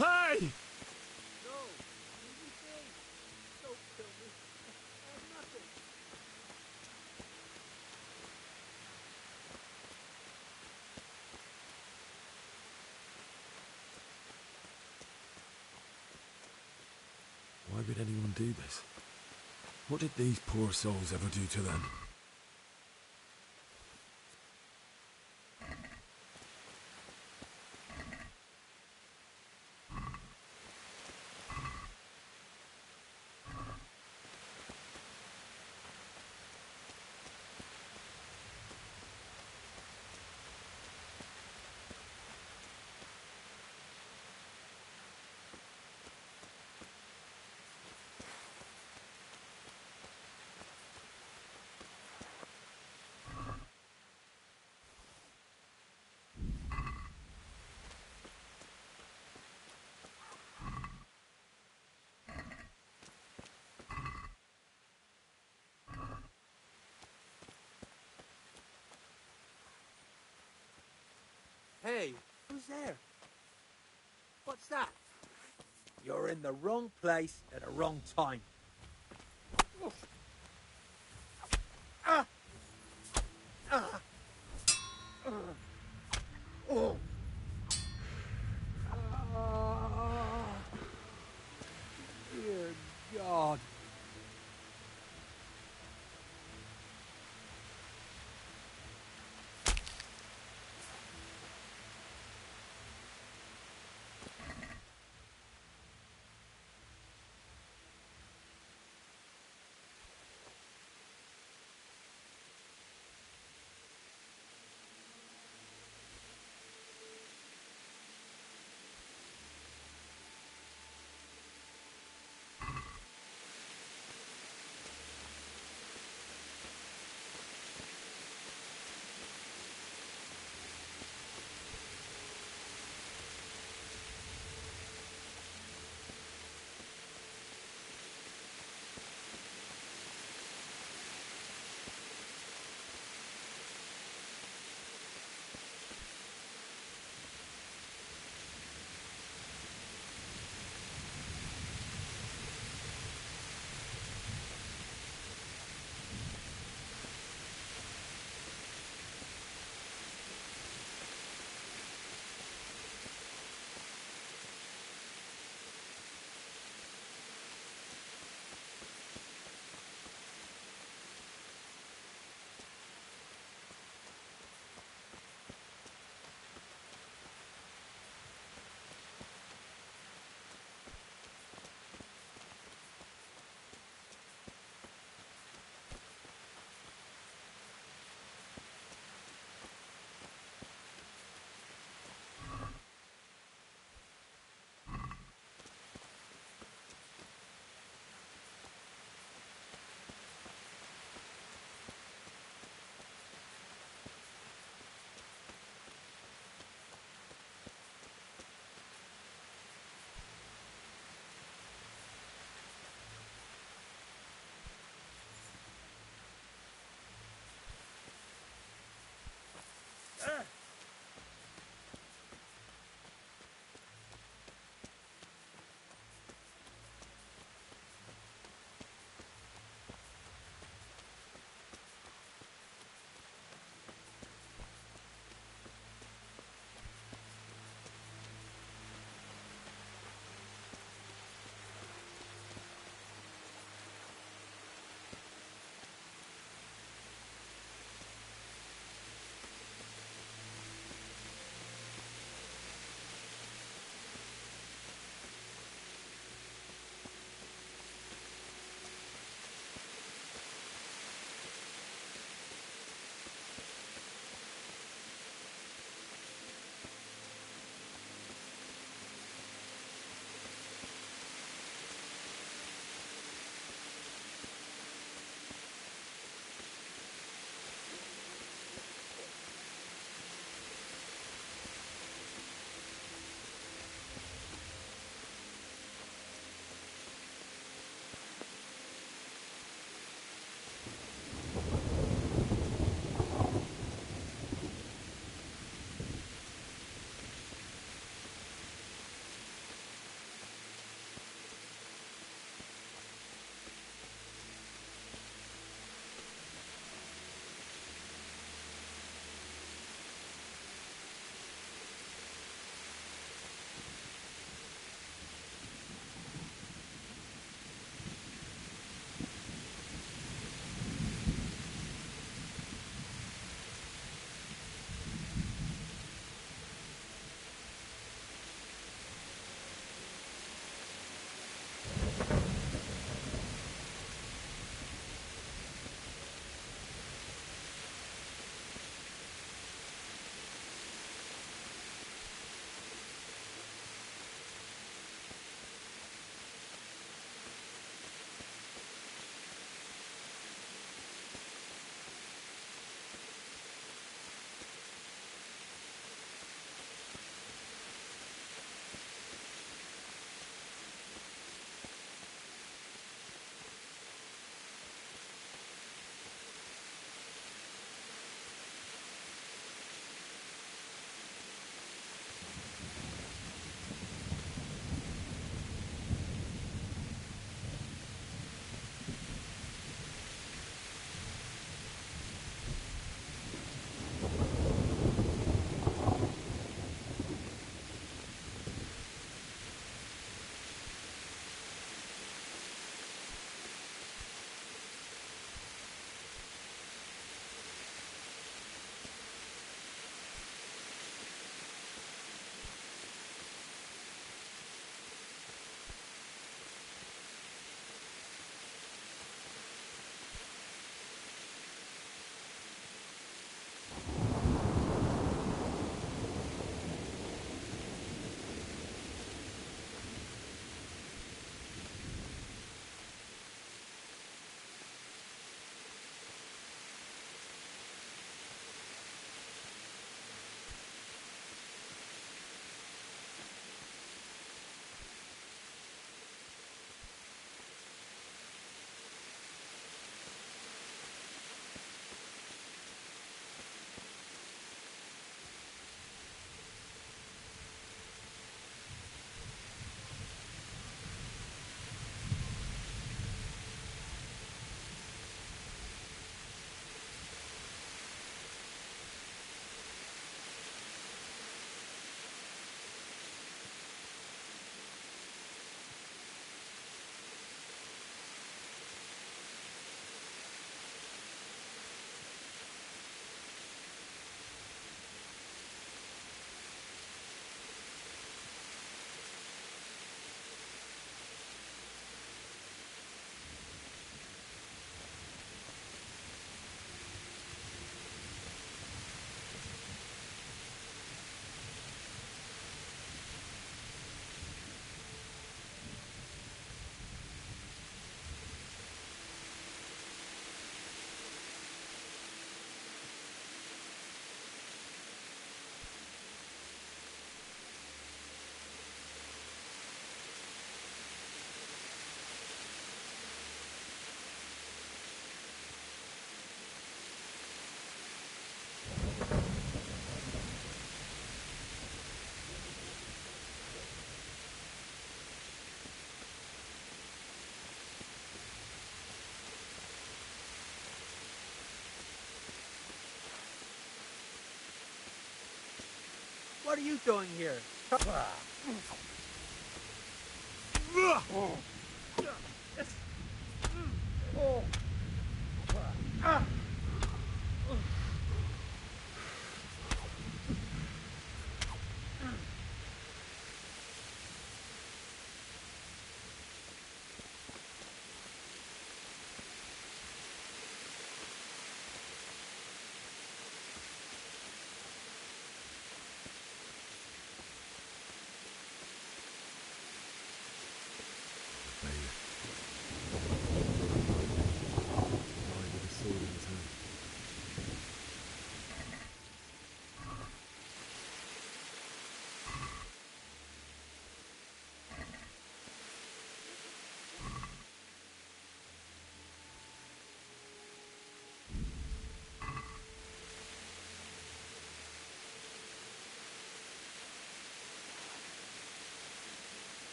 Hey! No, easy thing. Don't kill me. I have nothing. Why would anyone do this? What did these poor souls ever do to them? Hey, who's there? What's that? You're in the wrong place at the wrong time. Ah! Ah! Oh! Dear God. What are you doing here? With a sword in his hand.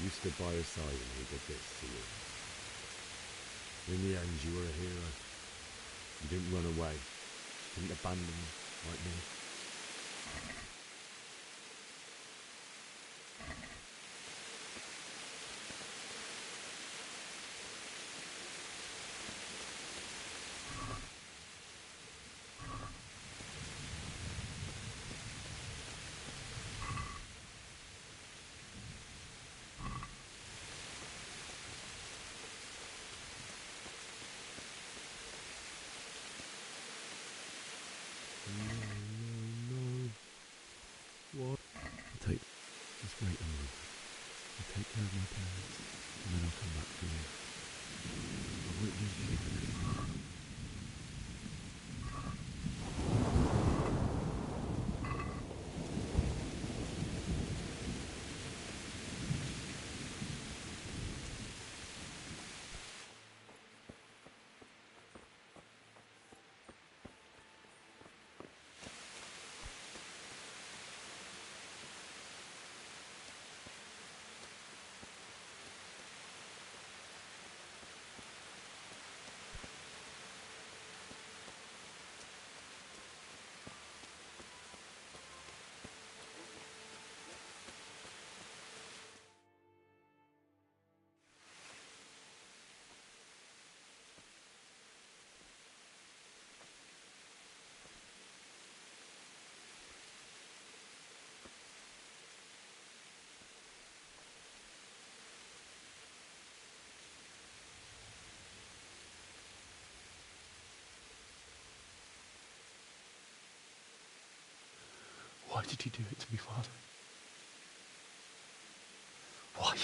You stood by his side and he did this to you. In the end, you were a hero. You didn't run away. Didn't abandon me like me. No. What? Just wait a moment. I'll take care of my parents, and then I'll come back for you. I won't leave you like this. Why did you do it to me, Father? Why?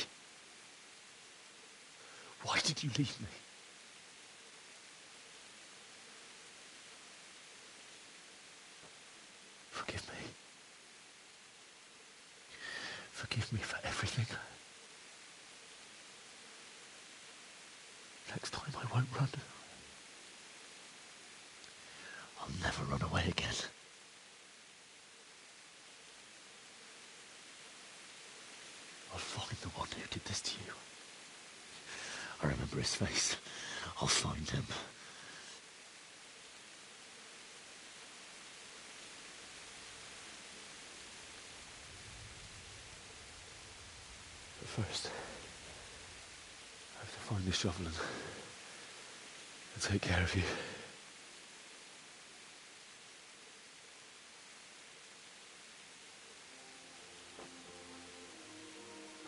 Why did you leave me? Forgive me. Forgive me for everything. Next time I won't run. I'll never run away again. I'll find the one who did this to you. I remember his face. I'll find him. But first, I have to find this shovel and take care of you.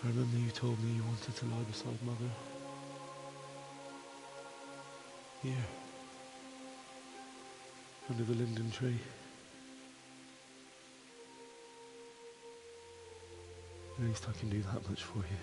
I remember you told me you wanted to lie beside Mother. Here. Under the linden tree. At least I can do that much for you.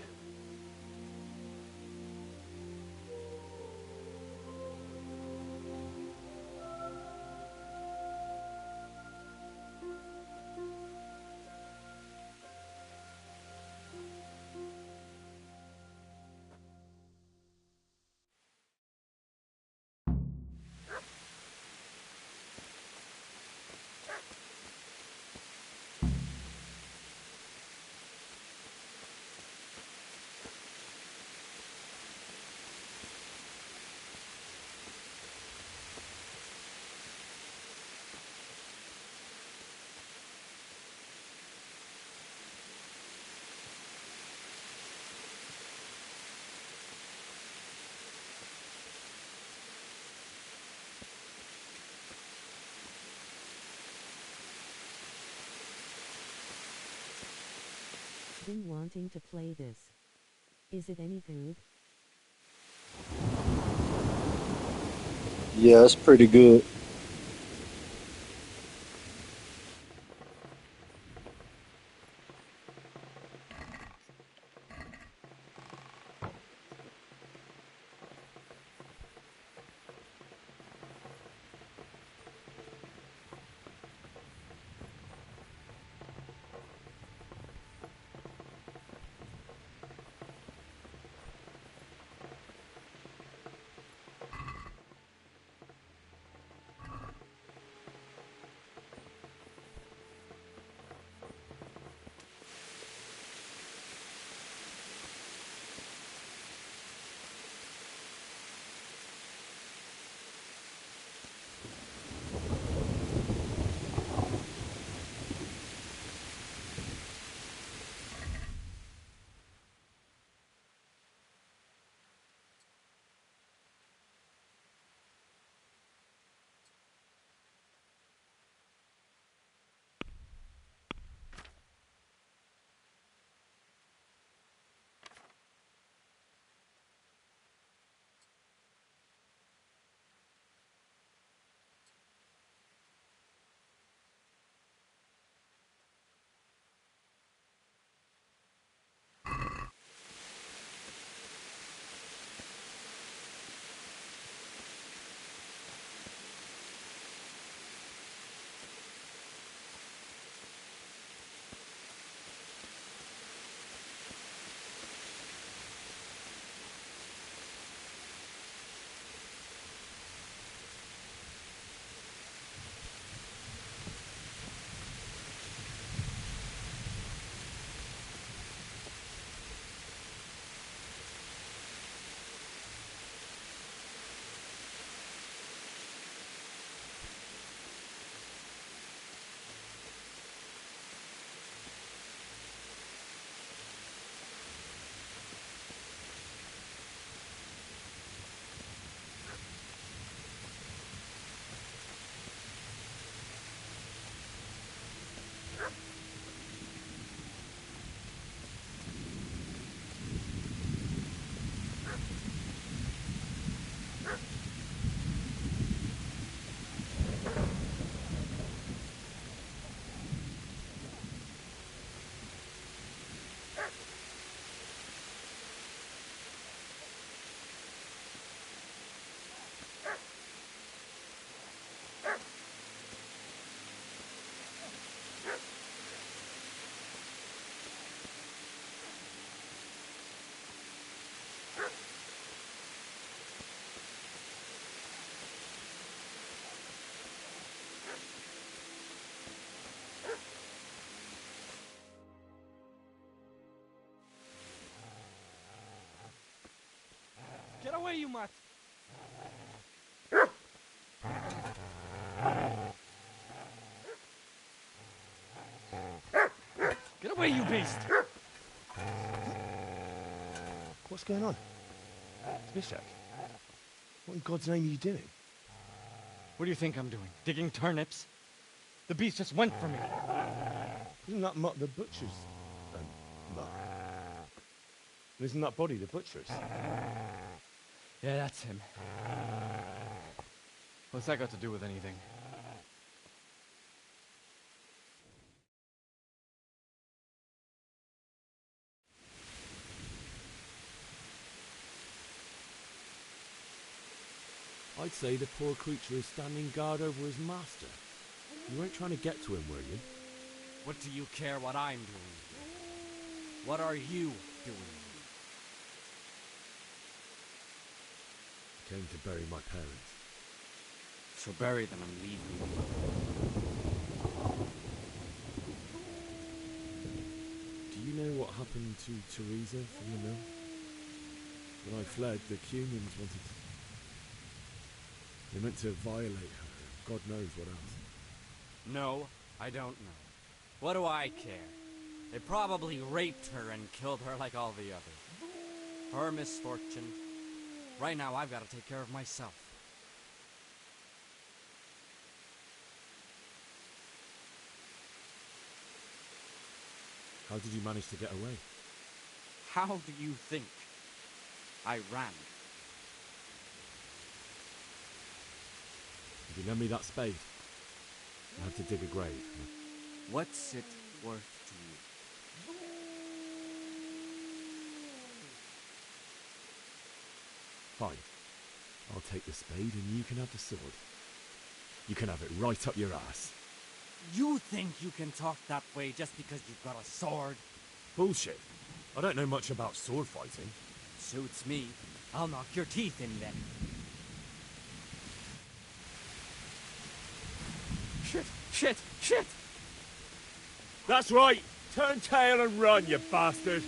been wanting to play this. Is it any good? Yeah, it's pretty good. Get away, you mutt! Get away, you beast! What's going on? Zbyszek, what in God's name are you doing? What do you think I'm doing? Digging turnips? The beast just went for me. Isn't that mutt the butcher's mutt? Isn't that body the butcher's? Yeah, that's him. What's that got to do with anything? I'd say the poor creature is standing guard over his master. You weren't trying to get to him, were you? What do you care what I'm doing? What are you doing? Came to bury my parents. So bury them and leave me. Do you know what happened to Teresa from the mill? When I fled, the Cumans wanted to... They meant to violate her. God knows what else. No, I don't know. What do I care? They probably raped her and killed her like all the others. Her misfortune. Right now, I've got to take care of myself. How did you manage to get away? How do you think? I ran. If you lend me that spade, I have to dig a grave. What's it worth to you? Fine. I'll take the spade and you can have the sword. You can have it right up your ass. You think you can talk that way just because you've got a sword? Bullshit. I don't know much about sword fighting. Suits me. I'll knock your teeth in then. Shit! That's right! Turn tail and run, you bastard!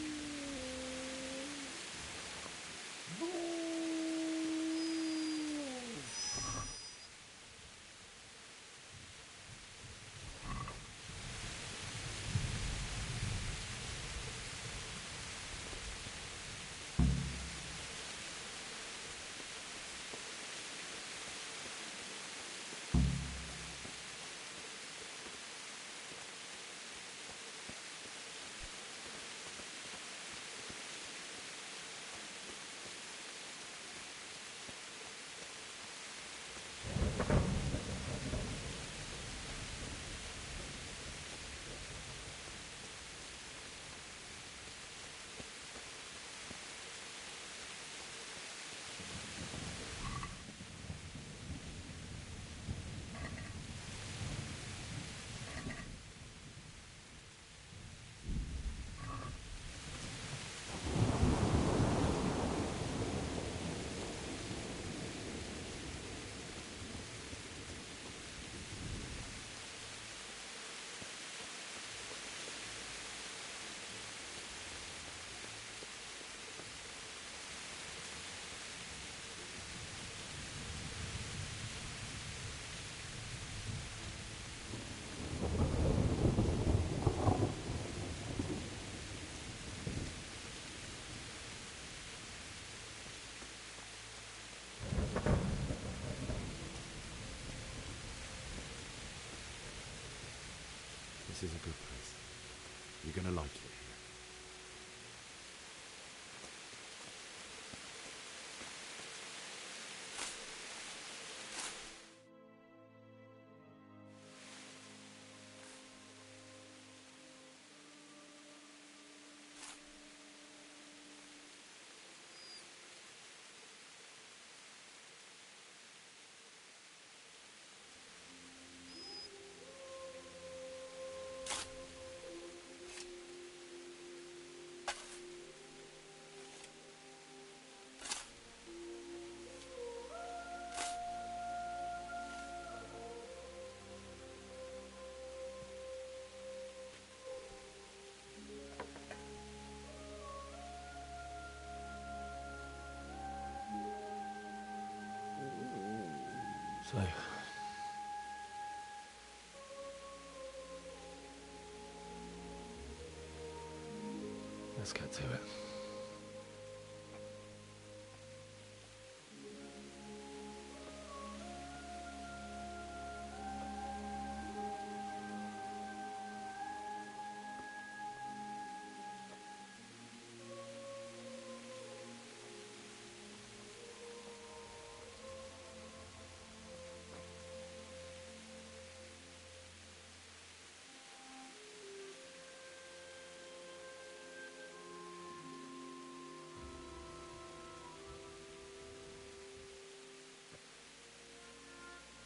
This is a good place. You're gonna like it. So, let's get to it.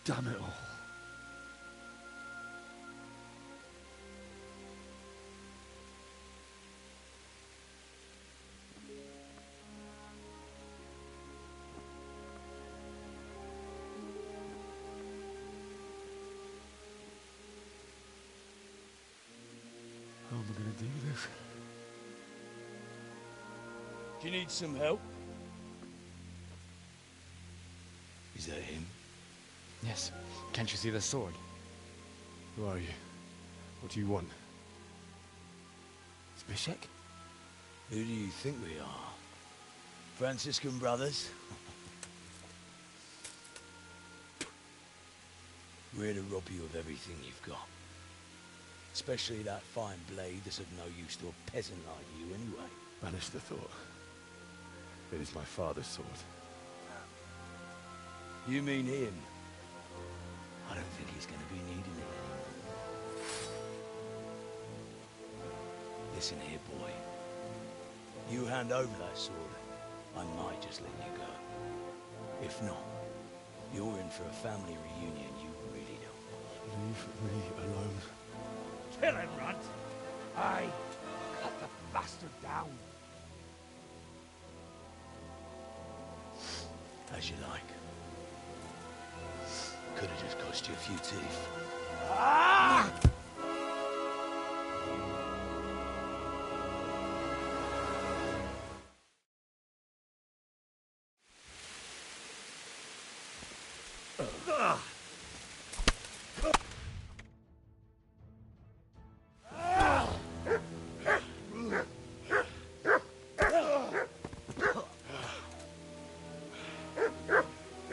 Damn it all. How am I going to do this? Do you need some help? Is that him? Yes. Can't you see the sword? Who are you? What do you want? Zbyszek? Who do you think we are? Franciscan brothers? We're here to rob you of everything you've got. Especially that fine blade that's of no use to a peasant like you anyway. Banish the thought. It is my father's sword. You mean him? I don't think he's going to be needing it anymore. Listen here, boy. You hand over that sword, I might just let you go. If not, you're in for a family reunion you really don't want. Leave me alone. Kill him, Runt! Aye, cut the bastard down. As you like. Could have just cost you a few teeth. Ah!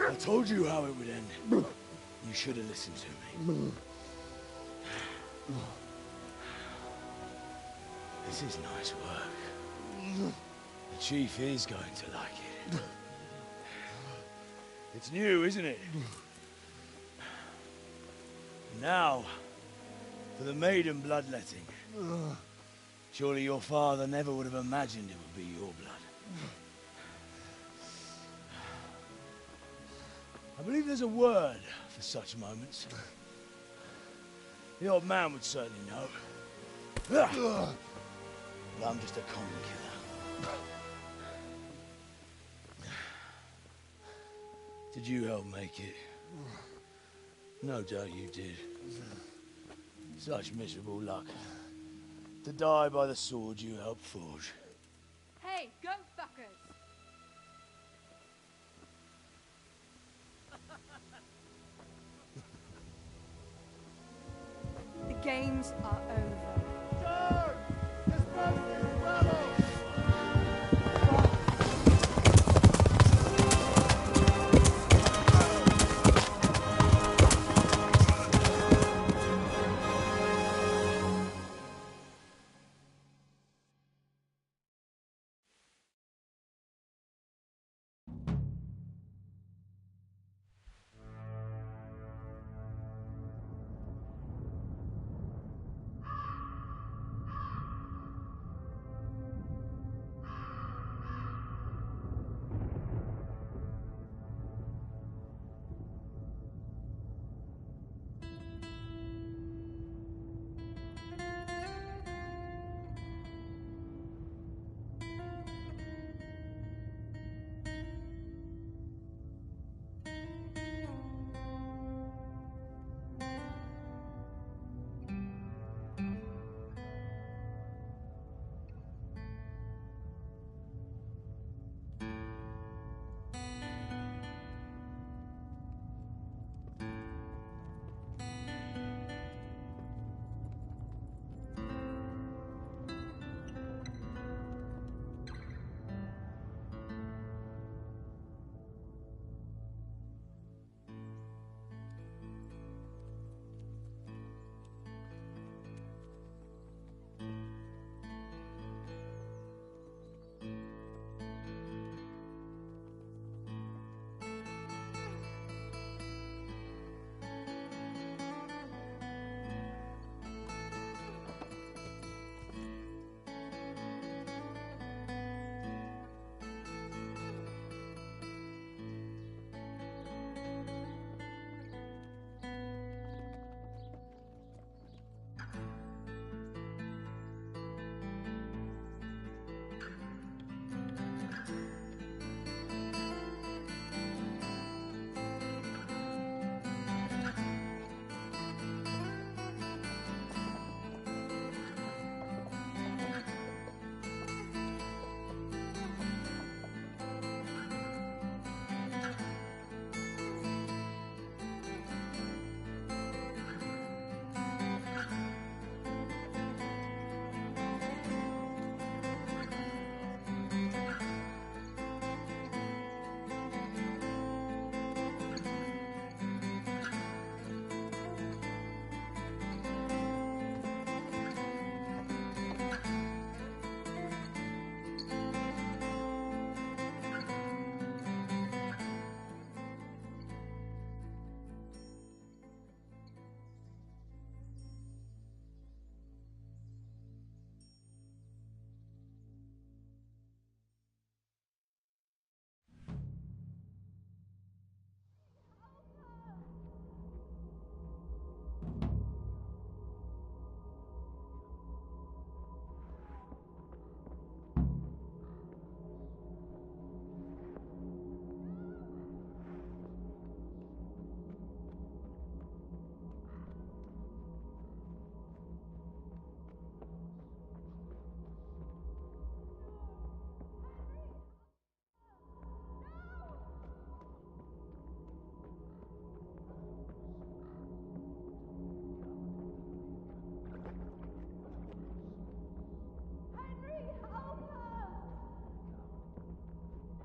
I told you how it would end. You should have listened to me. This is nice work. The chief is going to like it. It's new, isn't it? Now, for the maiden bloodletting. Surely your father never would have imagined it would be your blood. I believe there's a word for such moments. The old man would certainly know. But I'm just a common killer. Did you help make it? No doubt you did. Such miserable luck. To die by the sword you helped forge. Hey, go fuckers! The games are over.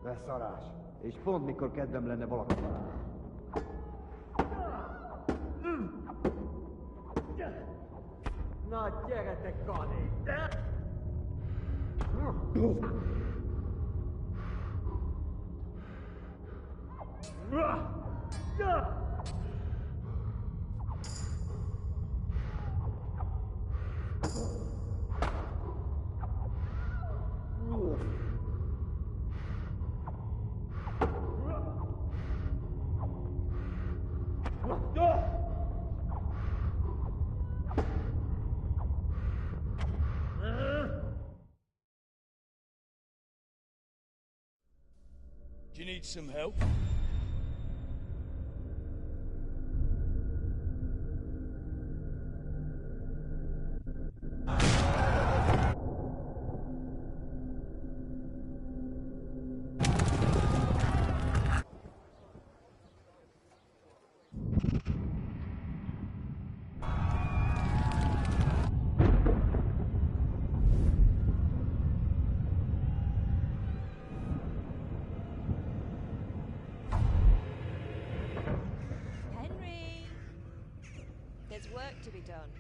Beszarás. És pont mikor kedvem lenne valaki. Na, gyere, Kani! Do you need some help? Henry! There's work to be done.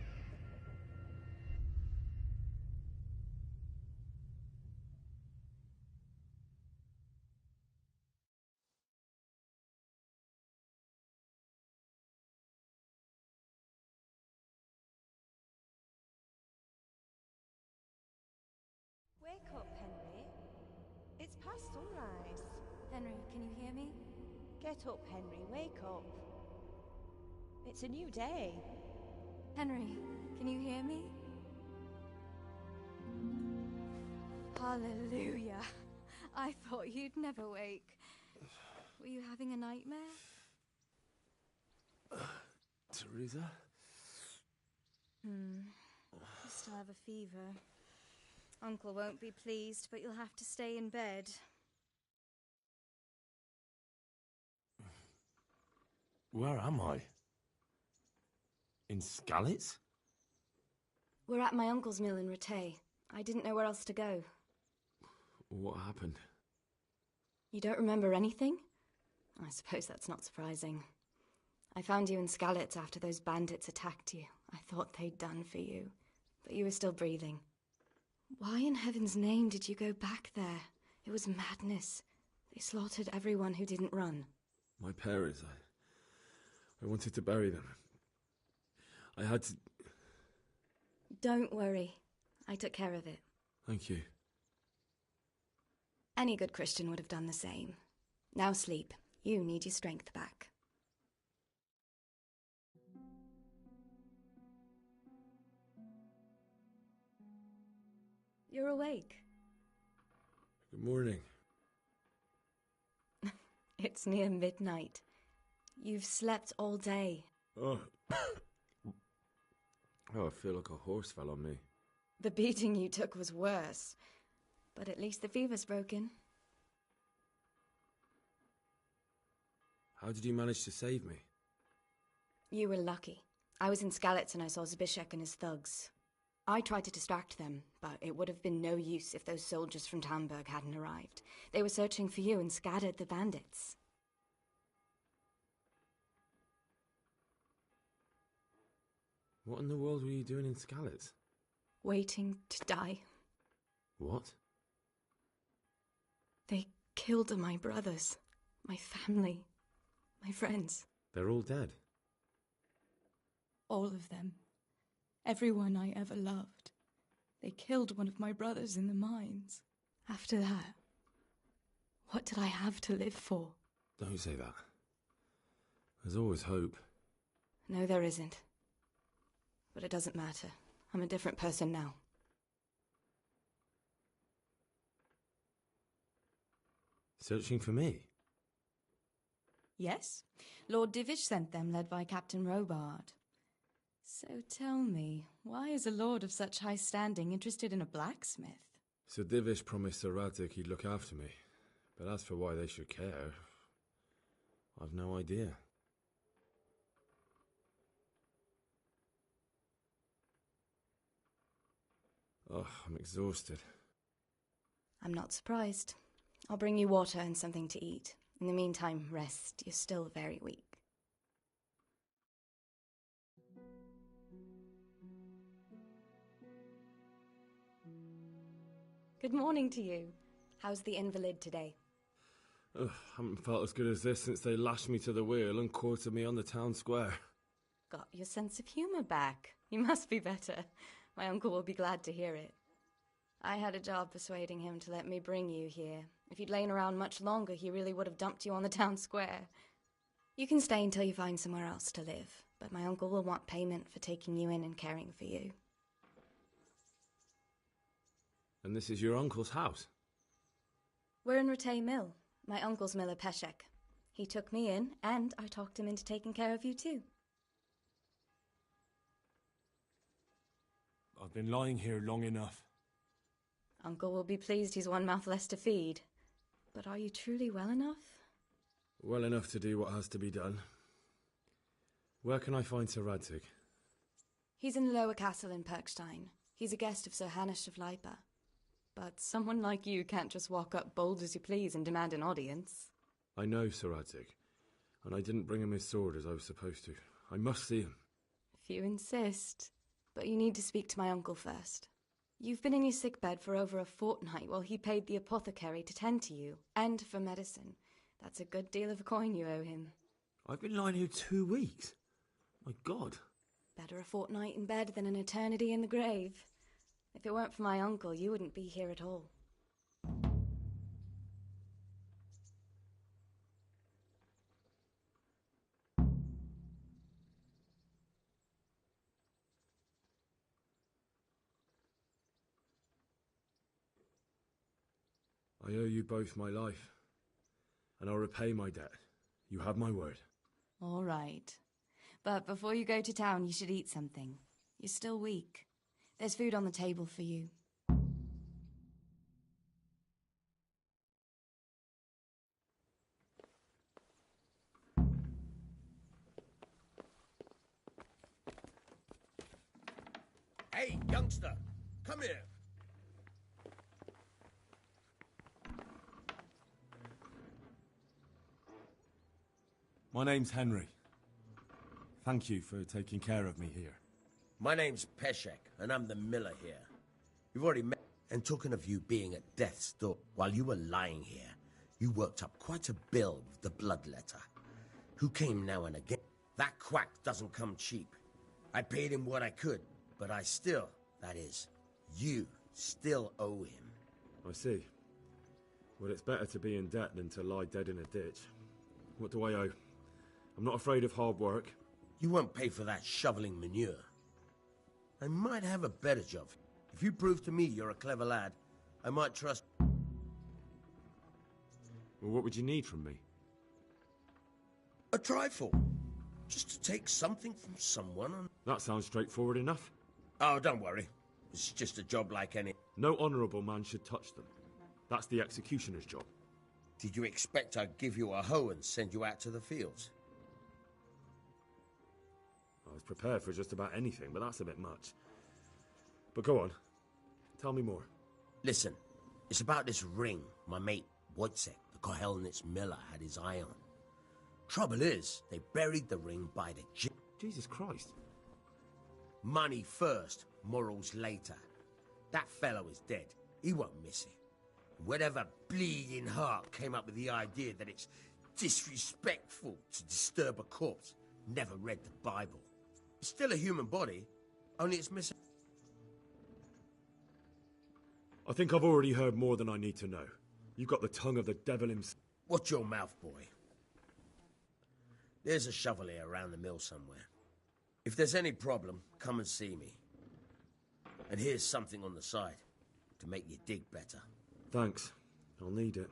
Wake up, Henry. It's past sunrise. Henry, can you hear me? Get up, Henry. Wake up. It's a new day. Henry, can you hear me? Hallelujah. I thought you'd never wake. Were you having a nightmare? Teresa? You still have a fever. Uncle won't be pleased, but you'll have to stay in bed. Where am I? In Skalitz? We're at my uncle's mill in Rattay. I didn't know where else to go. What happened? You don't remember anything? I suppose that's not surprising. I found you in Skalitz after those bandits attacked you. I thought they'd done for you, but you were still breathing. Why in heaven's name did you go back there? It was madness. They slaughtered everyone who didn't run. My parents, I wanted to bury them. I had to... Don't worry. I took care of it. Thank you. Any good Christian would have done the same. Now sleep. You need your strength back. You're awake. Good morning. It's near midnight. You've slept all day. Oh. Oh, I feel like a horse fell on me. The beating you took was worse. But at least the fever's broken. How did you manage to save me? You were lucky. I was in Skalitz and I saw Zbyszek and his thugs. I tried to distract them, but it would have been no use if those soldiers from Talmberg hadn't arrived. They were searching for you and scattered the bandits. What in the world were you doing in Skalitz? Waiting to die. What? They killed my brothers, my family, my friends. They're all dead. All of them. Everyone I ever loved. They killed one of my brothers in the mines. After that, what did I have to live for? Don't say that. There's always hope. No, there isn't. But it doesn't matter. I'm a different person now. Searching for me? Yes. Lord Divish sent them, led by Captain Robard. So tell me, why is a lord of such high standing interested in a blacksmith? Sir Divish promised Sir Radek he'd look after me. But as for why they should care, I've no idea. Oh, I'm exhausted. I'm not surprised. I'll bring you water and something to eat. In the meantime, rest. You're still very weak. Good morning to you. How's the invalid today? Ugh, haven't felt as good as this since they lashed me to the wheel and quartered me on the town square. Got your sense of humour back. You must be better. My uncle will be glad to hear it. I had a job persuading him to let me bring you here. If you'd lain around much longer, he really would have dumped you on the town square. You can stay until you find somewhere else to live, but my uncle will want payment for taking you in and caring for you. And this is your uncle's house? We're in Ratay Mill. My uncle's miller Peshek. He took me in, and I talked him into taking care of you too. I've been lying here long enough. Uncle will be pleased he's one mouth less to feed. But are you truly well enough? Well enough to do what has to be done. Where can I find Sir Radzig? He's in the lower castle in Perkstein. He's a guest of Sir Hanush of Leipa. But someone like you can't just walk up bold as you please and demand an audience. I know Sir Radzig, and I didn't bring him his sword as I was supposed to. I must see him. If you insist. But you need to speak to my uncle first. You've been in your sickbed for over a fortnight while he paid the apothecary to tend to you, and for medicine. That's a good deal of coin you owe him. I've been lying here 2 weeks. My God. Better a fortnight in bed than an eternity in the grave. If it weren't for my uncle, you wouldn't be here at all. I owe you both my life, and I'll repay my debt. You have my word. All right. But before you go to town, you should eat something. You're still weak. There's food on the table for you. Hey, youngster, come here. My name's Henry. Thank you for taking care of me here. My name's Peshek, and I'm the miller here. You've already met. And talking of you being at death's door, while you were lying here, you worked up quite a bill with the bloodletter. Who came now and again. That quack doesn't come cheap. I paid him what I could, but I still, that is, you still owe him. I see. Well, it's better to be in debt than to lie dead in a ditch. What do I owe? I'm not afraid of hard work. You won't pay for that shoveling manure. I might have a better job. If you prove to me you're a clever lad, I might trust... Well, what would you need from me? A trifle. Just to take something from someone and... That sounds straightforward enough. Oh, don't worry. It's just a job like any... No honourable man should touch them. That's the executioner's job. Did you expect I'd give you a hoe and send you out to the fields? I was prepared for just about anything, but that's a bit much. But go on. Tell me more. Listen, it's about this ring my mate Wojciech, the Kohelnitz miller, had his eye on. Trouble is, they buried the ring by the... Jesus Christ. Money first, morals later. That fellow is dead. He won't miss it. Whatever bleeding heart came up with the idea that it's disrespectful to disturb a corpse never read the Bible. It's still a human body, only it's missing... I think I've already heard more than I need to know. You've got the tongue of the devil himself. Watch your mouth, boy. There's a shovel here around the mill somewhere. If there's any problem, come and see me. And here's something on the side to make you dig better. Thanks. I'll need it.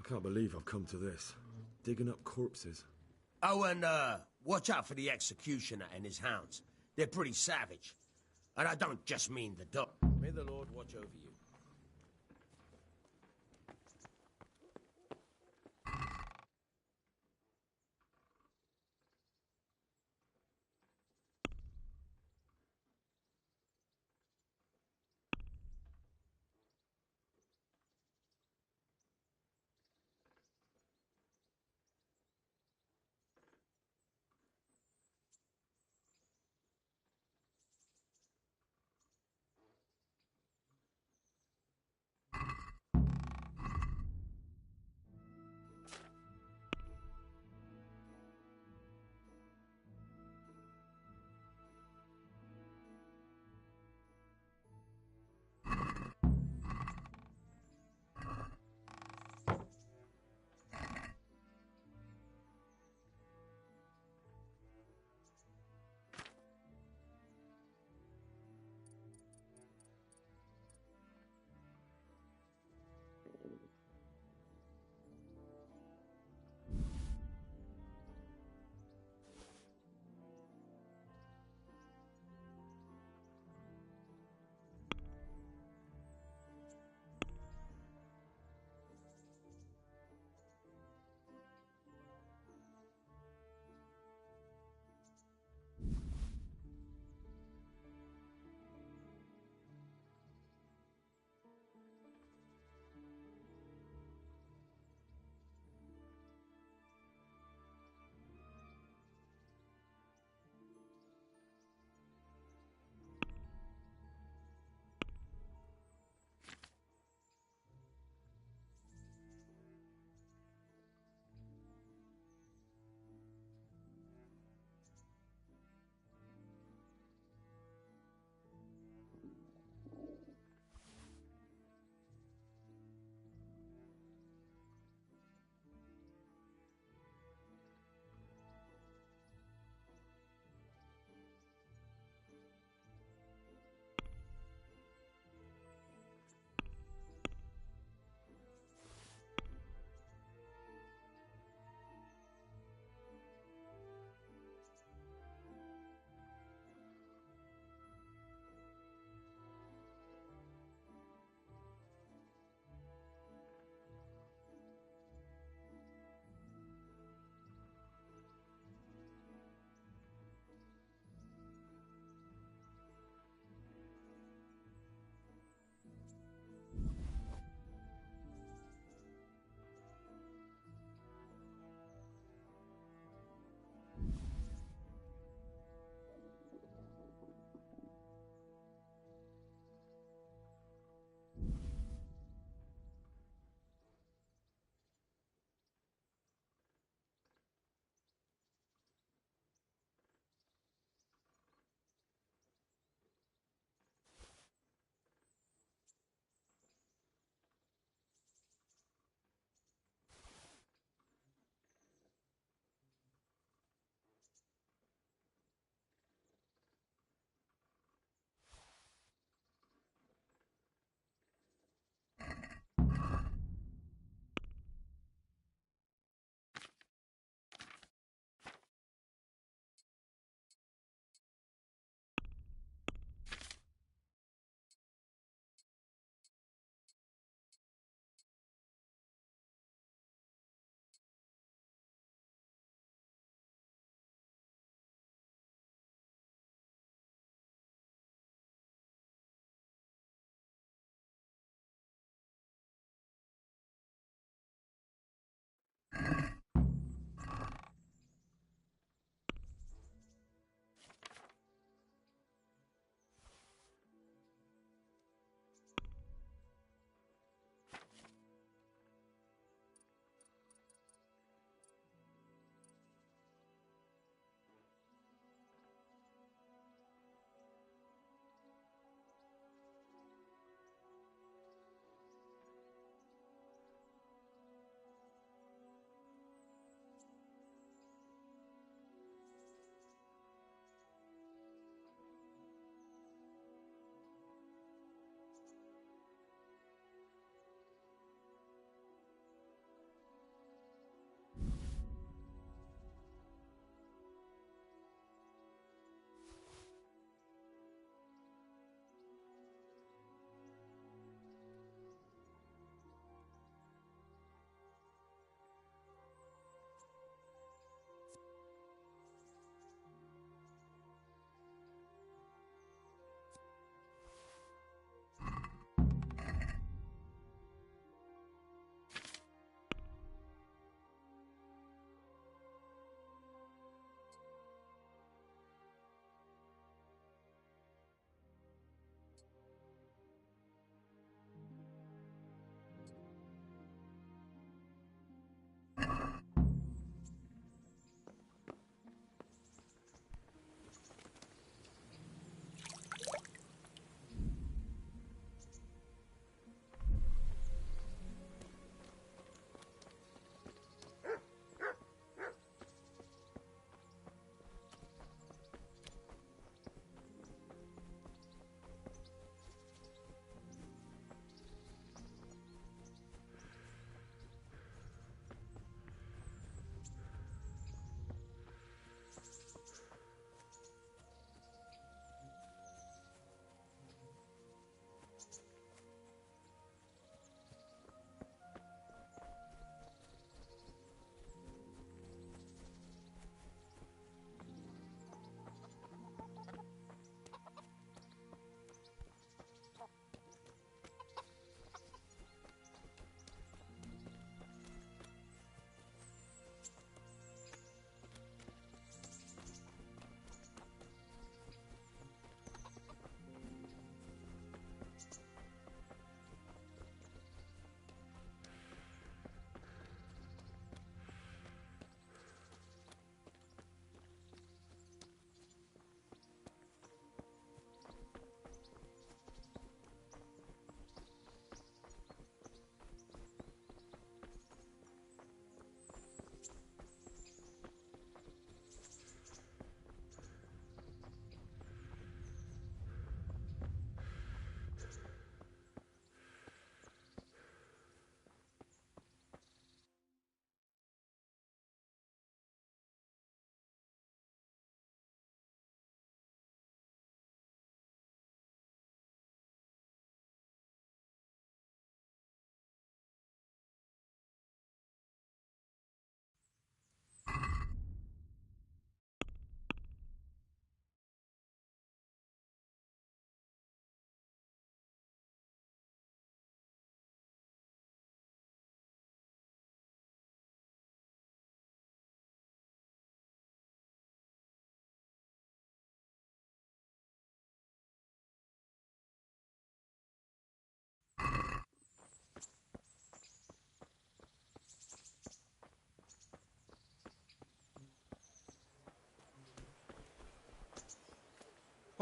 I can't believe I've come to this. Digging up corpses. Oh, and watch out for the executioner and his hounds. They're pretty savage. And I don't just mean the dog. May the Lord watch over you.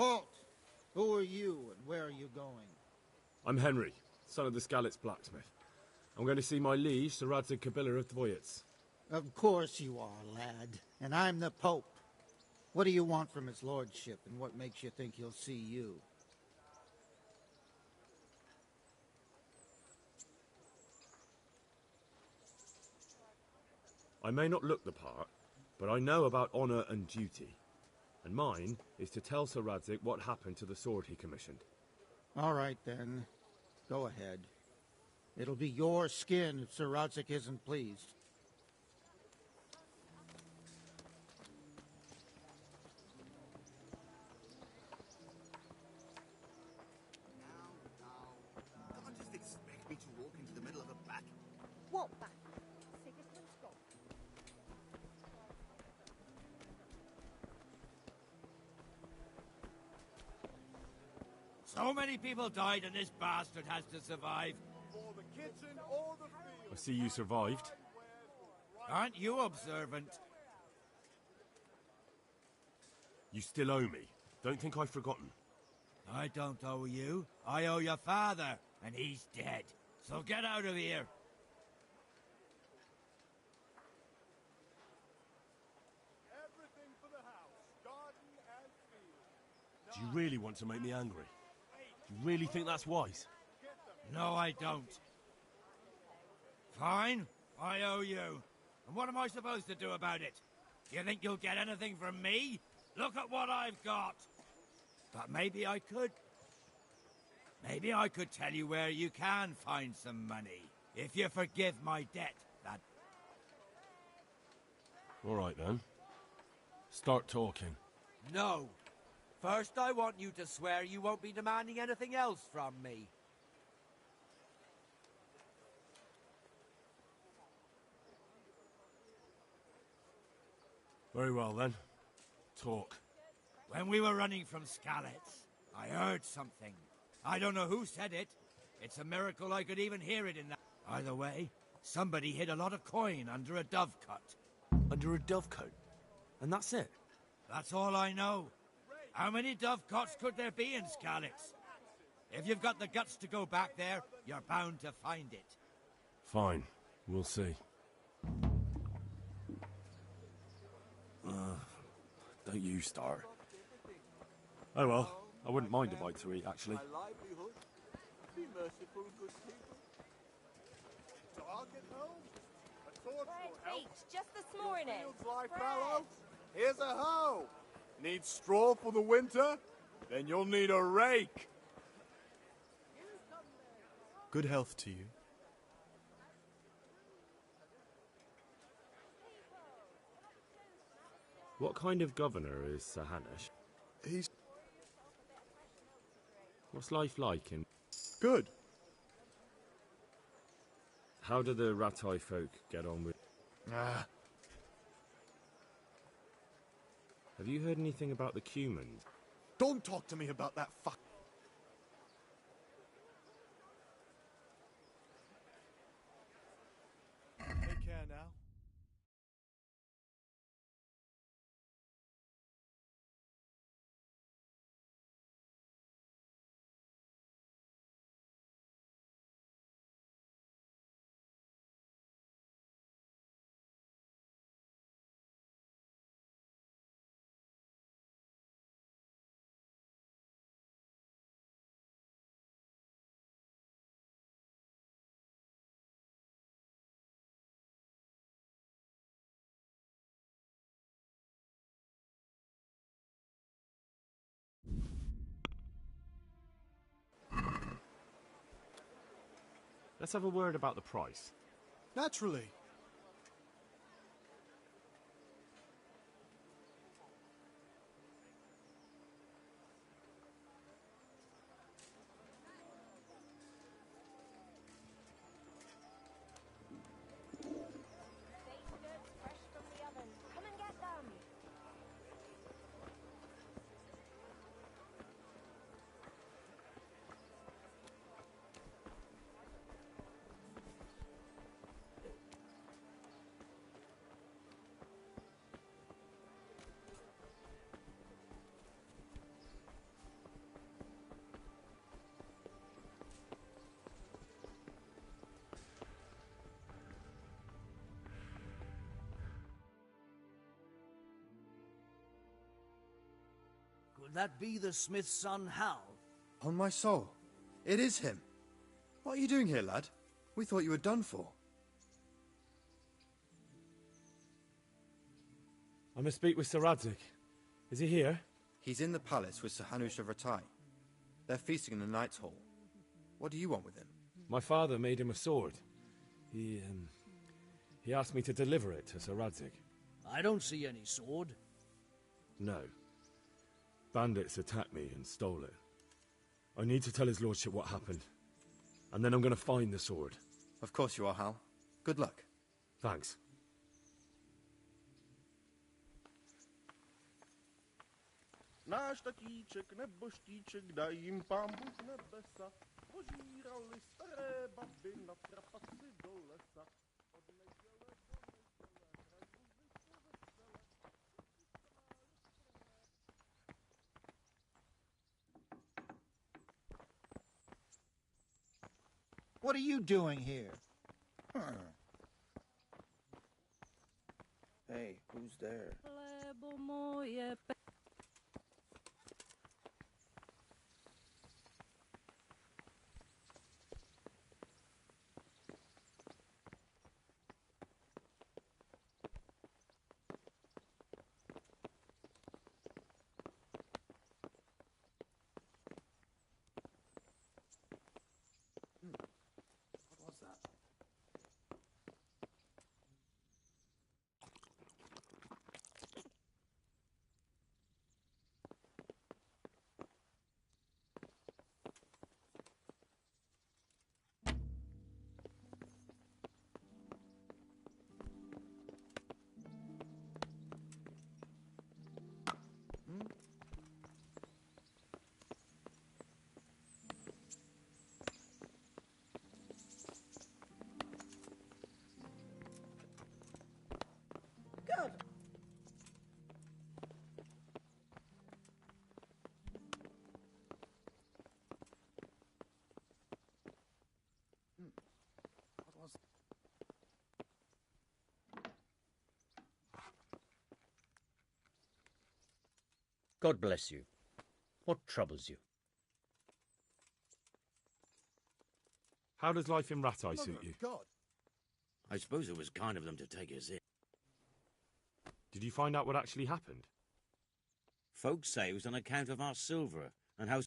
Halt! Who are you and where are you going? I'm Henry, son of the Skalitz blacksmith. I'm going to see my liege, Sir Radzig Kabila of Dvoyets. Of course you are, lad. And I'm the Pope. What do you want from his lordship, and what makes you think he'll see you? I may not look the part, but I know about honour and duty. And mine is to tell Sir Radzig what happened to the sword he commissioned. All right, then. Go ahead. It'll be your skin if Sir Radzig isn't pleased. Don't just expect me to walk into the middle of a battle. What battle? Sigismund's gone. So many people died and this bastard has to survive. For the kitchen or the field. I see you survived. Aren't you observant? You still owe me. Don't think I've forgotten. I don't owe you. I owe your father, and he's dead. So get out of here. Everything for the house, garden and field. Do you really want to make me angry? Do you really think that's wise? No, I don't. Fine, I owe you. And what am I supposed to do about it? You think you'll get anything from me? Look at what I've got. But maybe I could. Maybe I could tell you where you can find some money. If you forgive my debt, that... All right, then. Start talking. No. First, I want you to swear you won't be demanding anything else from me. Very well, then. Talk. When we were running from Skalitz, I heard something. I don't know who said it. It's a miracle I could even hear it in that. Either way, somebody hid a lot of coin under a dovecot. Under a dovecote? And that's it? That's all I know. How many dovecots could there be in Skalitz? If you've got the guts to go back there, you're bound to find it. Fine. We'll see. Don't you start. Oh well, I wouldn't mind a bite to eat, actually. Be merciful, good people. Target home. A torch will help. Just this morning. Fields lie fallow. Here's a hoe. Need straw for the winter? Then you'll need a rake. Good health to you. What kind of governor is Sir Hanush? He's What's life like in... good. How do the Ratai folk get on with... Have you heard anything about the Cumans? Don't talk to me about that fuck. Take care now. Let's have a word about the price. Naturally. Could that be the smith's son, Hal? On my soul, it is him. What are you doing here, lad? We thought you were done for. I must speak with Sir Radzig. Is he here? He's in the palace with Sir Hanush of Ratai. They're feasting in the Knight's Hall. What do you want with him? My father made him a sword. He asked me to deliver it to Sir Radzig. I don't see any sword. No. Bandits attacked me and stole it. I need to tell his lordship what happened. And then I'm going to find the sword. Of course you are, Hal. Good luck. Thanks. Náš tatíček nebo štíček dají jim pambu z nebesa. Požírali staré baby na trapaci do lesa. Od neděle do neděle hrají muziku vesele. What are you doing here? Hey, who's there? What was that? God! What was... God bless you. What troubles you? How does life in Ratai suit you? God! I suppose it was kind of them to take us in. Did you find out what actually happened? Folks say it was on account of our silver and how...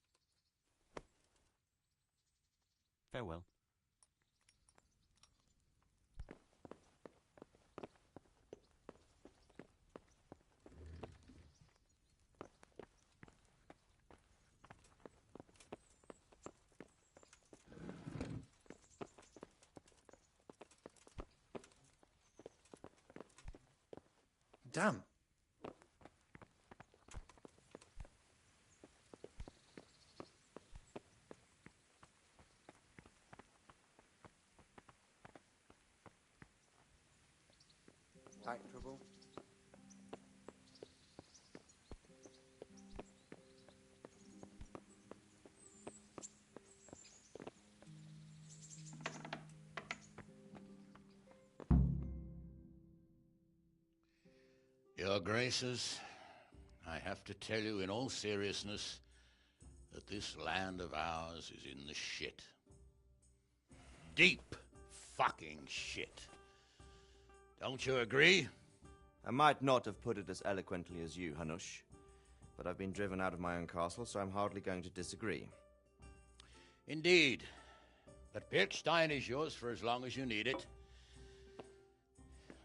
Farewell. Damn. Back trouble? Your Graces, I have to tell you in all seriousness that this land of ours is in the shit. Deep fucking shit. Don't you agree? I might not have put it as eloquently as you, Hanush, but I've been driven out of my own castle, so I'm hardly going to disagree. Indeed. But Pirkstein is yours for as long as you need it.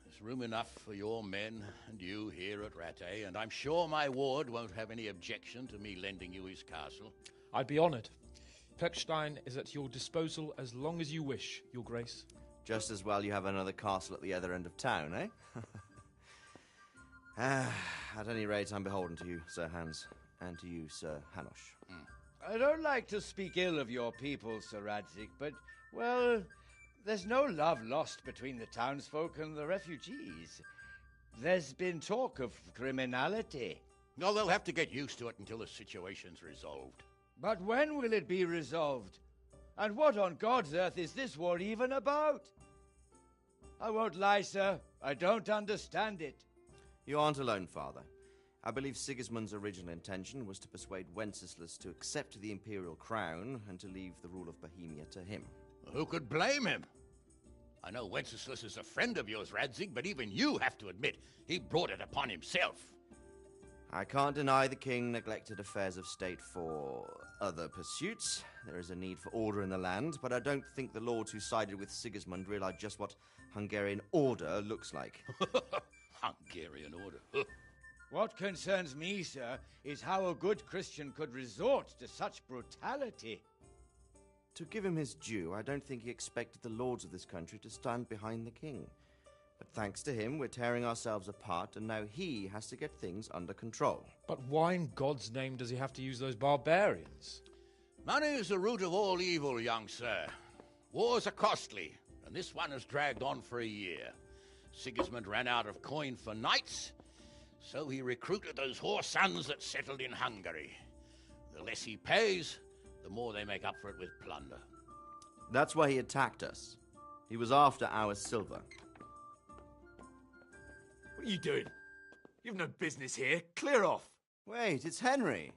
There's room enough for your men and you here at Rattay, and I'm sure my ward won't have any objection to me lending you his castle. I'd be honoured. Pirkstein is at your disposal as long as you wish, Your Grace. Just as well you have another castle at the other end of town, eh? At any rate, I'm beholden to you, Sir Hans, and to you, Sir Hanush. I don't like to speak ill of your people, Sir Radzig, but, well, there's no love lost between the townsfolk and the refugees. There's been talk of criminality. No, they'll have to get used to it until the situation's resolved. But when will it be resolved? And what on God's earth is this war even about? I won't lie, sir. I don't understand it. You aren't alone, Father. I believe Sigismund's original intention was to persuade Wenceslas to accept the imperial crown and to leave the rule of Bohemia to him. Who could blame him? I know Wenceslas is a friend of yours, Radzig, but even you have to admit he brought it upon himself. I can't deny the king neglected affairs of state for other pursuits. There is a need for order in the land, but I don't think the lords who sided with Sigismund realized just what Hungarian order looks like. Hungarian order? What concerns me, sir, is how a good Christian could resort to such brutality. To give him his due, I don't think he expected the lords of this country to stand behind the king. But thanks to him, we're tearing ourselves apart, and now he has to get things under control. But why in God's name does he have to use those barbarians? Money is the root of all evil, young sir. Wars are costly, and this one has dragged on for a year. Sigismund ran out of coin for knights, so he recruited those whore sons that settled in Hungary. The less he pays, the more they make up for it with plunder. That's why he attacked us. He was after our silver. What are you doing? You've no business here. Clear off. Wait, it's Henry.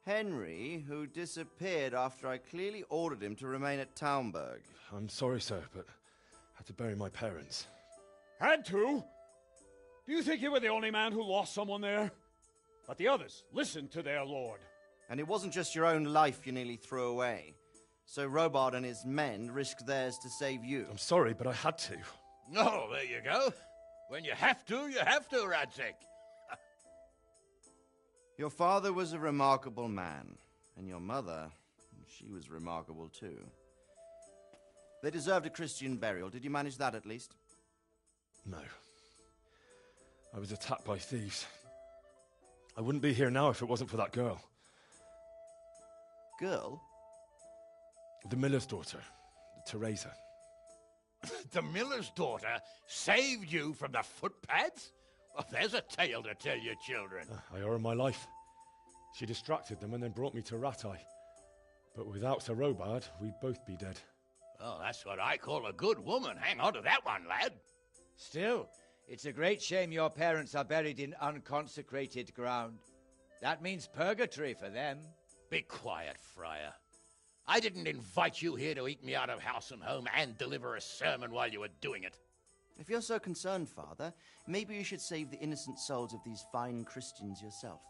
Henry, who disappeared after I clearly ordered him to remain at Taunberg. I'm sorry, sir, but I had to bury my parents. Had to? Do you think you were the only man who lost someone there? But the others listened to their lord. And it wasn't just your own life you nearly threw away. So Robard and his men risked theirs to save you. I'm sorry, but I had to. Oh, there you go. When you have to, Radzig. Your father was a remarkable man, and your mother, she was remarkable too. They deserved a Christian burial. Did you manage that at least? No. I was attacked by thieves. I wouldn't be here now if it wasn't for that girl. Girl? The miller's daughter, Teresa. The miller's daughter saved you from the footpads? Well, there's a tale to tell your children. I owe her my life. She distracted them and then brought me to Rattay. But without Sir Robard, we'd both be dead. Oh, that's what I call a good woman. Hang on to that one, lad. Still, it's a great shame your parents are buried in unconsecrated ground. That means purgatory for them. Be quiet, Friar. I didn't invite you here to eat me out of house and home and deliver a sermon while you were doing it. If you're so concerned, Father, maybe you should save the innocent souls of these fine Christians yourself.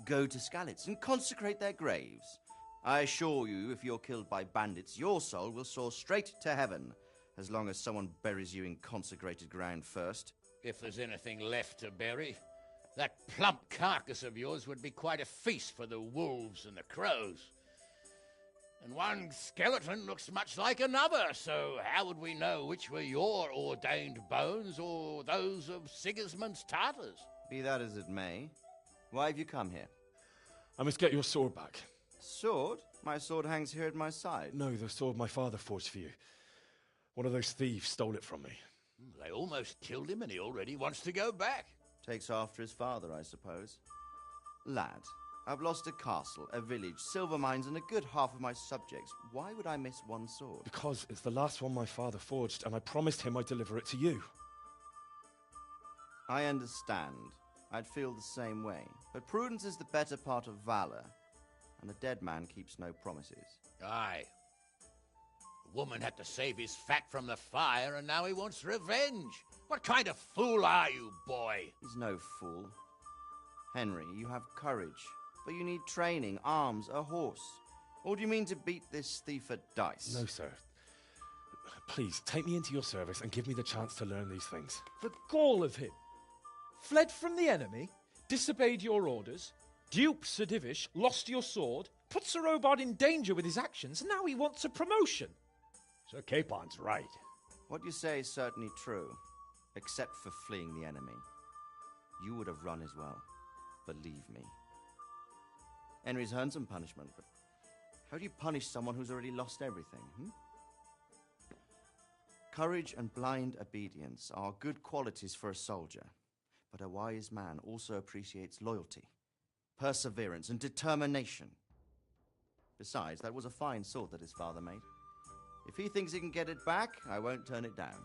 Go to Skalitz and consecrate their graves. I assure you, if you're killed by bandits, your soul will soar straight to heaven, as long as someone buries you in consecrated ground first. If there's anything left to bury, that plump carcass of yours would be quite a feast for the wolves and the crows. And one skeleton looks much like another, so how would we know which were your ordained bones or those of Sigismund's Tartars? Be that as it may, why have you come here? I must get your sword back. Sword? My sword hangs here at my side. No, the sword my father forged for you. One of those thieves stole it from me. They almost killed him and he already wants to go back. Takes after his father, I suppose. Lad, I've lost a castle, a village, silver mines, and a good half of my subjects. Why would I miss one sword? Because it's the last one my father forged, and I promised him I'd deliver it to you. I understand. I'd feel the same way. But prudence is the better part of valor, and a dead man keeps no promises. Aye. The woman had to save his fat from the fire, and now he wants revenge. What kind of fool are you, boy? He's no fool. Henry, you have courage, but you need training, arms, a horse. Or do you mean to beat this thief at dice? No, sir. Please, take me into your service and give me the chance to learn these things. The gall of him. Fled from the enemy, disobeyed your orders, duped Sir Divish, lost your sword, put Sir Robard in danger with his actions, and now he wants a promotion. Sir Capon's right. What you say is certainly true, except for fleeing the enemy. You would have run as well. Believe me. Henry's earned some punishment, but how do you punish someone who's already lost everything, Courage and blind obedience are good qualities for a soldier, but a wise man also appreciates loyalty, perseverance, and determination. Besides, that was a fine sword that his father made. If he thinks he can get it back, I won't turn it down.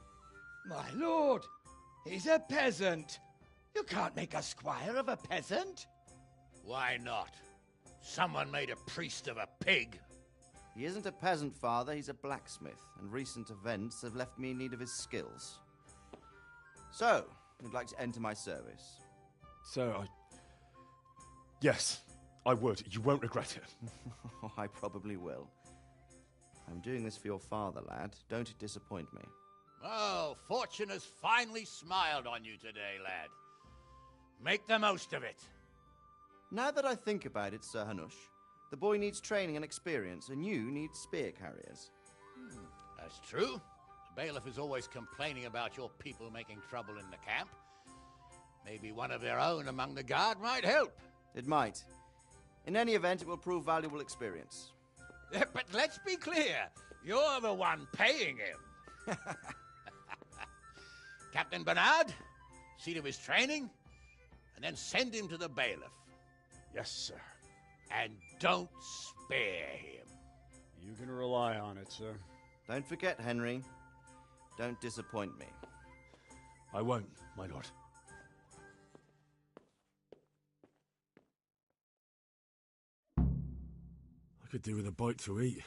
My lord, he's a peasant. You can't make a squire of a peasant. Why not? Someone made a priest of a pig. He isn't a peasant, Father. He's a blacksmith, and recent events have left me in need of his skills. So, you'd like to enter my service? Sir, Yes, I would. You won't regret it. Oh, I probably will. I'm doing this for your father, lad. Don't disappoint me. Oh, fortune has finally smiled on you today, lad. Make the most of it. Now that I think about it, Sir Hanush, the boy needs training and experience, and you need spear carriers. That's true. The bailiff is always complaining about your people making trouble in the camp. Maybe one of their own among the guard might help. It might. In any event, it will prove valuable experience. But let's be clear. You're the one paying him. Captain Bernard, see to his training, and then send him to the bailiff. Yes, sir. And don't spare him. You can rely on it, sir. Don't forget, Henry. Don't disappoint me. I won't, my lord. I could do with a bite to eat.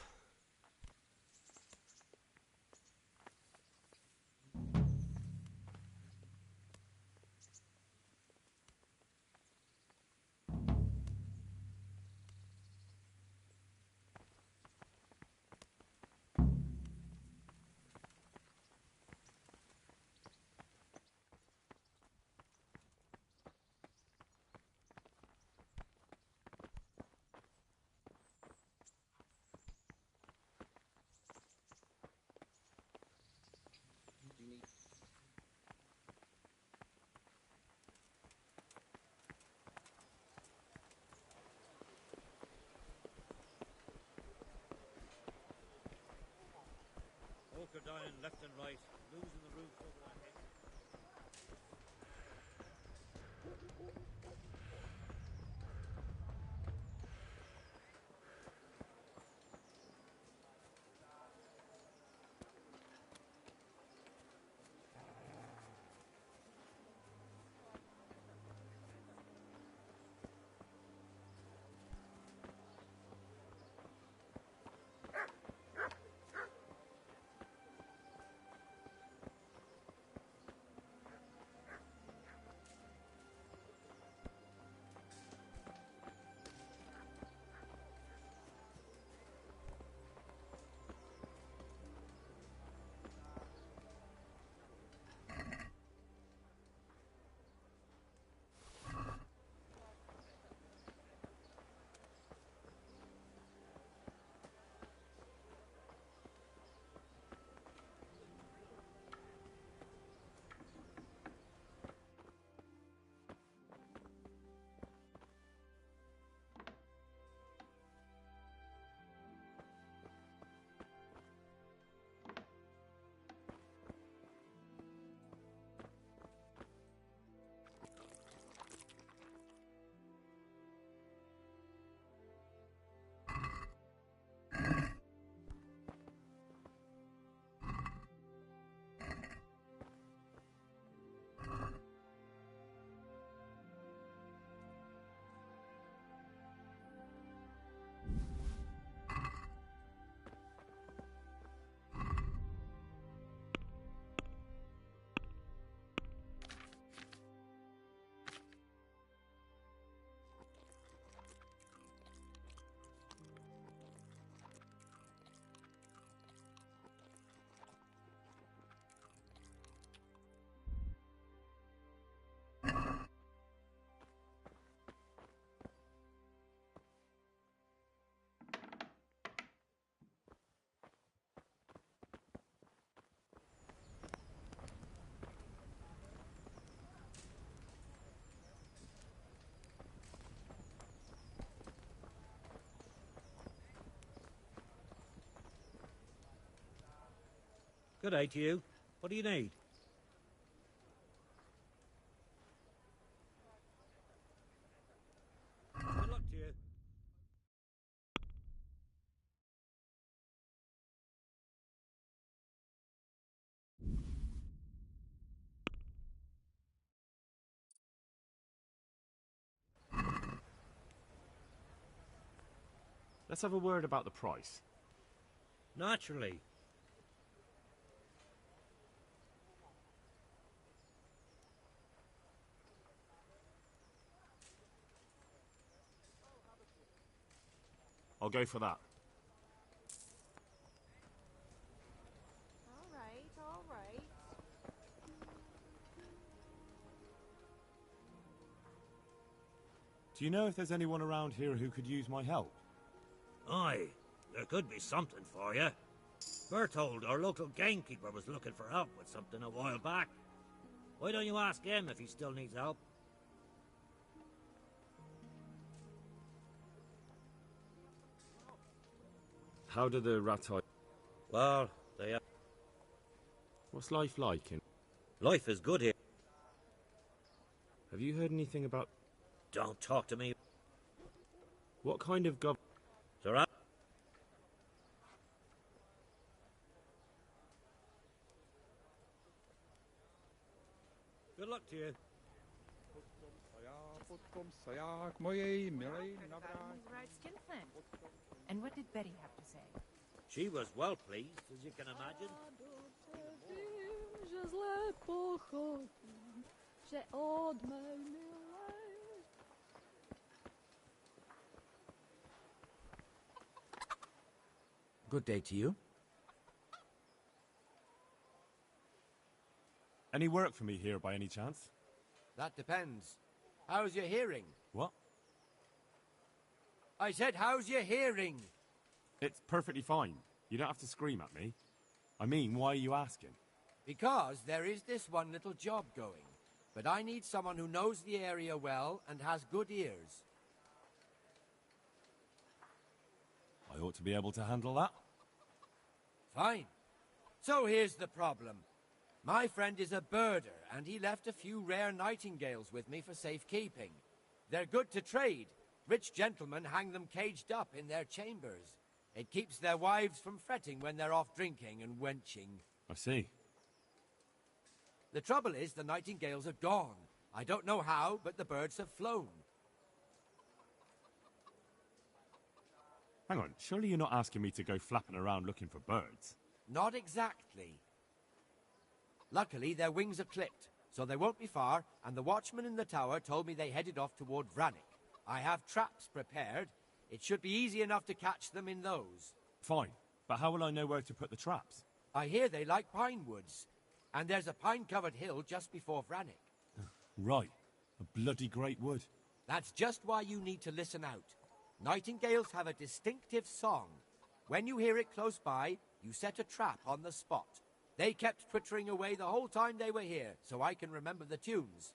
Folk are dying left and right, losing the roof over their heads. Good day to you. What do you need? Let's have a word about the price. Naturally. I'll go for that. All right, all right. Do you know if there's anyone around here who could use my help? Aye, there could be something for you. Berthold, our local gamekeeper, was looking for help with something a while back. Why don't you ask him if he still needs help? How do the Ratai... Well, they are... What's life like in... Life is good here. Have you heard anything about... Don't talk to me. What kind of gov... Sir, good luck to you. Right skin then. And what did Betty have to say? She was well pleased, as you can imagine. Good day to you. Any work for me here by any chance? That depends. How's your hearing? What? I said, how's your hearing? It's perfectly fine. You don't have to scream at me. I mean, why are you asking? Because there is this one little job going. But I need someone who knows the area well and has good ears. I ought to be able to handle that. Fine. So here's the problem. My friend is a birder, and he left a few rare nightingales with me for safekeeping. They're good to trade. Rich gentlemen hang them caged up in their chambers. It keeps their wives from fretting when they're off drinking and wenching. I see. The trouble is the nightingales are gone. I don't know how, but the birds have flown. Hang on, surely you're not asking me to go flapping around looking for birds? Not exactly. Luckily, their wings are clipped, so they won't be far, and the watchman in the tower told me they headed off toward Vranik. I have traps prepared. It should be easy enough to catch them in those. Fine, but how will I know where to put the traps? I hear they like pine woods, and there's a pine-covered hill just before Vranik. Right, a bloody great wood. That's just why you need to listen out. Nightingales have a distinctive song. When you hear it close by, you set a trap on the spot. They kept twittering away the whole time they were here, so I can remember the tunes.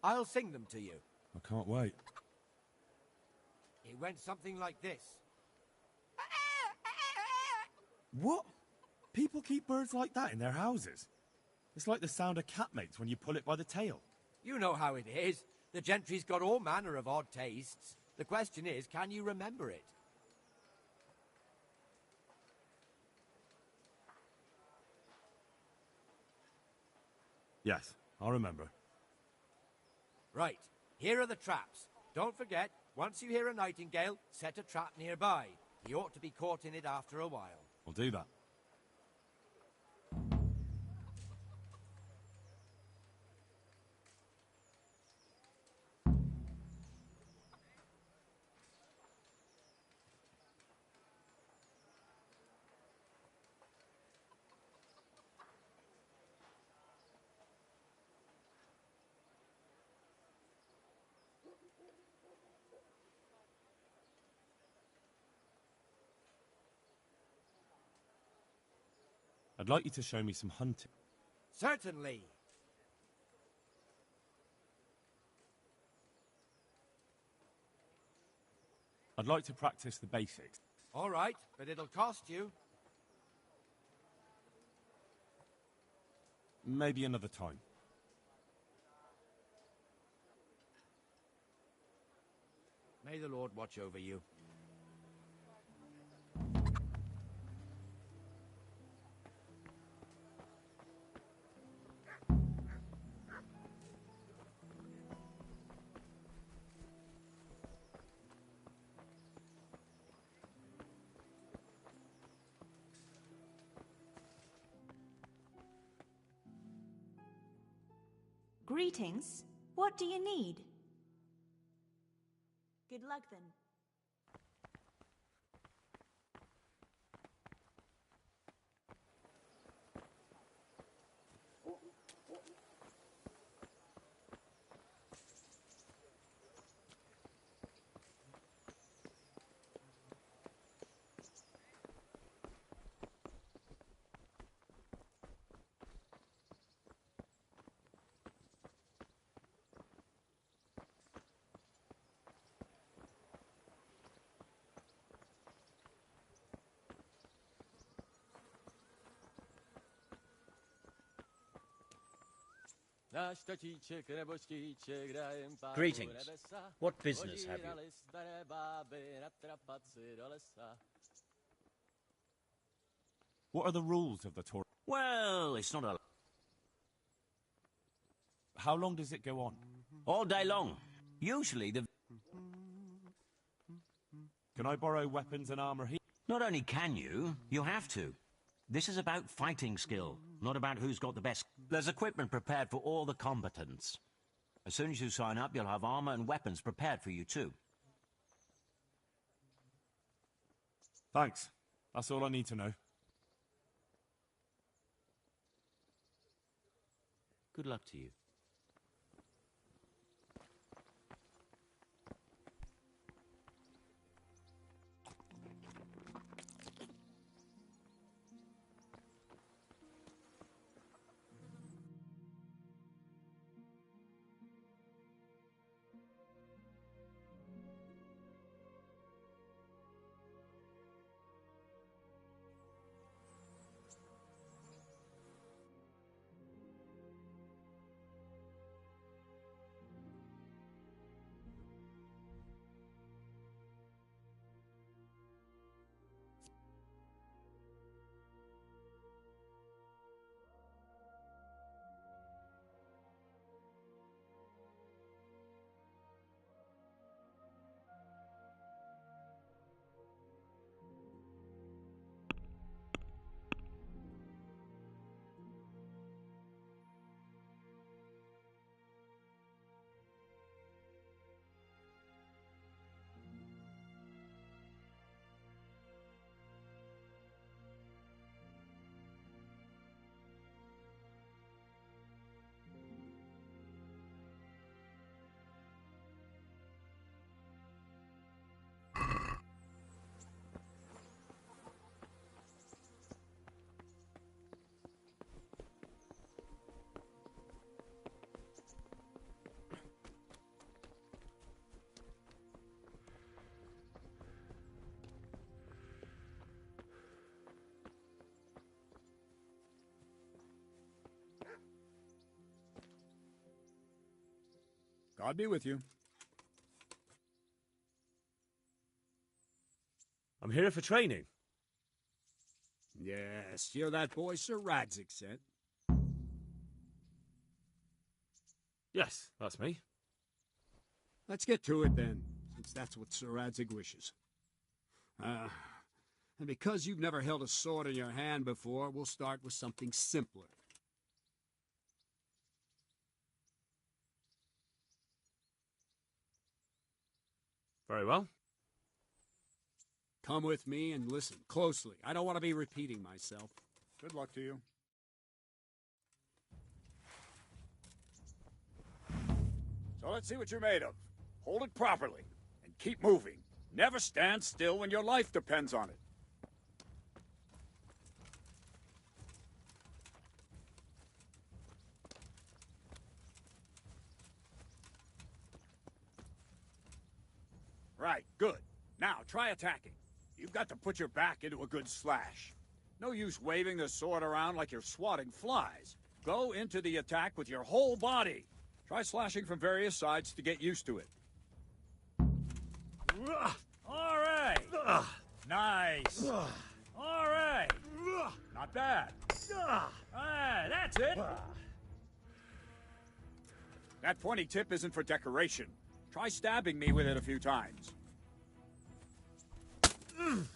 I'll sing them to you. I can't wait. It went something like this. What? People keep birds like that in their houses? It's like the sound a cat makes when you pull it by the tail. You know how it is. The gentry's got all manner of odd tastes. The question is, can you remember it? Yes, I'll remember. Right, here are the traps. Don't forget, once you hear a nightingale, set a trap nearby. He ought to be caught in it after a while. I'll do that. I'd like you to show me some hunting. Certainly. I'd like to practice the basics. All right, but it'll cost you. Maybe another time. May the Lord watch over you. Greetings. What do you need? Good luck then. Greetings. What business have you? What are the rules of the tour? Well, it's not a... How long does it go on? All day long. Usually the... Can I borrow weapons and armor here? Not only can you, you have to. This is about fighting skill, not about who's got the best. There's equipment prepared for all the combatants. As soon as you sign up, you'll have armor and weapons prepared for you too. Thanks. That's all I need to know. Good luck to you. God be with you. I'm here for training. Yes, you're that boy Sir Radzik sent. Yes, that's me. Let's get to it then, since that's what Sir Radzik wishes. And because you've never held a sword in your hand before, we'll start with something simpler. Very well. Come with me and listen closely. I don't want to be repeating myself. Good luck to you. So let's see what you're made of. Hold it properly and keep moving. Never stand still when your life depends on it. Right, good. Now, try attacking. You've got to put your back into a good slash. No use waving the sword around like you're swatting flies. Go into the attack with your whole body. Try slashing from various sides to get used to it. All right. Nice. All right. Not bad. That's it. That pointy tip isn't for decoration. Try stabbing me with it a few times.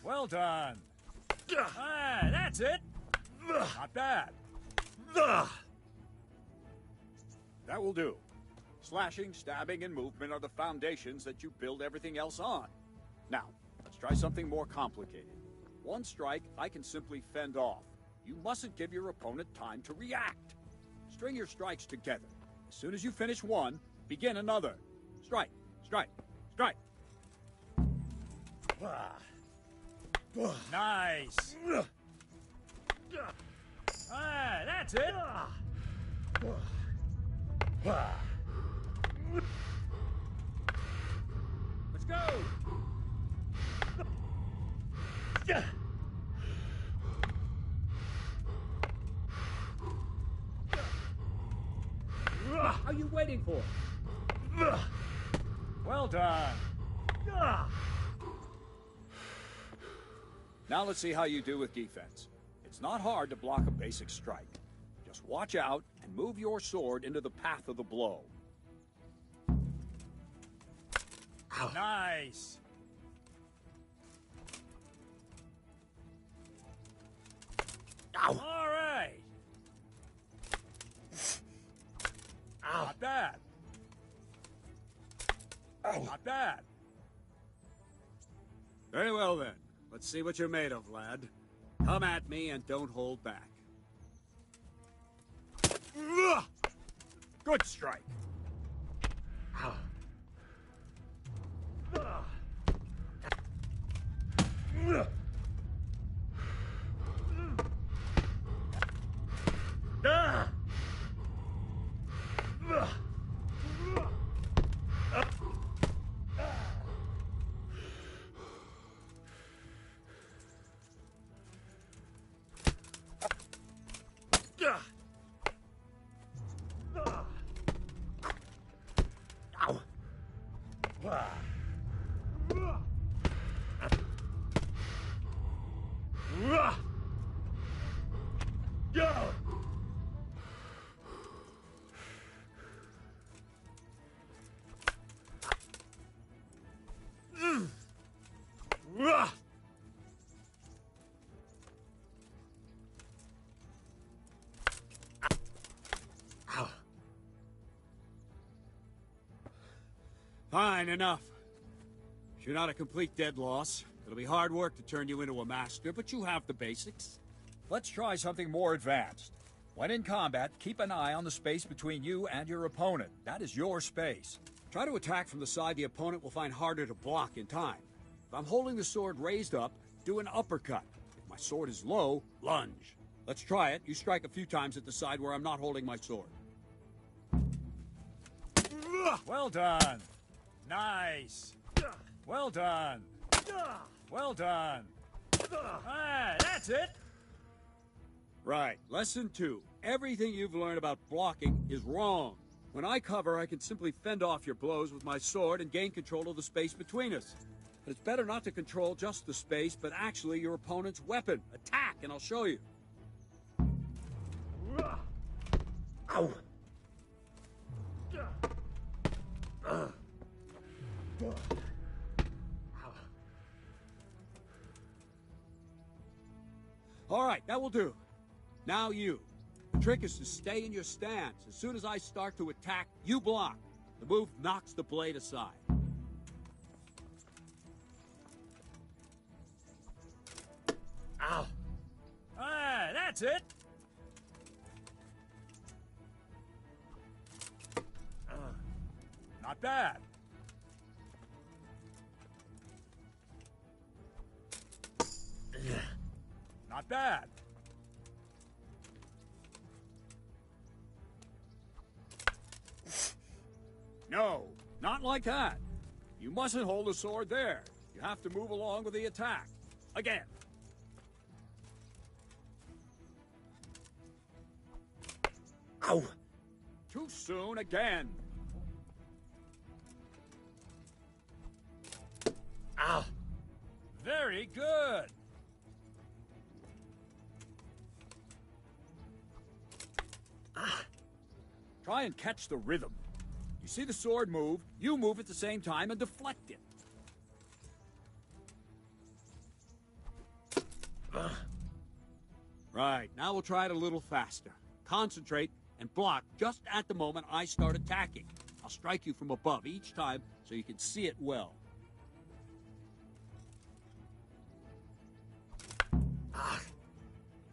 Well done. That's it. Not bad. That will do. Slashing, stabbing, and movement are the foundations that you build everything else on. Now, let's try something more complicated. One strike I can simply fend off. You mustn't give your opponent time to react. String your strikes together. As soon as you finish one, begin another. Strike, strike, strike. Nice. Ah, that's it. Let's go. What are you waiting for? Well done. Now let's see how you do with defense. It's not hard to block a basic strike. Just watch out and move your sword into the path of the blow. Nice. All right. Not bad. Not bad. Very well then. Let's see what you're made of, lad. Come at me and don't hold back. Good strike. Fine, enough. You're not a complete dead loss. It'll be hard work to turn you into a master, but you have the basics. Let's try something more advanced. When in combat, keep an eye on the space between you and your opponent. That is your space. Try to attack from the side the opponent will find harder to block in time. If I'm holding the sword raised up, do an uppercut. If my sword is low, lunge. Let's try it. You strike a few times at the side where I'm not holding my sword. Well done. Nice. Well done. Well done. Ah, that's it. Right. Lesson 2. Everything you've learned about blocking is wrong. When I cover, I can simply fend off your blows with my sword and gain control of the space between us. But it's better not to control just the space, but actually your opponent's weapon. Attack, and I'll show you. Ow! All right, that will do. Now you. The trick is to stay in your stance. As soon as I start to attack, you block. The move knocks the blade aside. Ow. Ah, that's it. Not bad. Not bad. No, not like that. You mustn't hold the sword there. You have to move along with the attack. Again. Ow! Too soon again. Ah! Very good. Try and catch the rhythm. You see the sword move, you move at the same time and deflect it. Right, now we'll try it a little faster. Concentrate and block just at the moment I start attacking. I'll strike you from above each time so you can see it well.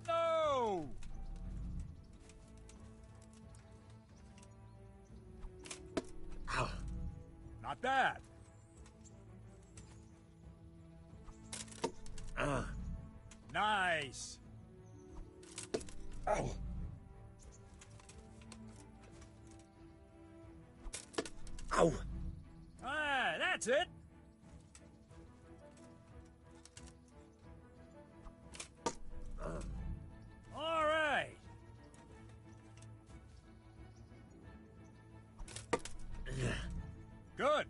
No! Not bad. Nice. Ow. Ow. Ah, that's it. All right. Good.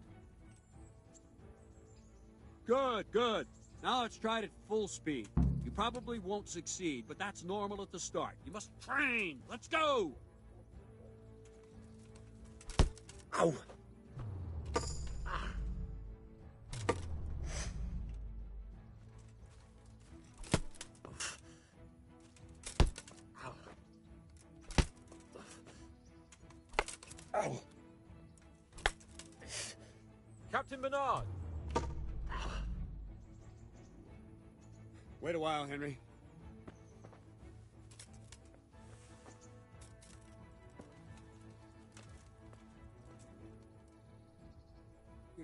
Good. Now let's try it at full speed. You probably won't succeed, but that's normal at the start. You must train. Let's go. Ow. Ow. Captain Bernard! Wait a while, Henry.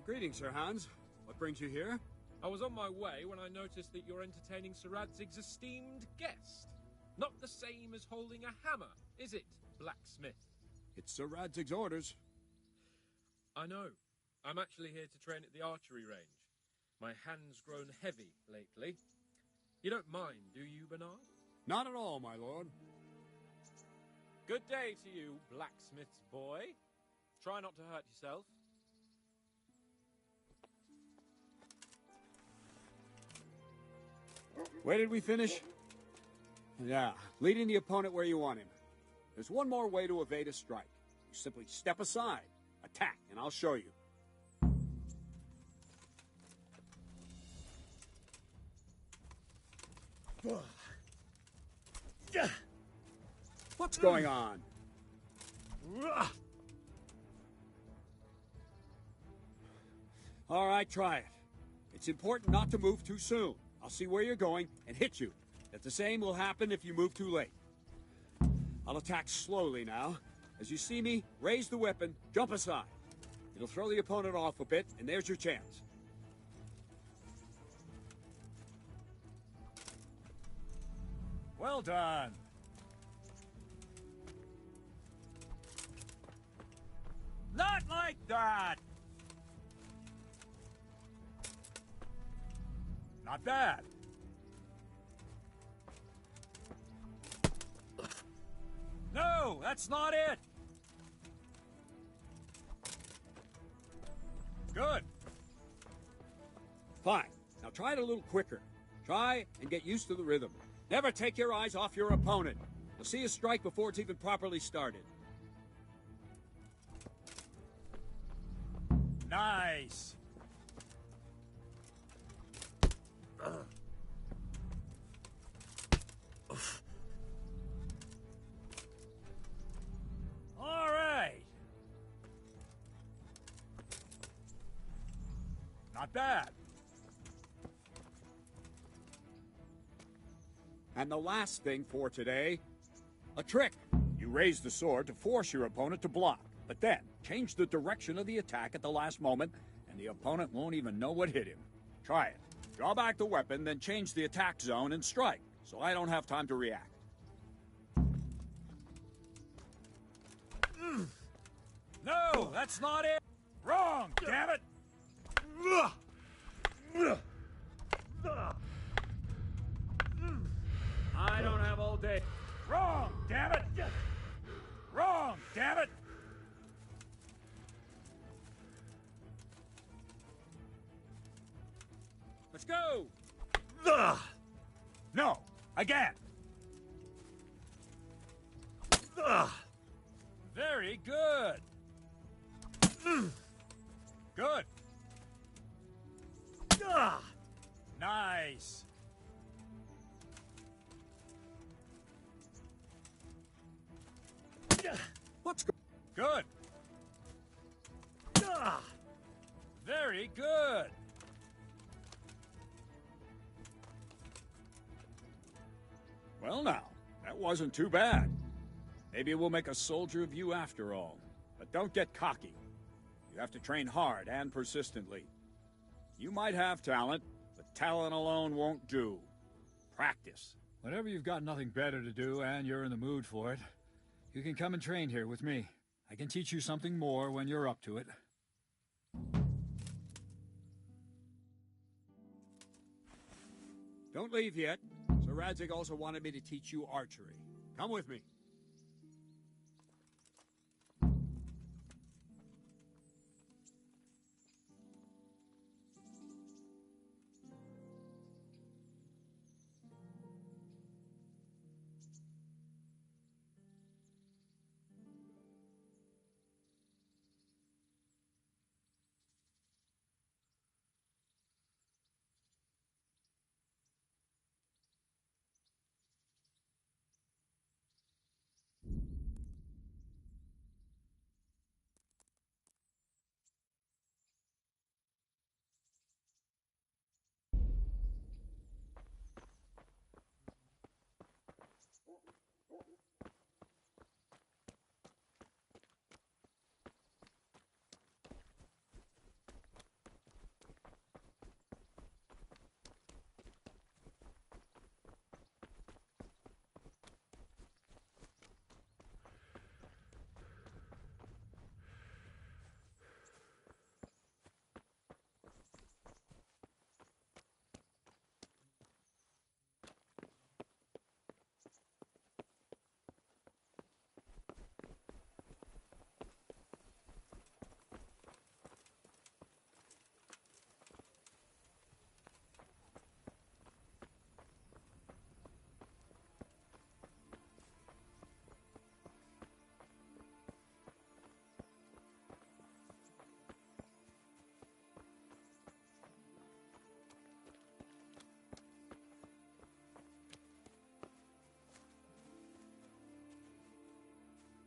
Greetings, Sir Hans. What brings you here? I was on my way when I noticed that you're entertaining Sir Radzig's esteemed guest. Not the same as holding a hammer, is it, blacksmith? It's Sir Radzig's orders. I know. I'm actually here to train at the archery range. My hand's grown heavy lately. You don't mind, do you, Bernard? Not at all, my lord. Good day to you, blacksmith's boy. Try not to hurt yourself. Where did we finish? Yeah, leading the opponent where you want him. There's one more way to evade a strike. You simply step aside, attack, and I'll show you. What's going on? All right, try it. It's important not to move too soon. I'll see where you're going and hit you. But the same will happen if you move too late. I'll attack slowly now. As you see me, raise the weapon, jump aside. It'll throw the opponent off a bit, and there's your chance. Well done. Not like that! Not bad. No, that's not it. Good. Fine. Now try it a little quicker. Try and get used to the rhythm. Never take your eyes off your opponent. You'll see a strike before it's even properly started. Nice. All right. Not bad. And the last thing for today, a trick. You raise the sword to force your opponent to block, but then change the direction of the attack at the last moment, and the opponent won't even know what hit him. Try it. Draw back the weapon, then change the attack zone and strike, so I don't have time to react. No, that's not it! Wrong, damn it! I don't have all day. Wrong, damn it! Wrong, damn it! Let's go! No, again! Very good! Good! Nice! Good. Ah, very good. Well now, that wasn't too bad. Maybe we'll make a soldier of you after all. But don't get cocky. You have to train hard and persistently. You might have talent, but talent alone won't do. Practice. Whenever you've got nothing better to do and you're in the mood for it, you can come and train here with me. I can teach you something more when you're up to it. Don't leave yet. Sir Radzig also wanted me to teach you archery. Come with me.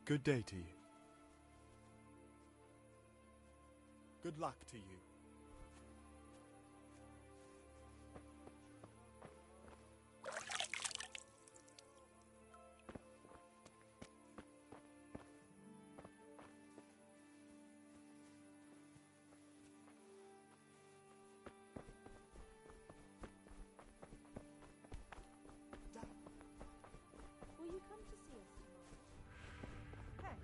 Good day to you. Good luck to you. Will you come to see us tomorrow? Hey.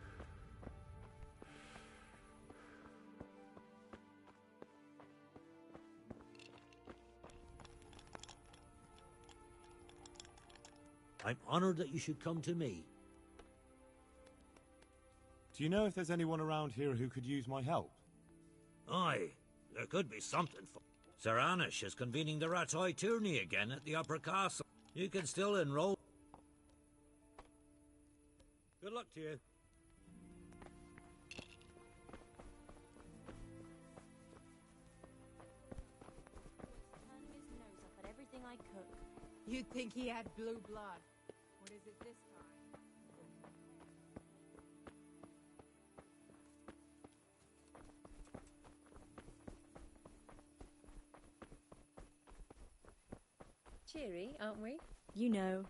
I'm honored that you should come to me. Do you know if there's anyone around here who could use my help? Aye, there could be something for... Sir Anish is convening the Ratoi tourney again at the Upper Castle. You can still enroll. Good luck to you. Turned his nose up at everything I cook. You'd think he had blue blood. What is it this time? Cheery, aren't we? You know,